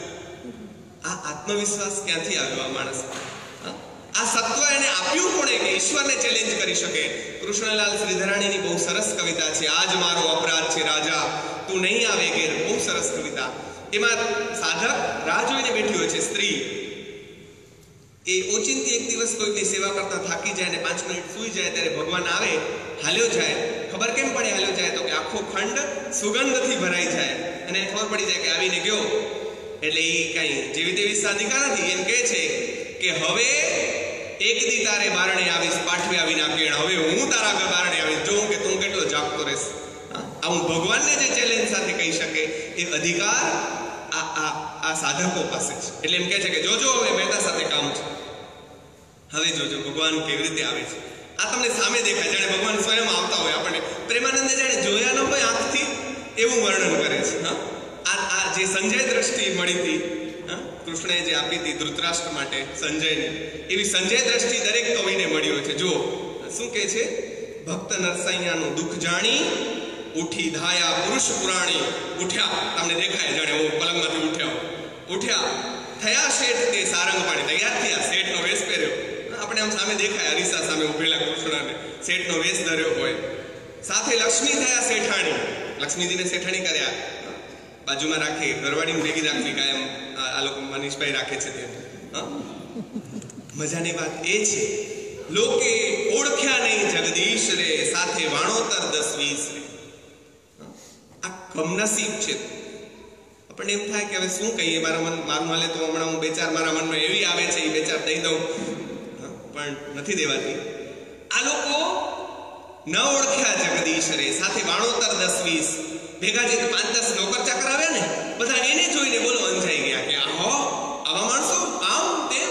આ આત્મવિશ્વાસ ક્યાંથી આવ્યો આ માણસ? આ સત્વ એને આપ્યું કોણે કે ઈશ્વરને ચેલેન્જ કરી શકે? કૃષ્ણલાલ શ્રીધરાણીની બહુ સરસ કવિતા છે, આજ મારો અપરાધ છે રાજા, તું નહીં આવે ઘેર. બહુ સરસ કવિતા. એમાં સાધક રાહ જોઈને બેઠી હોય છે સ્ત્રી. એ ઓચિંતી એક દિવસ કોઈની સેવા કરતા થાકી જાય ને 5 મિનિટ સૂઈ જાય, ત્યારે ભગવાન આવે, હાલ્યો જાય. ખબર કેમ પડે હાલ્યો જાય? તો કે આખો ખંડ સુગંધથી ભરાઈ જાય અને ખબર પડી જાય કે આવીને ગયો. એટલે એ કઈ જેવી તેવી સાધિકા નથી. એમ કહે છે કે હવે એક દી તારે બારણે આવીશ, પાઠવ્યા વિના કેણ. હવે હું તારા બારણે આવીશ, જોઉં કે તું કેટલો જાગતો રહેશ. આવું ભગવાનને જે ચેલેન્જ સાથે કહી શકે એ અધિકાર આ સાધકો પાસે છે. એટલે એમ કહે છે કે જોજો હવે મહેતા સાથે કામ છે. હવે જોજો ભગવાન કેવી રીતે આવે છે. આ તમને સામે દેખાય, જાણે ભગવાન સ્વયં આવતા હોય. આપણને પ્રેમાનંદે જાણે જોયા ન હોય આંખથી એવું વર્ણન કરે છે. આ જે સંજય દ્રષ્ટિ મળી હતી કૃષ્ણએ જે આપી હતી ધૃતરાષ્ટ્ર માટે સંજયને, એવી સંજય દ્રષ્ટિ દરેક કવિને મળી હોય છે. જુઓ શું કહે છે, ભક્ત નરસૈયાનું દુઃખ જાણી ઉઠી ધાયા પુરુષ પુરાણી. ઉઠ્યા, તમને દેખાય જાણે હું પલંગમાંથી ઉઠ્યા થયા શેઠ તે સારંગ પાણી. તૈયાર થયા, શેઠનો વેશ પહેર્યો. આપણે આમ સામે દેખાય અરીસા સામે ઉભેલા કૃષ્ણને શેઠનો વેશ ધર્યો હોય. સાથે લક્ષ્મી થયા શેઠાણી. લક્ષ્મીજીને શેઠાણી કર્યા, બાજુમાં રાખી, ઘરવાળીને ભેગી રાખવી કાયમ. આ લોકો મનીષભાઈ રાખે છે ત્યાં. મજાની વાત એ છે, લોકે ઓળખ્યા નહીં જગદીશ રે, સાથે વાણોતર 10-20 રે. આ કમનસીબ છે. આપણને એમ થાય કે હવે શું કહીએ, મારું હાલે તો હમણાં હું બે ચાર મારા મનમાં એવી આવે છે, એ બે ચાર દઈ દઉં, પણ નથી દેવાતી. આ લોકો ન ઓળખ્યા જગદીશ રે, સાથે વાણોતર 10-20 ભેગા જે 5-10 નોકર ચાકર આવ્યા ને, બધા એને જોઈને બોલો અંજાઈ ગયા કે આવા માણસો આમ તેમ.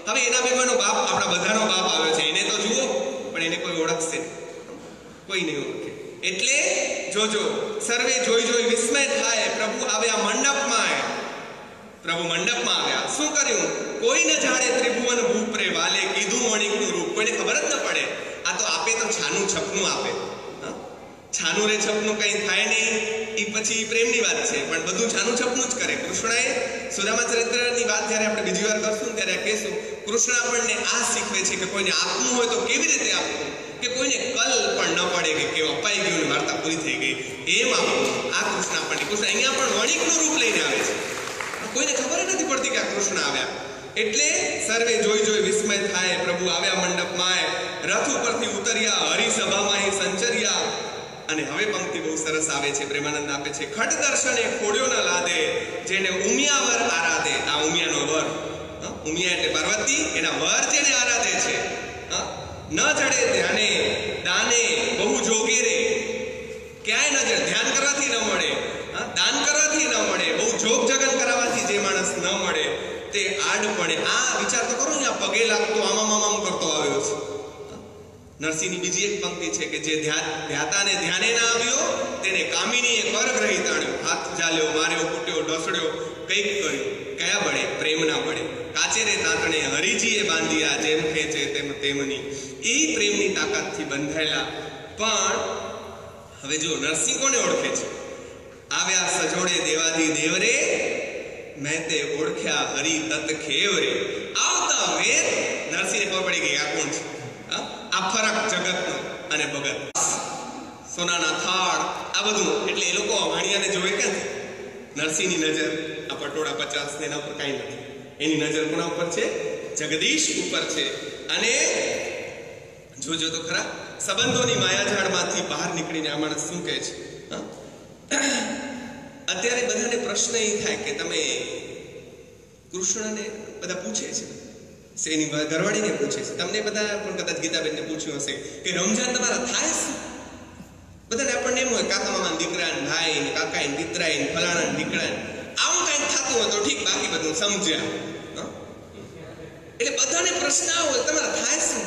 હવે એના ભેગાનો બાપ, આપણા બધાનો બાપ આવ્યો છે, એને તો જુઓ, પણ એને કોઈ ઓળખશે કોઈ નહીં ઓળખે. એટલે જોજો, સર્વે જોઈ વિસ્મય થાય, પ્રભુ આવ્યા મંડપમાં. પ્રભુ મંડપમાં આવ્યા, શું કર્યું? કોઈ ન જાણે ત્રિભુવન ભૂપરે વાલે, કીધું વણિકનું રૂપ. કોઈને ખબર જ ન પડે. આ તો આપે તો છાનું છપનું આપે. છાનું રે છપનું કઈ થાય નહીં, એ પછી પ્રેમની વાત છે, પણ બધું છાનું છપનું જ કરે. કૃષ્ણએ સુદામા ચરિત્રની વાત જ્યારે આપણે બીજી વાર કરશું ત્યારે કહેશું, કૃષ્ણ આપણને આ શીખવે છે કે કોઈને આપવું હોય તો કેવી રીતે આપવું, કે કોઈને કલ પણ ન પડે કે કેવું અપાઈ ગયું ને વાર્તા પૂરી થઈ ગઈ એમ આપવું. આ કૃષ્ણ આપણને, કૃષ્ણ અહીંયા પણ વણિકનું રૂપ લઈને આવે છે. કોઈને ખબર નથી પડતી કે આ કૃષ્ણ આવ્યા. એટલે સર્વે જોઈ વિસ્મય થાય, પ્રભુ આવ્યા મંડપમાં, રથ ઉપરથી ઉતર્યા, હરિસભામાં સંચર્યા. અને હવે પંક્તિ બહુ સરસ આવે છે, પ્રેમાનંદ આપે છે, ખડ દર્શને ખોડ્યો ન લાદે, જેને ઉમિયા વર આરાધે. આ ઉમિયાનો વર, ઉમિયા એટલે પાર્વતી, એના વર જેને આરાધે છે. ન જડે ધ્યાને દાને બહુ જોગે રે. ક્યાંય ન જડે, ધ્યાન કરવાથી ન મળે, દાન કરવાથી ન મળે, બહુ જોગ જગન કરાવવાથી જે માણસ ન મળે તે આડ પડે. આ વિચાર તો કરો, અહીંયા પગે લાગતો આમ કરતો આવ્યો છે. નરસિંહની બીજી એક પંક્તિ છે કે જે ધ્યાતાને ધ્યાને ના આવ્યો, તેને કામિનીએ કર ગ્રહી તાણ્યો. હાથ ઝાલ્યો, માર્યો, કૂટ્યો, ઢસડ્યો, કંઈક કર્યું. કયા બળે? પ્રેમના બળે. કાચેરે તાંતણે હરિજીએ બાંધ્યા, જેમ ખેંચે તેમની. એ પ્રેમની તાકાતથી બંધાયેલા. પણ હવે જો નરસિંહ કોને ઓળખે છે? આવ્યા સજોડે દેવાદી દેવરે, મેં તે ઓળખ્યા હરિ તત ખેવરે. આવતા વેદ નરસિંહને ખબર પડી ગઈ આ કોણ છે. આ ફરક જગતનો અને ભગત, સોનાના થાળ, આ બધું. એટલે એ લોકો વાણિયાને જોવે ક્યાંથી? નરસિંહની નજર આ પટોળા 50 એના ઉપર કાંઈ નથી. એની નજર કોના ઉપર છે? જગદીશ ઉપર છે. અને જોજો તો ખરા, સંબંધોની માયાજાળમાંથી બહાર નીકળીને આ માણસ શું કહે છે? અત્યારે બધાને પ્રશ્ન એ થાય કે તમે કૃષ્ણને બધા પૂછે છે, એની ઘરવાળીને પૂછે છે, તમને બધા પણ કદાચ ગીતાબેનને પૂછ્યું હશે કે રમજાન તમારા થાય શું? બધાને આપણને એમ હોય કાકા મામા દીકરા ને ભાઈ ને કાકા ને પિતરાઈ ને ફલાણા ને દીકરા ને આવું કઈક થતું હોય તો ઠીક, બાકી બધું સમજ્યા. એટલે બધાને પ્રશ્ન હોય તમારા થાય શું?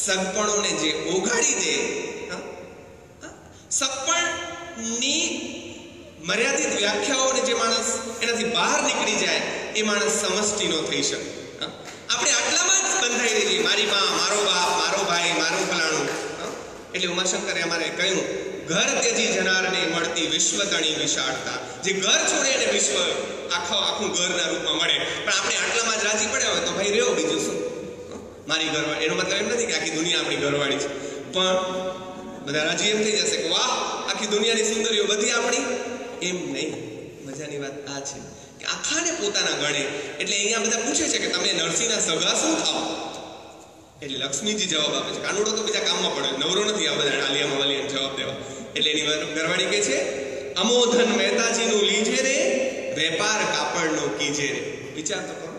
સગપણોને જે ઓગાળી દે, સગપણની મર્યાદિત વ્યાખ્યાઓને જે માણસ એનાથી બહાર નીકળી જાય એ માણસ સમષ્ટિ નો થઈ શકે. આપણે આટલામાં જ બંધાઈ રહીએ, મારી માં, મારો બાપ, મારો ભાઈ, મારું ફલાણું. એટલે ઉમાશંકરે અમારે કહ્યું, ઘર ત્યજી જનારને મળતી વિશ્વ તણી વિશાળતા. જે ઘર છોડે એને વિશ્વ આખું ઘરના રૂપમાં મળે. પણ આપણે આટલામાં જ રાજી પડ્યા હોય તો ભાઈ રહ્યો, બીજું શું? મારી ઘરવાળી, એનો મતલબ એમ નથી કે આખી દુનિયા આપણી ઘરવાળી છે, પણ બધા રાજી એમ થઈ જશે કે વાહ આખી દુનિયાની સુંદરીઓ બધી આપણી. એમ નહીં. મજાની વાત આ છે કે આખાને પોતાના ગણે. એટલે અહીંયા બધા પૂછે છે કે તમે નરસિંહના સગા શું થાવ? એટલે લક્ષ્મીજી જવાબ આપે છે, કાનુડો તો બીજા કામમાં પડે, નવરો નથી આ બધા આલિયામાં વાલિયાને જવાબ દેવા. એટલે એની ઘરવાળી કહે છે, અમોધન મહેતાજીનું લીજે રે, વેપાર કાપડનો કીજે રે. વિચાર તો કરો,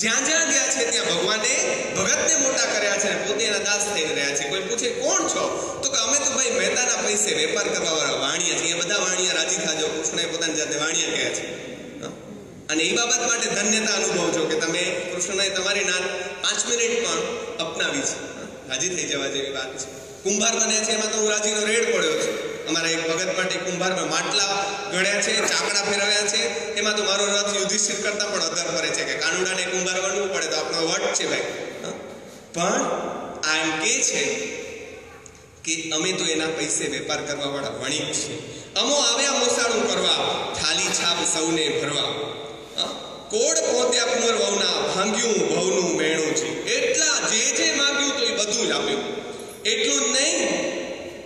જ્યાં જ્યાં ગયા છે ત્યાં ભગવાને ભગતને મોટા કર્યા છે, પોતે એના દાસ થઈ રહ્યા છે. કોઈ પૂછે કોણ છો? તો કે અમે તો ભાઈ મહેતાના પૈસે વેપાર કરવા વાળા વાણિયા છીએ. બધા વાણિયા રાજી થાજો, કૃષ્ણએ પોતાની જાતને વાણિયા કહ્યા છે. અને એ બાબત માટે ધન્યતા અનુભવજો કે તમે કૃષ્ણને તમારી નાત 5 મિનિટ પણ અપનાવી છે. રાજી થઈ જવા જેવી વાત છે. કુંભાર બન્યા છે એમાં તો હું રાજીનો રેડ પડ્યો છું. અમારા એક ભગત માટે કુંભારમાં માટલા ઘડ્યા છે, ચાકડા ફેરવ્યા છે. એમાં તો મારો રથ યુધિષ્ઠિર કરતા પણ અધર ફરે છે કે કાનુડાને કુંભાર બનવું પડે તો આપણો વટ છે ભાઈ. પણ આ એમ કે છે કે અમે તો એના પૈસે વેપાર કરવા વાળા વણિક છીએ. અમો આવ્યા મોસાળું કરવા, થાલી છાપ સૌને ભરવા. કોડ પોત્યા કુંવર વહુના, ભાંગ્યું ભવનું મેણું છે. એટલા જે માંગ્યું તો એ બધું જ આપ્યું.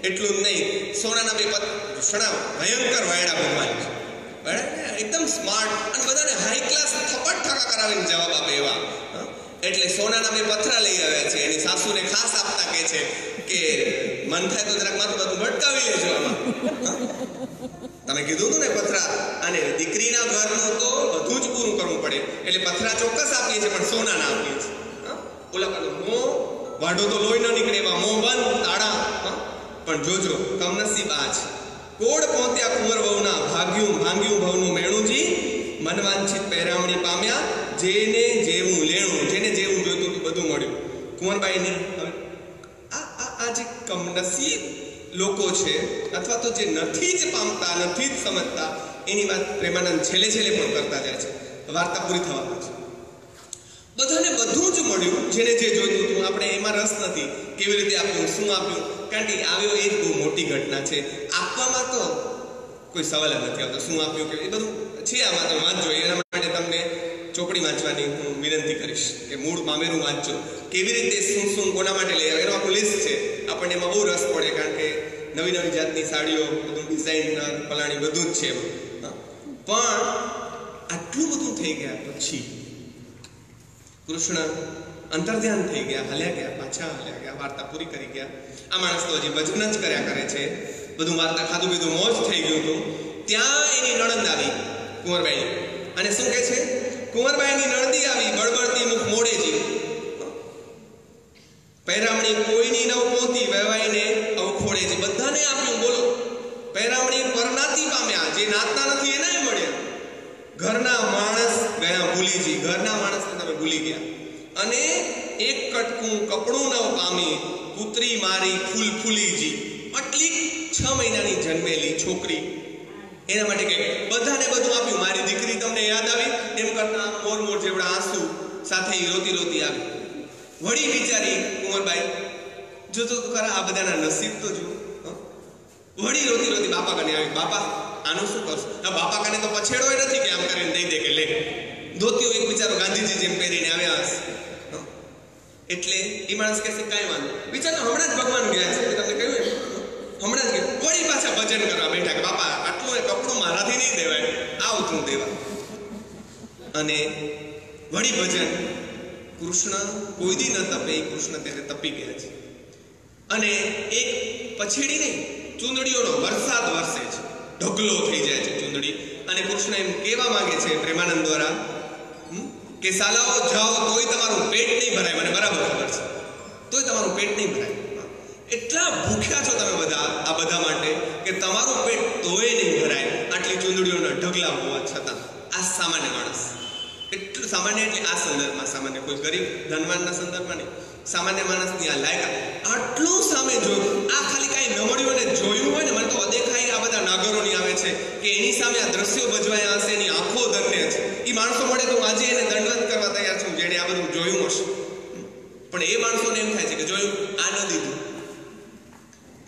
એટલું જ નહીં, સોનાના બે પથરા ભયંકર વાયડા ભગવાન છે. એકદમ સ્માર્ટ અને બધાને હાઈ ક્લાસ થપ્પડ ઠાકા કરાવીને જવાબ આપે એવા. એટલે સોનાના બે પથરા લઈ આવ્યા છે. એની સાસુને ખાસ આપતા કહે છે કે મન થાય તો જરાક માથું બધું ભટકાવી લેજો આમાં. તમે કીધું હતું ને પથરા, અને દીકરીના ઘરનું તો બધું જ પૂરું કરવું પડે એટલે પથરા ચોક્કસ આપીએ છીએ, પણ સોનાના આપીએ છીએ. ઓલા પાછું મોં વાઢો તો લોહી ન નીકળે એવા મોં બંધ તાળા. પણ જોજો કમનસીબ આ છે. કોડ પહોંચ્યા કુંવર વહુના, ભાંગ્યું ભવનું મેણુંજી. મનવાંછિત પહેરામણી પામ્યા, જેને જેવું લેણું. જેને જેવું જોઈતું હતું બધું મળ્યું. કુંવરબાઈની આ જે કમનસીબ લોકો છે, અથવા તો જે નથી જ પામતા, નથી જ સમજતા, એની વાત પ્રેમાનંદ છેલ્લે પણ કરતા જાય છે. વાર્તા પૂરી થવા છે. બધાને બધું જ મળ્યું, જેને જે જોઈતું હતું. આપણે એમાં રસ નથી કેવી રીતે આપ્યું, શું આપ્યું, કારણ કે આવ્યો એ જ બહુ મોટી ઘટના છે. આપવામાં તો કોઈ સવાલ જ નથી આવતો. શું આપ્યું કે એ બધું છે. આમાં તમે વાંચજો. એના માટે તમને ચોપડી વાંચવાની હું વિનંતી કરીશ કે મૂળ મામેરું વાંચજો. કેવી રીતે શું કોના માટે લઈ આવે એનું આખું લિસ્ટ છે. આપણને એમાં બહુ રસ પડે, કારણ કે નવી જાતની સાડીઓ, બધું ડિઝાઇનર ફલાણી બધું જ છે. પણ આટલું બધું થઈ ગયા પછી કૃષ્ણ અંતર્ધ્યાન થઈ ગયા, હાલ્યા ગયા, પાછા હાલ્યા ગયા, વાર્તા પૂરી કરી ગયા. આ માણસ તો હજી ભજન જ કર્યા કરે છે. બધું વાર્તા ખાધું પીધું મોજ થઈ ગયું હતું. ત્યાં એની નણંદ આવી કુંવરબાઈ, અને શું કહે છે? કુંવરબાઈની નણંદી આવી, બળબડતી મુખ મોડે જી. પહેરામણી કોઈની નવ પોતી, વહેવાઈને અવખોડે જી. બધાને આપ્યું. બોલો, પહેરામણી પરનાતી પામ્યા, જે નાતના નથી એનાય મળ્યા. ઘરના માણસ ગયા ભૂલીજી. ઘરના માણસને તમે ભૂલી ગયા. અને એક કટકું કપડું ન પામી, પુત્રી મારી ફૂલીજી. આટલી 6 મહિનાની જન્મેલી છોકરી, એના માટે કે બધાને બધું આપ્યું. મારી દીકરી તમને યાદ આવી એમ કરતા મોર જેવડા આંસુ સાથે રોતી આવી. વળી બિચારી કુંવરબાઈ જોતો તો ખરા આ બધાના નસીબ તો જુઓ. વળી રોતી બાપા કને આવી. બાપા આનું શું કરશું? બાપા કને તો પછેડો નથી કે આમ કરીને દઈ દે કે લે. ધોતીઓ એક બિચારો ગાંધીજી જેમ પહેરીને આવ્યા હશે. એટલે એ માણસ કહેશે કાંઈ વાંધો, બિચારા હમણાં જ ભગવાન ગયા છે. તમને કહ્યું હમણાં જ ગયા. વળી પાછા ભજન કરવા બેઠા કે બાપા આટલું કપડું મારાથી નહીં દેવાય, આવતું દેવા. અને વળી ભજન. કૃષ્ણ કોઈ દી ન તપે, કૃષ્ણ તેને તપી ગયા છે. અને એક પછેડી નહીં, ચૂંદડીઓનો વરસાદ વરસે છે. ઢગલો થઈ જાય છે ચૂંદડી. અને કૃષ્ણ એમ કહેવા માંગે છે પ્રેમાનંદ દ્વારા કે સાલાઓ જાઓ તોય તમારું પેટ નહીં ભરાય. મને બરાબર ખબર છે, તોય તમારું પેટ નહીં ભરાય. એટલા ભૂખ્યા છો તમે બધા આ બધા માટે કે તમારું પેટ તોય નહીં ભરાય, આટલી ચૂંદડીઓના ઢગલા હોવા છતાં. આ સામાન્ય માણસ, એટલું સામાન્ય એટલે આ સંદર્ભમાં સામાન્ય, કોઈ ગરીબ ધનવાનના સંદર્ભમાં નહીં. સામાન્ય માણસની આ લાયકાત. આટલું સામે જોયું. આ ખાલી કાંઈ નમળ્યું અને જોયું હોય ને, મને તો અદેખાઈ આ બધા નાગરોની આવે છે કે એની સામે આ દ્રશ્યો ભજવાયા હશે, એની આંખો ધન્ય છે. એ માણસો મળે તો આજે એને દંડવત કરવા તૈયાર છું, જેણે આ બધું જોયું હશે. પણ એ માણસોને એમ થાય છે કે જોયું, આ ન દીધું.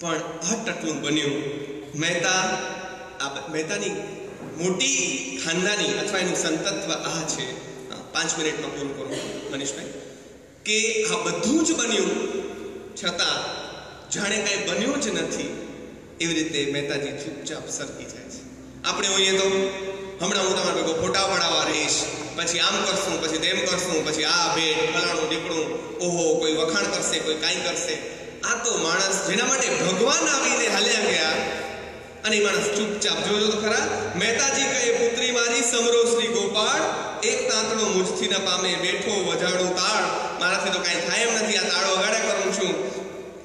પણ આટલું બન્યું. મહેતાની મોટી ખાનદાની અથવા એનું સંતત્વ આ છે. 5 મિનિટમાં પૂરું કરું મનીષભાઈ, કે આ બધું જ બન્યું છતાં જાણે કાંઈ બન્યું જ નથી એવી રીતે મહેતાજી ચૂપચાપ સરકી જાય છે. આપણે હોઈએ તો હમણાં હું તમારા ભેગો ફોટા પડાવવા રહીશ, પછી આમ કરશું, પછી તેમ કરશું, પછી આ ભેટ ફલાણું ઢીકણું, ઓહો કોઈ વખાણ કરશે, કોઈ કાંઈ કરશે. આ તો માણસ જેના માટે ભગવાન આવીને હાલ્યા ગયા, અને એ માણસ ચૂપચાપ. જોજો તો ખરા, મહેતાજી કહે પુત્રી મારી સમરો શ્રી ગોપાળ, એક તાંતણો મુજથી ન પામે, બેઠો વજાડું તાળ. મારાથી તો કાંઈ થાય એમ નથી, આ તાળો વગાડ્યા કરું છું.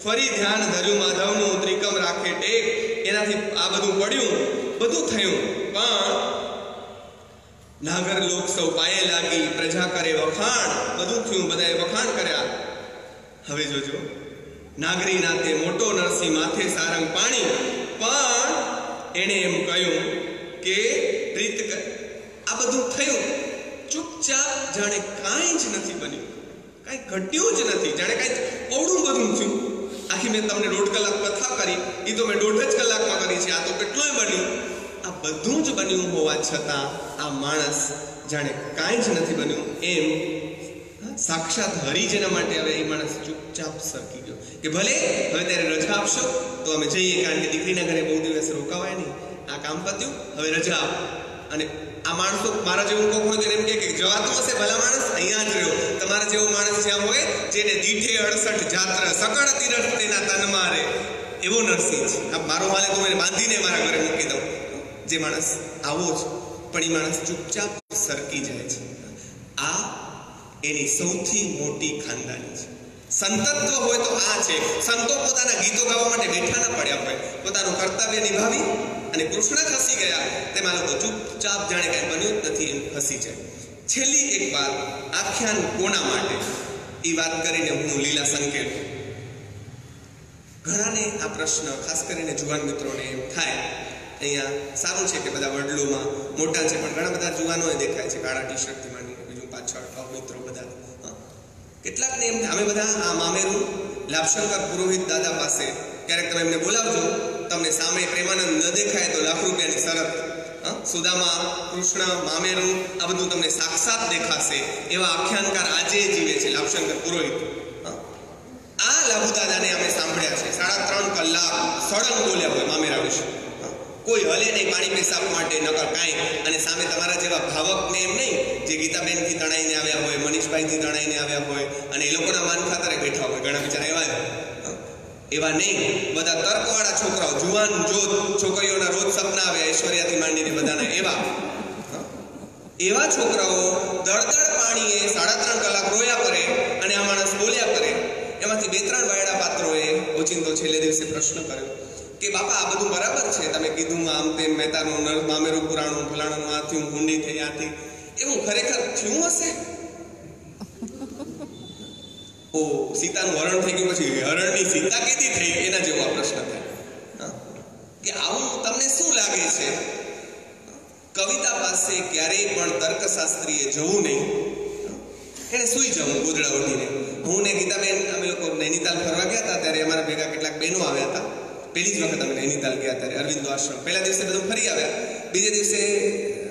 ફરી ધ્યાન ધર્યું માધવનું, ત્રિકમ રાખે ટેક. એનાથી આ બધું પડ્યું, બધું થયું. પણ નાગર લોક સૌ પાયે લાગી, પ્રજા કરે વખાણ. બધું થયું, બધાએ વખાણ કર્યા. હવે જોજો, નાગરી નાતે મોટો નરસિંહ, માથે સારંગ પાણી. પણ એણે એમ કહ્યું કે પ્રીત આ બધું થયું ચૂપચાપ, જાણે કાંઈ જ નથી બન્યું, કાંઈ ઘટ્યું જ નથી, જાણે કાંઈ ઓવડું બધું થયું. આખી મેં તમને 1.5 કલાક કથા કરી, એ તો મેં 1.5 જ કલાકમાં કરી છે. આ તો કેટલુંય બન્યું. આ બધું જ બન્યું હોવા છતાં આ માણસ જાણે કાંઈ જ નથી બન્યું એમ સાક્ષાત હરિ જેના માટે હવે એ માણસ ચૂપચાપ સરકી ગયો કે ભલે હવે ત્યારે રજા આપશો તો અમે જઈએ, કારણ કે દીકરીના ઘરે બહુ દિવસ રોકાવાય નહીં, આ કામ પત્યું, હવે રજા આપ. અને આ માણસો મારા જેવું કોક હોય તો એમ કે જવાતું હશે, ભલા માણસ અહીંયા જ રહ્યો. તમારા જેવો માણસ જ્યાં હોય જેને દીઠે 68 જાત્ર સકળ તીરથ તેના તન મારે, એવો નરસિંહ છે. આ મારો હાલે તો મને બાંધીને મારા ઘરે મૂકી દઉં, જે માણસ આવો જ. પણ એ માણસ ચૂપચાપ સરકી જાય છે. આ એની સૌથી મોટી ખાનદાની છે. સંતત્વ હોય તો આ છે. સંતો પોતાના ગીતો ગાવા માટે બેઠા ના પડ્યા હોય, પોતાનું કર્તવ્ય નિભાવી અને કૃષ્ણ ખસી ગયા તેમાં લોકો ચૂપચાપ જાણે કાંઈ બન્યું જ નથી એમ ખસી જાય. છેલ્લી એક વાત, આખ્યાન કોના માટે, એ વાત કરીને હું લીલા સંકેલ. ઘણાને આ પ્રશ્ન, ખાસ કરીને જુવાન મિત્રોને એમ થાય, અહીંયા સારું છે કે બધા વડલોમાં મોટા છે, પણ ઘણા બધા જુવાનોએ દેખાય છે કાળા ટી શર્ટથી માંડીને બીજું પાછળ મિત્રો બધા. કેટલાકને એમ અમે બધા આ મામેરું લાભશંકર પુરોહિત દાદા પાસે ક્યારેક તમે એમને બોલાવજો, તમને સામે પ્રેમાનંદ ન દેખાય તો ₹1,00,000ની શરત. સુદામા, કૃષ્ણ, મામેરું આ બધું તમને સાક્ષાત દેખાશે. એવા આખ્યાનકાર આજે જીવે છે લાભશંકર પુરોહિત. આ લાભુ દાદાને અમે સાંભળ્યા છે, 3.5 કલાક સળંગ બોલ્યા હોય મામેરા વિશે. કોઈ હલે નહીં પાણી પેશાબ માટે, નકર કાંઈ. અને સામે તમારા જેવા ભાવકને એમ નહીં, જે ગીતાબેનથી તણાઈને આવ્યા હોય, મનીષભાઈથી તણાઈને આવ્યા હોય અને એ લોકોના માન ખાતરે બેઠા હોય, ઘણા બિચારા એવા નહીં. બધા તર્કવાળા છોકરાઓ, જુવાન જોત છોકરીઓના રોજ સપના આવે ઐશ્વર્યાથી માંડીને બધાના, એવા છોકરાઓ દળદળ પાણીએ 3.5 કલાક રોયા કરે અને આ માણસ બોલ્યા કરે. એમાંથી 2-3 વાયડા પાત્રોએ ઓચિંતો છેલ્લે દિવસે પ્રશ્ન કર્યો કે બાપા આ બધું બરાબર છે, તમે કીધું આમ તેમ, મહેતાનું મામેરું પુરાણું, ફલાણું આ થયું, હુંડી થઈ, આથી, એવું ખરેખર થયું હશે? ઓ સીતાનું હરણ થઈ ગયું, પછી હરણની સીતા કેદી થઈ, એના જેવો આ પ્રશ્ન થાય કે આવું તમને શું લાગે છે? કવિતા પાસે ક્યારેય પણ તર્કશાસ્ત્રીએ જવું નહીં, એને સુઈ જવું ગોદડા ઓઢીને. હું ને ગીતાબેન અમે લોકો નૈનીતાલ ફરવા ગયા હતા, ત્યારે અમારા ભેગા કેટલાક બહેનો આવ્યા હતા. પહેલી જ વખત અમે નૈનીતાલ ગયા ત્યારે અરવિંદો આશ્રમ. પહેલા દિવસે બધું ફરી આવ્યા, બીજે દિવસે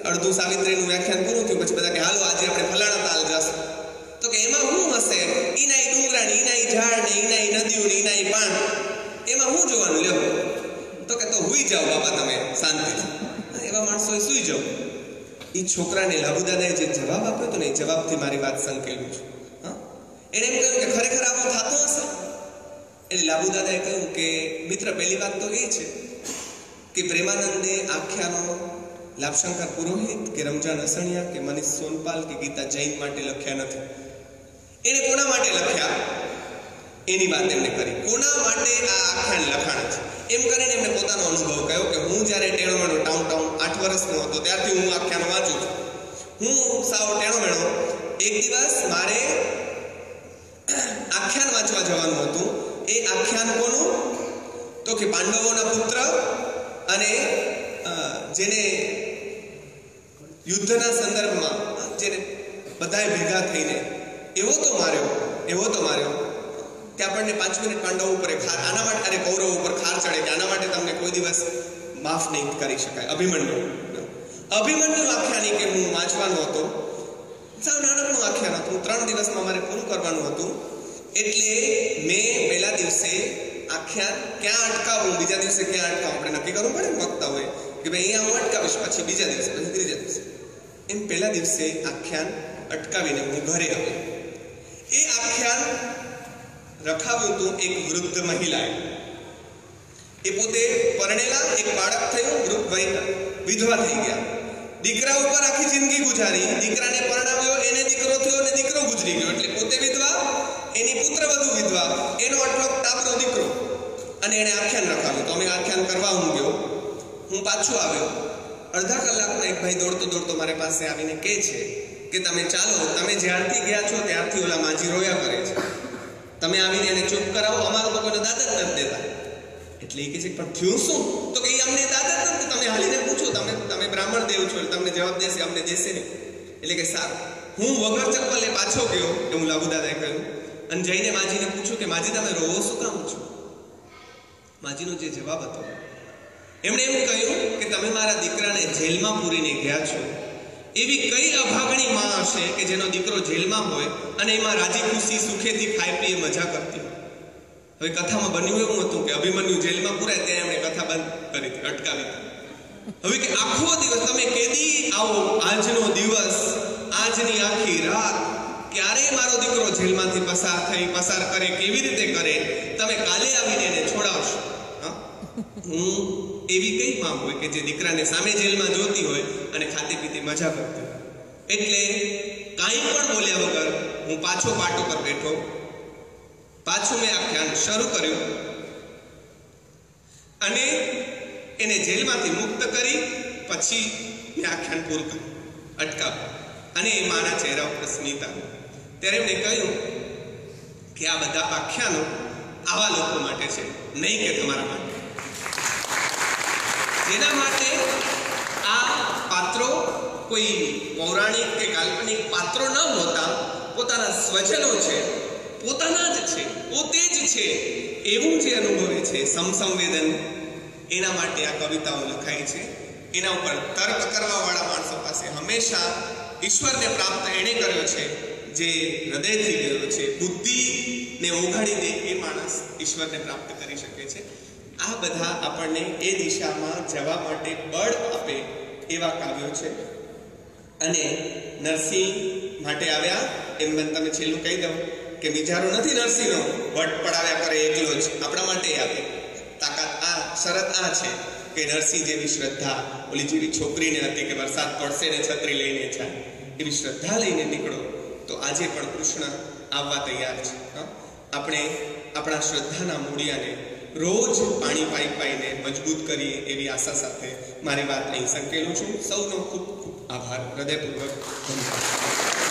અડધું સાવિત્રીનું વ્યાખ્યાન પૂરું થયું, પછી બધા કે હાલો આજે આપણે ફલાણા તાલ જશું. તો કે એમાં શું હશે? ઈનાઈ ડુંગરાની, ઈનાઈ ઝાડ ને, ઈનાઈ નદીઓ ને, ઈનાઈ પાણ, એમાં શું જોવાનું લ્યો? તો કે તો હુઈ જાઓ બાપા તમે શાંતિથી. એવા માણસો સુઈ જાઓ. એ છોકરાને લાભુદાદાએ જે જવાબ આપ્યો હતો ને, એ જવાબથી મારી વાત સંકેલું છું. એણે એમ કહ્યું કે ખરેખર આવું થતું હશે? એટલે લાભુદાદાએ કહ્યું કે મિત્ર, પહેલી વાત તો એ છે કે પ્રેમાનંદે આખ્યાનો લાભશંકર પુરોહિત કે રમજાન અસણિયા કે મનીષ સોનપાલ કે ગીતા જૈન માટે લખ્યા નથી. એણે કોના માટે લખ્યા એની વાત એમને કરી. કોના માટે આ આખ્યાન લખાણ છે એમ કરીને એમને પોતાનો અનુભવ કહ્યો કે હું જ્યારે ટેણોમેણો ટાઉન 8 વર્ષનો હતો ત્યારથી હું આખ્યાન વાંચું છું. હું સાવ ટેણોમેણો. એક દિવસ મારે આખ્યાન વાંચવા જવાનું હતું. એ આખ્યાન કોનું? તો કે પાંડવોના પુત્ર અને જેને યુદ્ધના સંદર્ભમાં જેને બધાએ ભેગા થઈને એવો તો માર્યો કે આપણને 5 મિનિટ પાંડવો ઉપર આના માટે, અરે કૌરવો ઉપર ખાર ચડે કે આના માટે તમને કોઈ દિવસ માફ નહીં કરી શકાય. અભિમન્યુ આખ્યાન કે હું વાંચવાનો હતો. સાવ નાનકડું આખ્યાન હતું, 3 દિવસમાં મારે પૂરું કરવાનું હતું. એટલે મેં પહેલા દિવસે આખ્યાન ક્યાં અટકાવું, બીજા દિવસે ક્યાં અટકાવું, આપણે નક્કી કરવું પડે ને વક્તા હોય કે ભાઈ અહીંયા હું અટકાવીશ, પછી બીજા દિવસે, પછી ત્રીજા દિવસે. એમ પહેલા દિવસે આખ્યાન અટકાવીને હું ઘરે આવ્યો. એ આખ્યાન રખાવ્યું હતું એક વૃદ્ધ મહિલાએ. એ પોતે પરણેલા, એક બાળક થયું, વિધવા થઈ ગયા. દીકરા ઉપર આખી જિંદગી ગુજારી, દીકરાને પરણાવ્યો, એને દીકરો થયો અને દીકરો ગુજરી ગયો. એટલે પોતે વિધવા, એની પુત્રવધુ વિધવા, એનો આટલો ટાપરો દીકરો, અને એને આખ્યાન રખાવ્યું. તો અમે આખ્યાન કરવા હું ગયો. હું પાછો આવ્યો. અડધા કલાકમાં એક ભાઈ દોડતો મારી પાસે આવીને કહે છે કે તમે ચાલો, તમે જ્યારથી ગયા છો ત્યારથી ઓલા માજી રોયા કરે છે, તમે આવીને એને ચૂપ કરાવો, અમારો તો કોઈનો દાદ જ નથી દેતા. એટલે એ કહે છે પણ થયું શું? તો કે અમને દાદા નથી, તમે હાલીને પૂછો, તમે બ્રાહ્મણ દેવ છો, તમને જવાબ દેશે, અમને દેશે નહીં. એટલે કે સારું, હું વગર ચપ્પલે પાછો ગયો, એવું લાગુ દાદાએ કહ્યું, અને જઈને માજીને પૂછ્યું કે માજી તમે રોવો શું કામ છો? માજીનો જે જવાબ હતો, એમણે એમ કહ્યું કે તમે મારા દીકરાને જેલમાં પૂરીને ગયા છો. એવી કઈ અભાગણી માં હશે કે જેનો દીકરો જેલમાં હોય અને એમાં રાજી ખુશી સુખેથી ખાઈ પીએ મજા કરતી? હવે કથામાં બન્યું એવું હતું કે અભિમન્યુ જેલમાં પૂરાય ત્યાં એમણે કથા બંધ કરી હતી, અટકાવી હતી. હવે કે આખો દિવસ તમે કેદી આવો, આજનો દિવસ, આજની આખી રાત, ક્યારે મારો દીકરો જેલમાંથી પસાર કરે, કેવી રીતે કરે, તમે કાલે આવીને એને છોડાવશો. હું એવી કઈ માં હોય કે જે દીકરાને સામે જેલમાં જોતી હોય અને ખાતી પીતી મજા કરતી હોય? એટલે કાંઈ પણ બોલ્યા વગર હું પાછો પાટો પર બેઠો, પાછું મેં આખ્યાન શરૂ કર્યું અને એને જેલમાંથી મુક્ત કરી પછી મેં આખ્યાન પૂરું કર્યું, અટકાવ્યું, અને એ માના ચહેરા ઉપર સ્મિત આવ્યું. ત્યારે એમણે કહ્યું કે આ બધા આખ્યાનો આવા લોકો માટે છે, નહીં કે તમારા માટે. જેના માટે આ પાત્રો કોઈ પૌરાણિક કે કાલ્પનિક પાત્રો ન હોતા પોતાના સ્વજનો છે, પોતાના જ છે, પોતે જ છે એવું જે અનુભવે છે સમસંવેદન, એના માટે આ કવિતાઓ લખાઈ છે. એના ઉપર તર્ક કરવાવાળા માણસો પાસે હંમેશા ઈશ્વરને પ્રાપ્ત એણે કર્યો છે જે હૃદયથી ગયો છે. બુદ્ધિને ઓગાળી દે એ માણસ ઈશ્વરને પ્રાપ્ત કરી શકે છે. આ બધા આપણને એ દિશામાં જવા માટે બળ આપે એવા કાવ્યો છે. અને નરસિંહ માટે આવ્યા એમ તમે છેલ્લું કહી દઉં કે વિચારો નથી નરસિંહનો, વટ પડાવ્યા કરે એકલો જ, આપણા માટે આવે. તાકાત આ શરત આ છે કે નરસિંહ જેવી શ્રદ્ધા ઓલી જેવી છોકરીને હતી કે વરસાદ પડશે ને છત્રી લઈને જાય, એવી શ્રદ્ધા લઈને નીકળો તો આજે પણ કૃષ્ણ આવવા તૈયાર છે. આપણે આપણા શ્રદ્ધાના મૂળિયાને રોજ પાણી પાઈને મજબૂત કરીએ એવી આશા સાથે મારી વાત અહીં સંકેલું છું. સૌનો ખૂબ ખૂબ આભાર, હૃદયપૂર્વક ધન્યવાદ.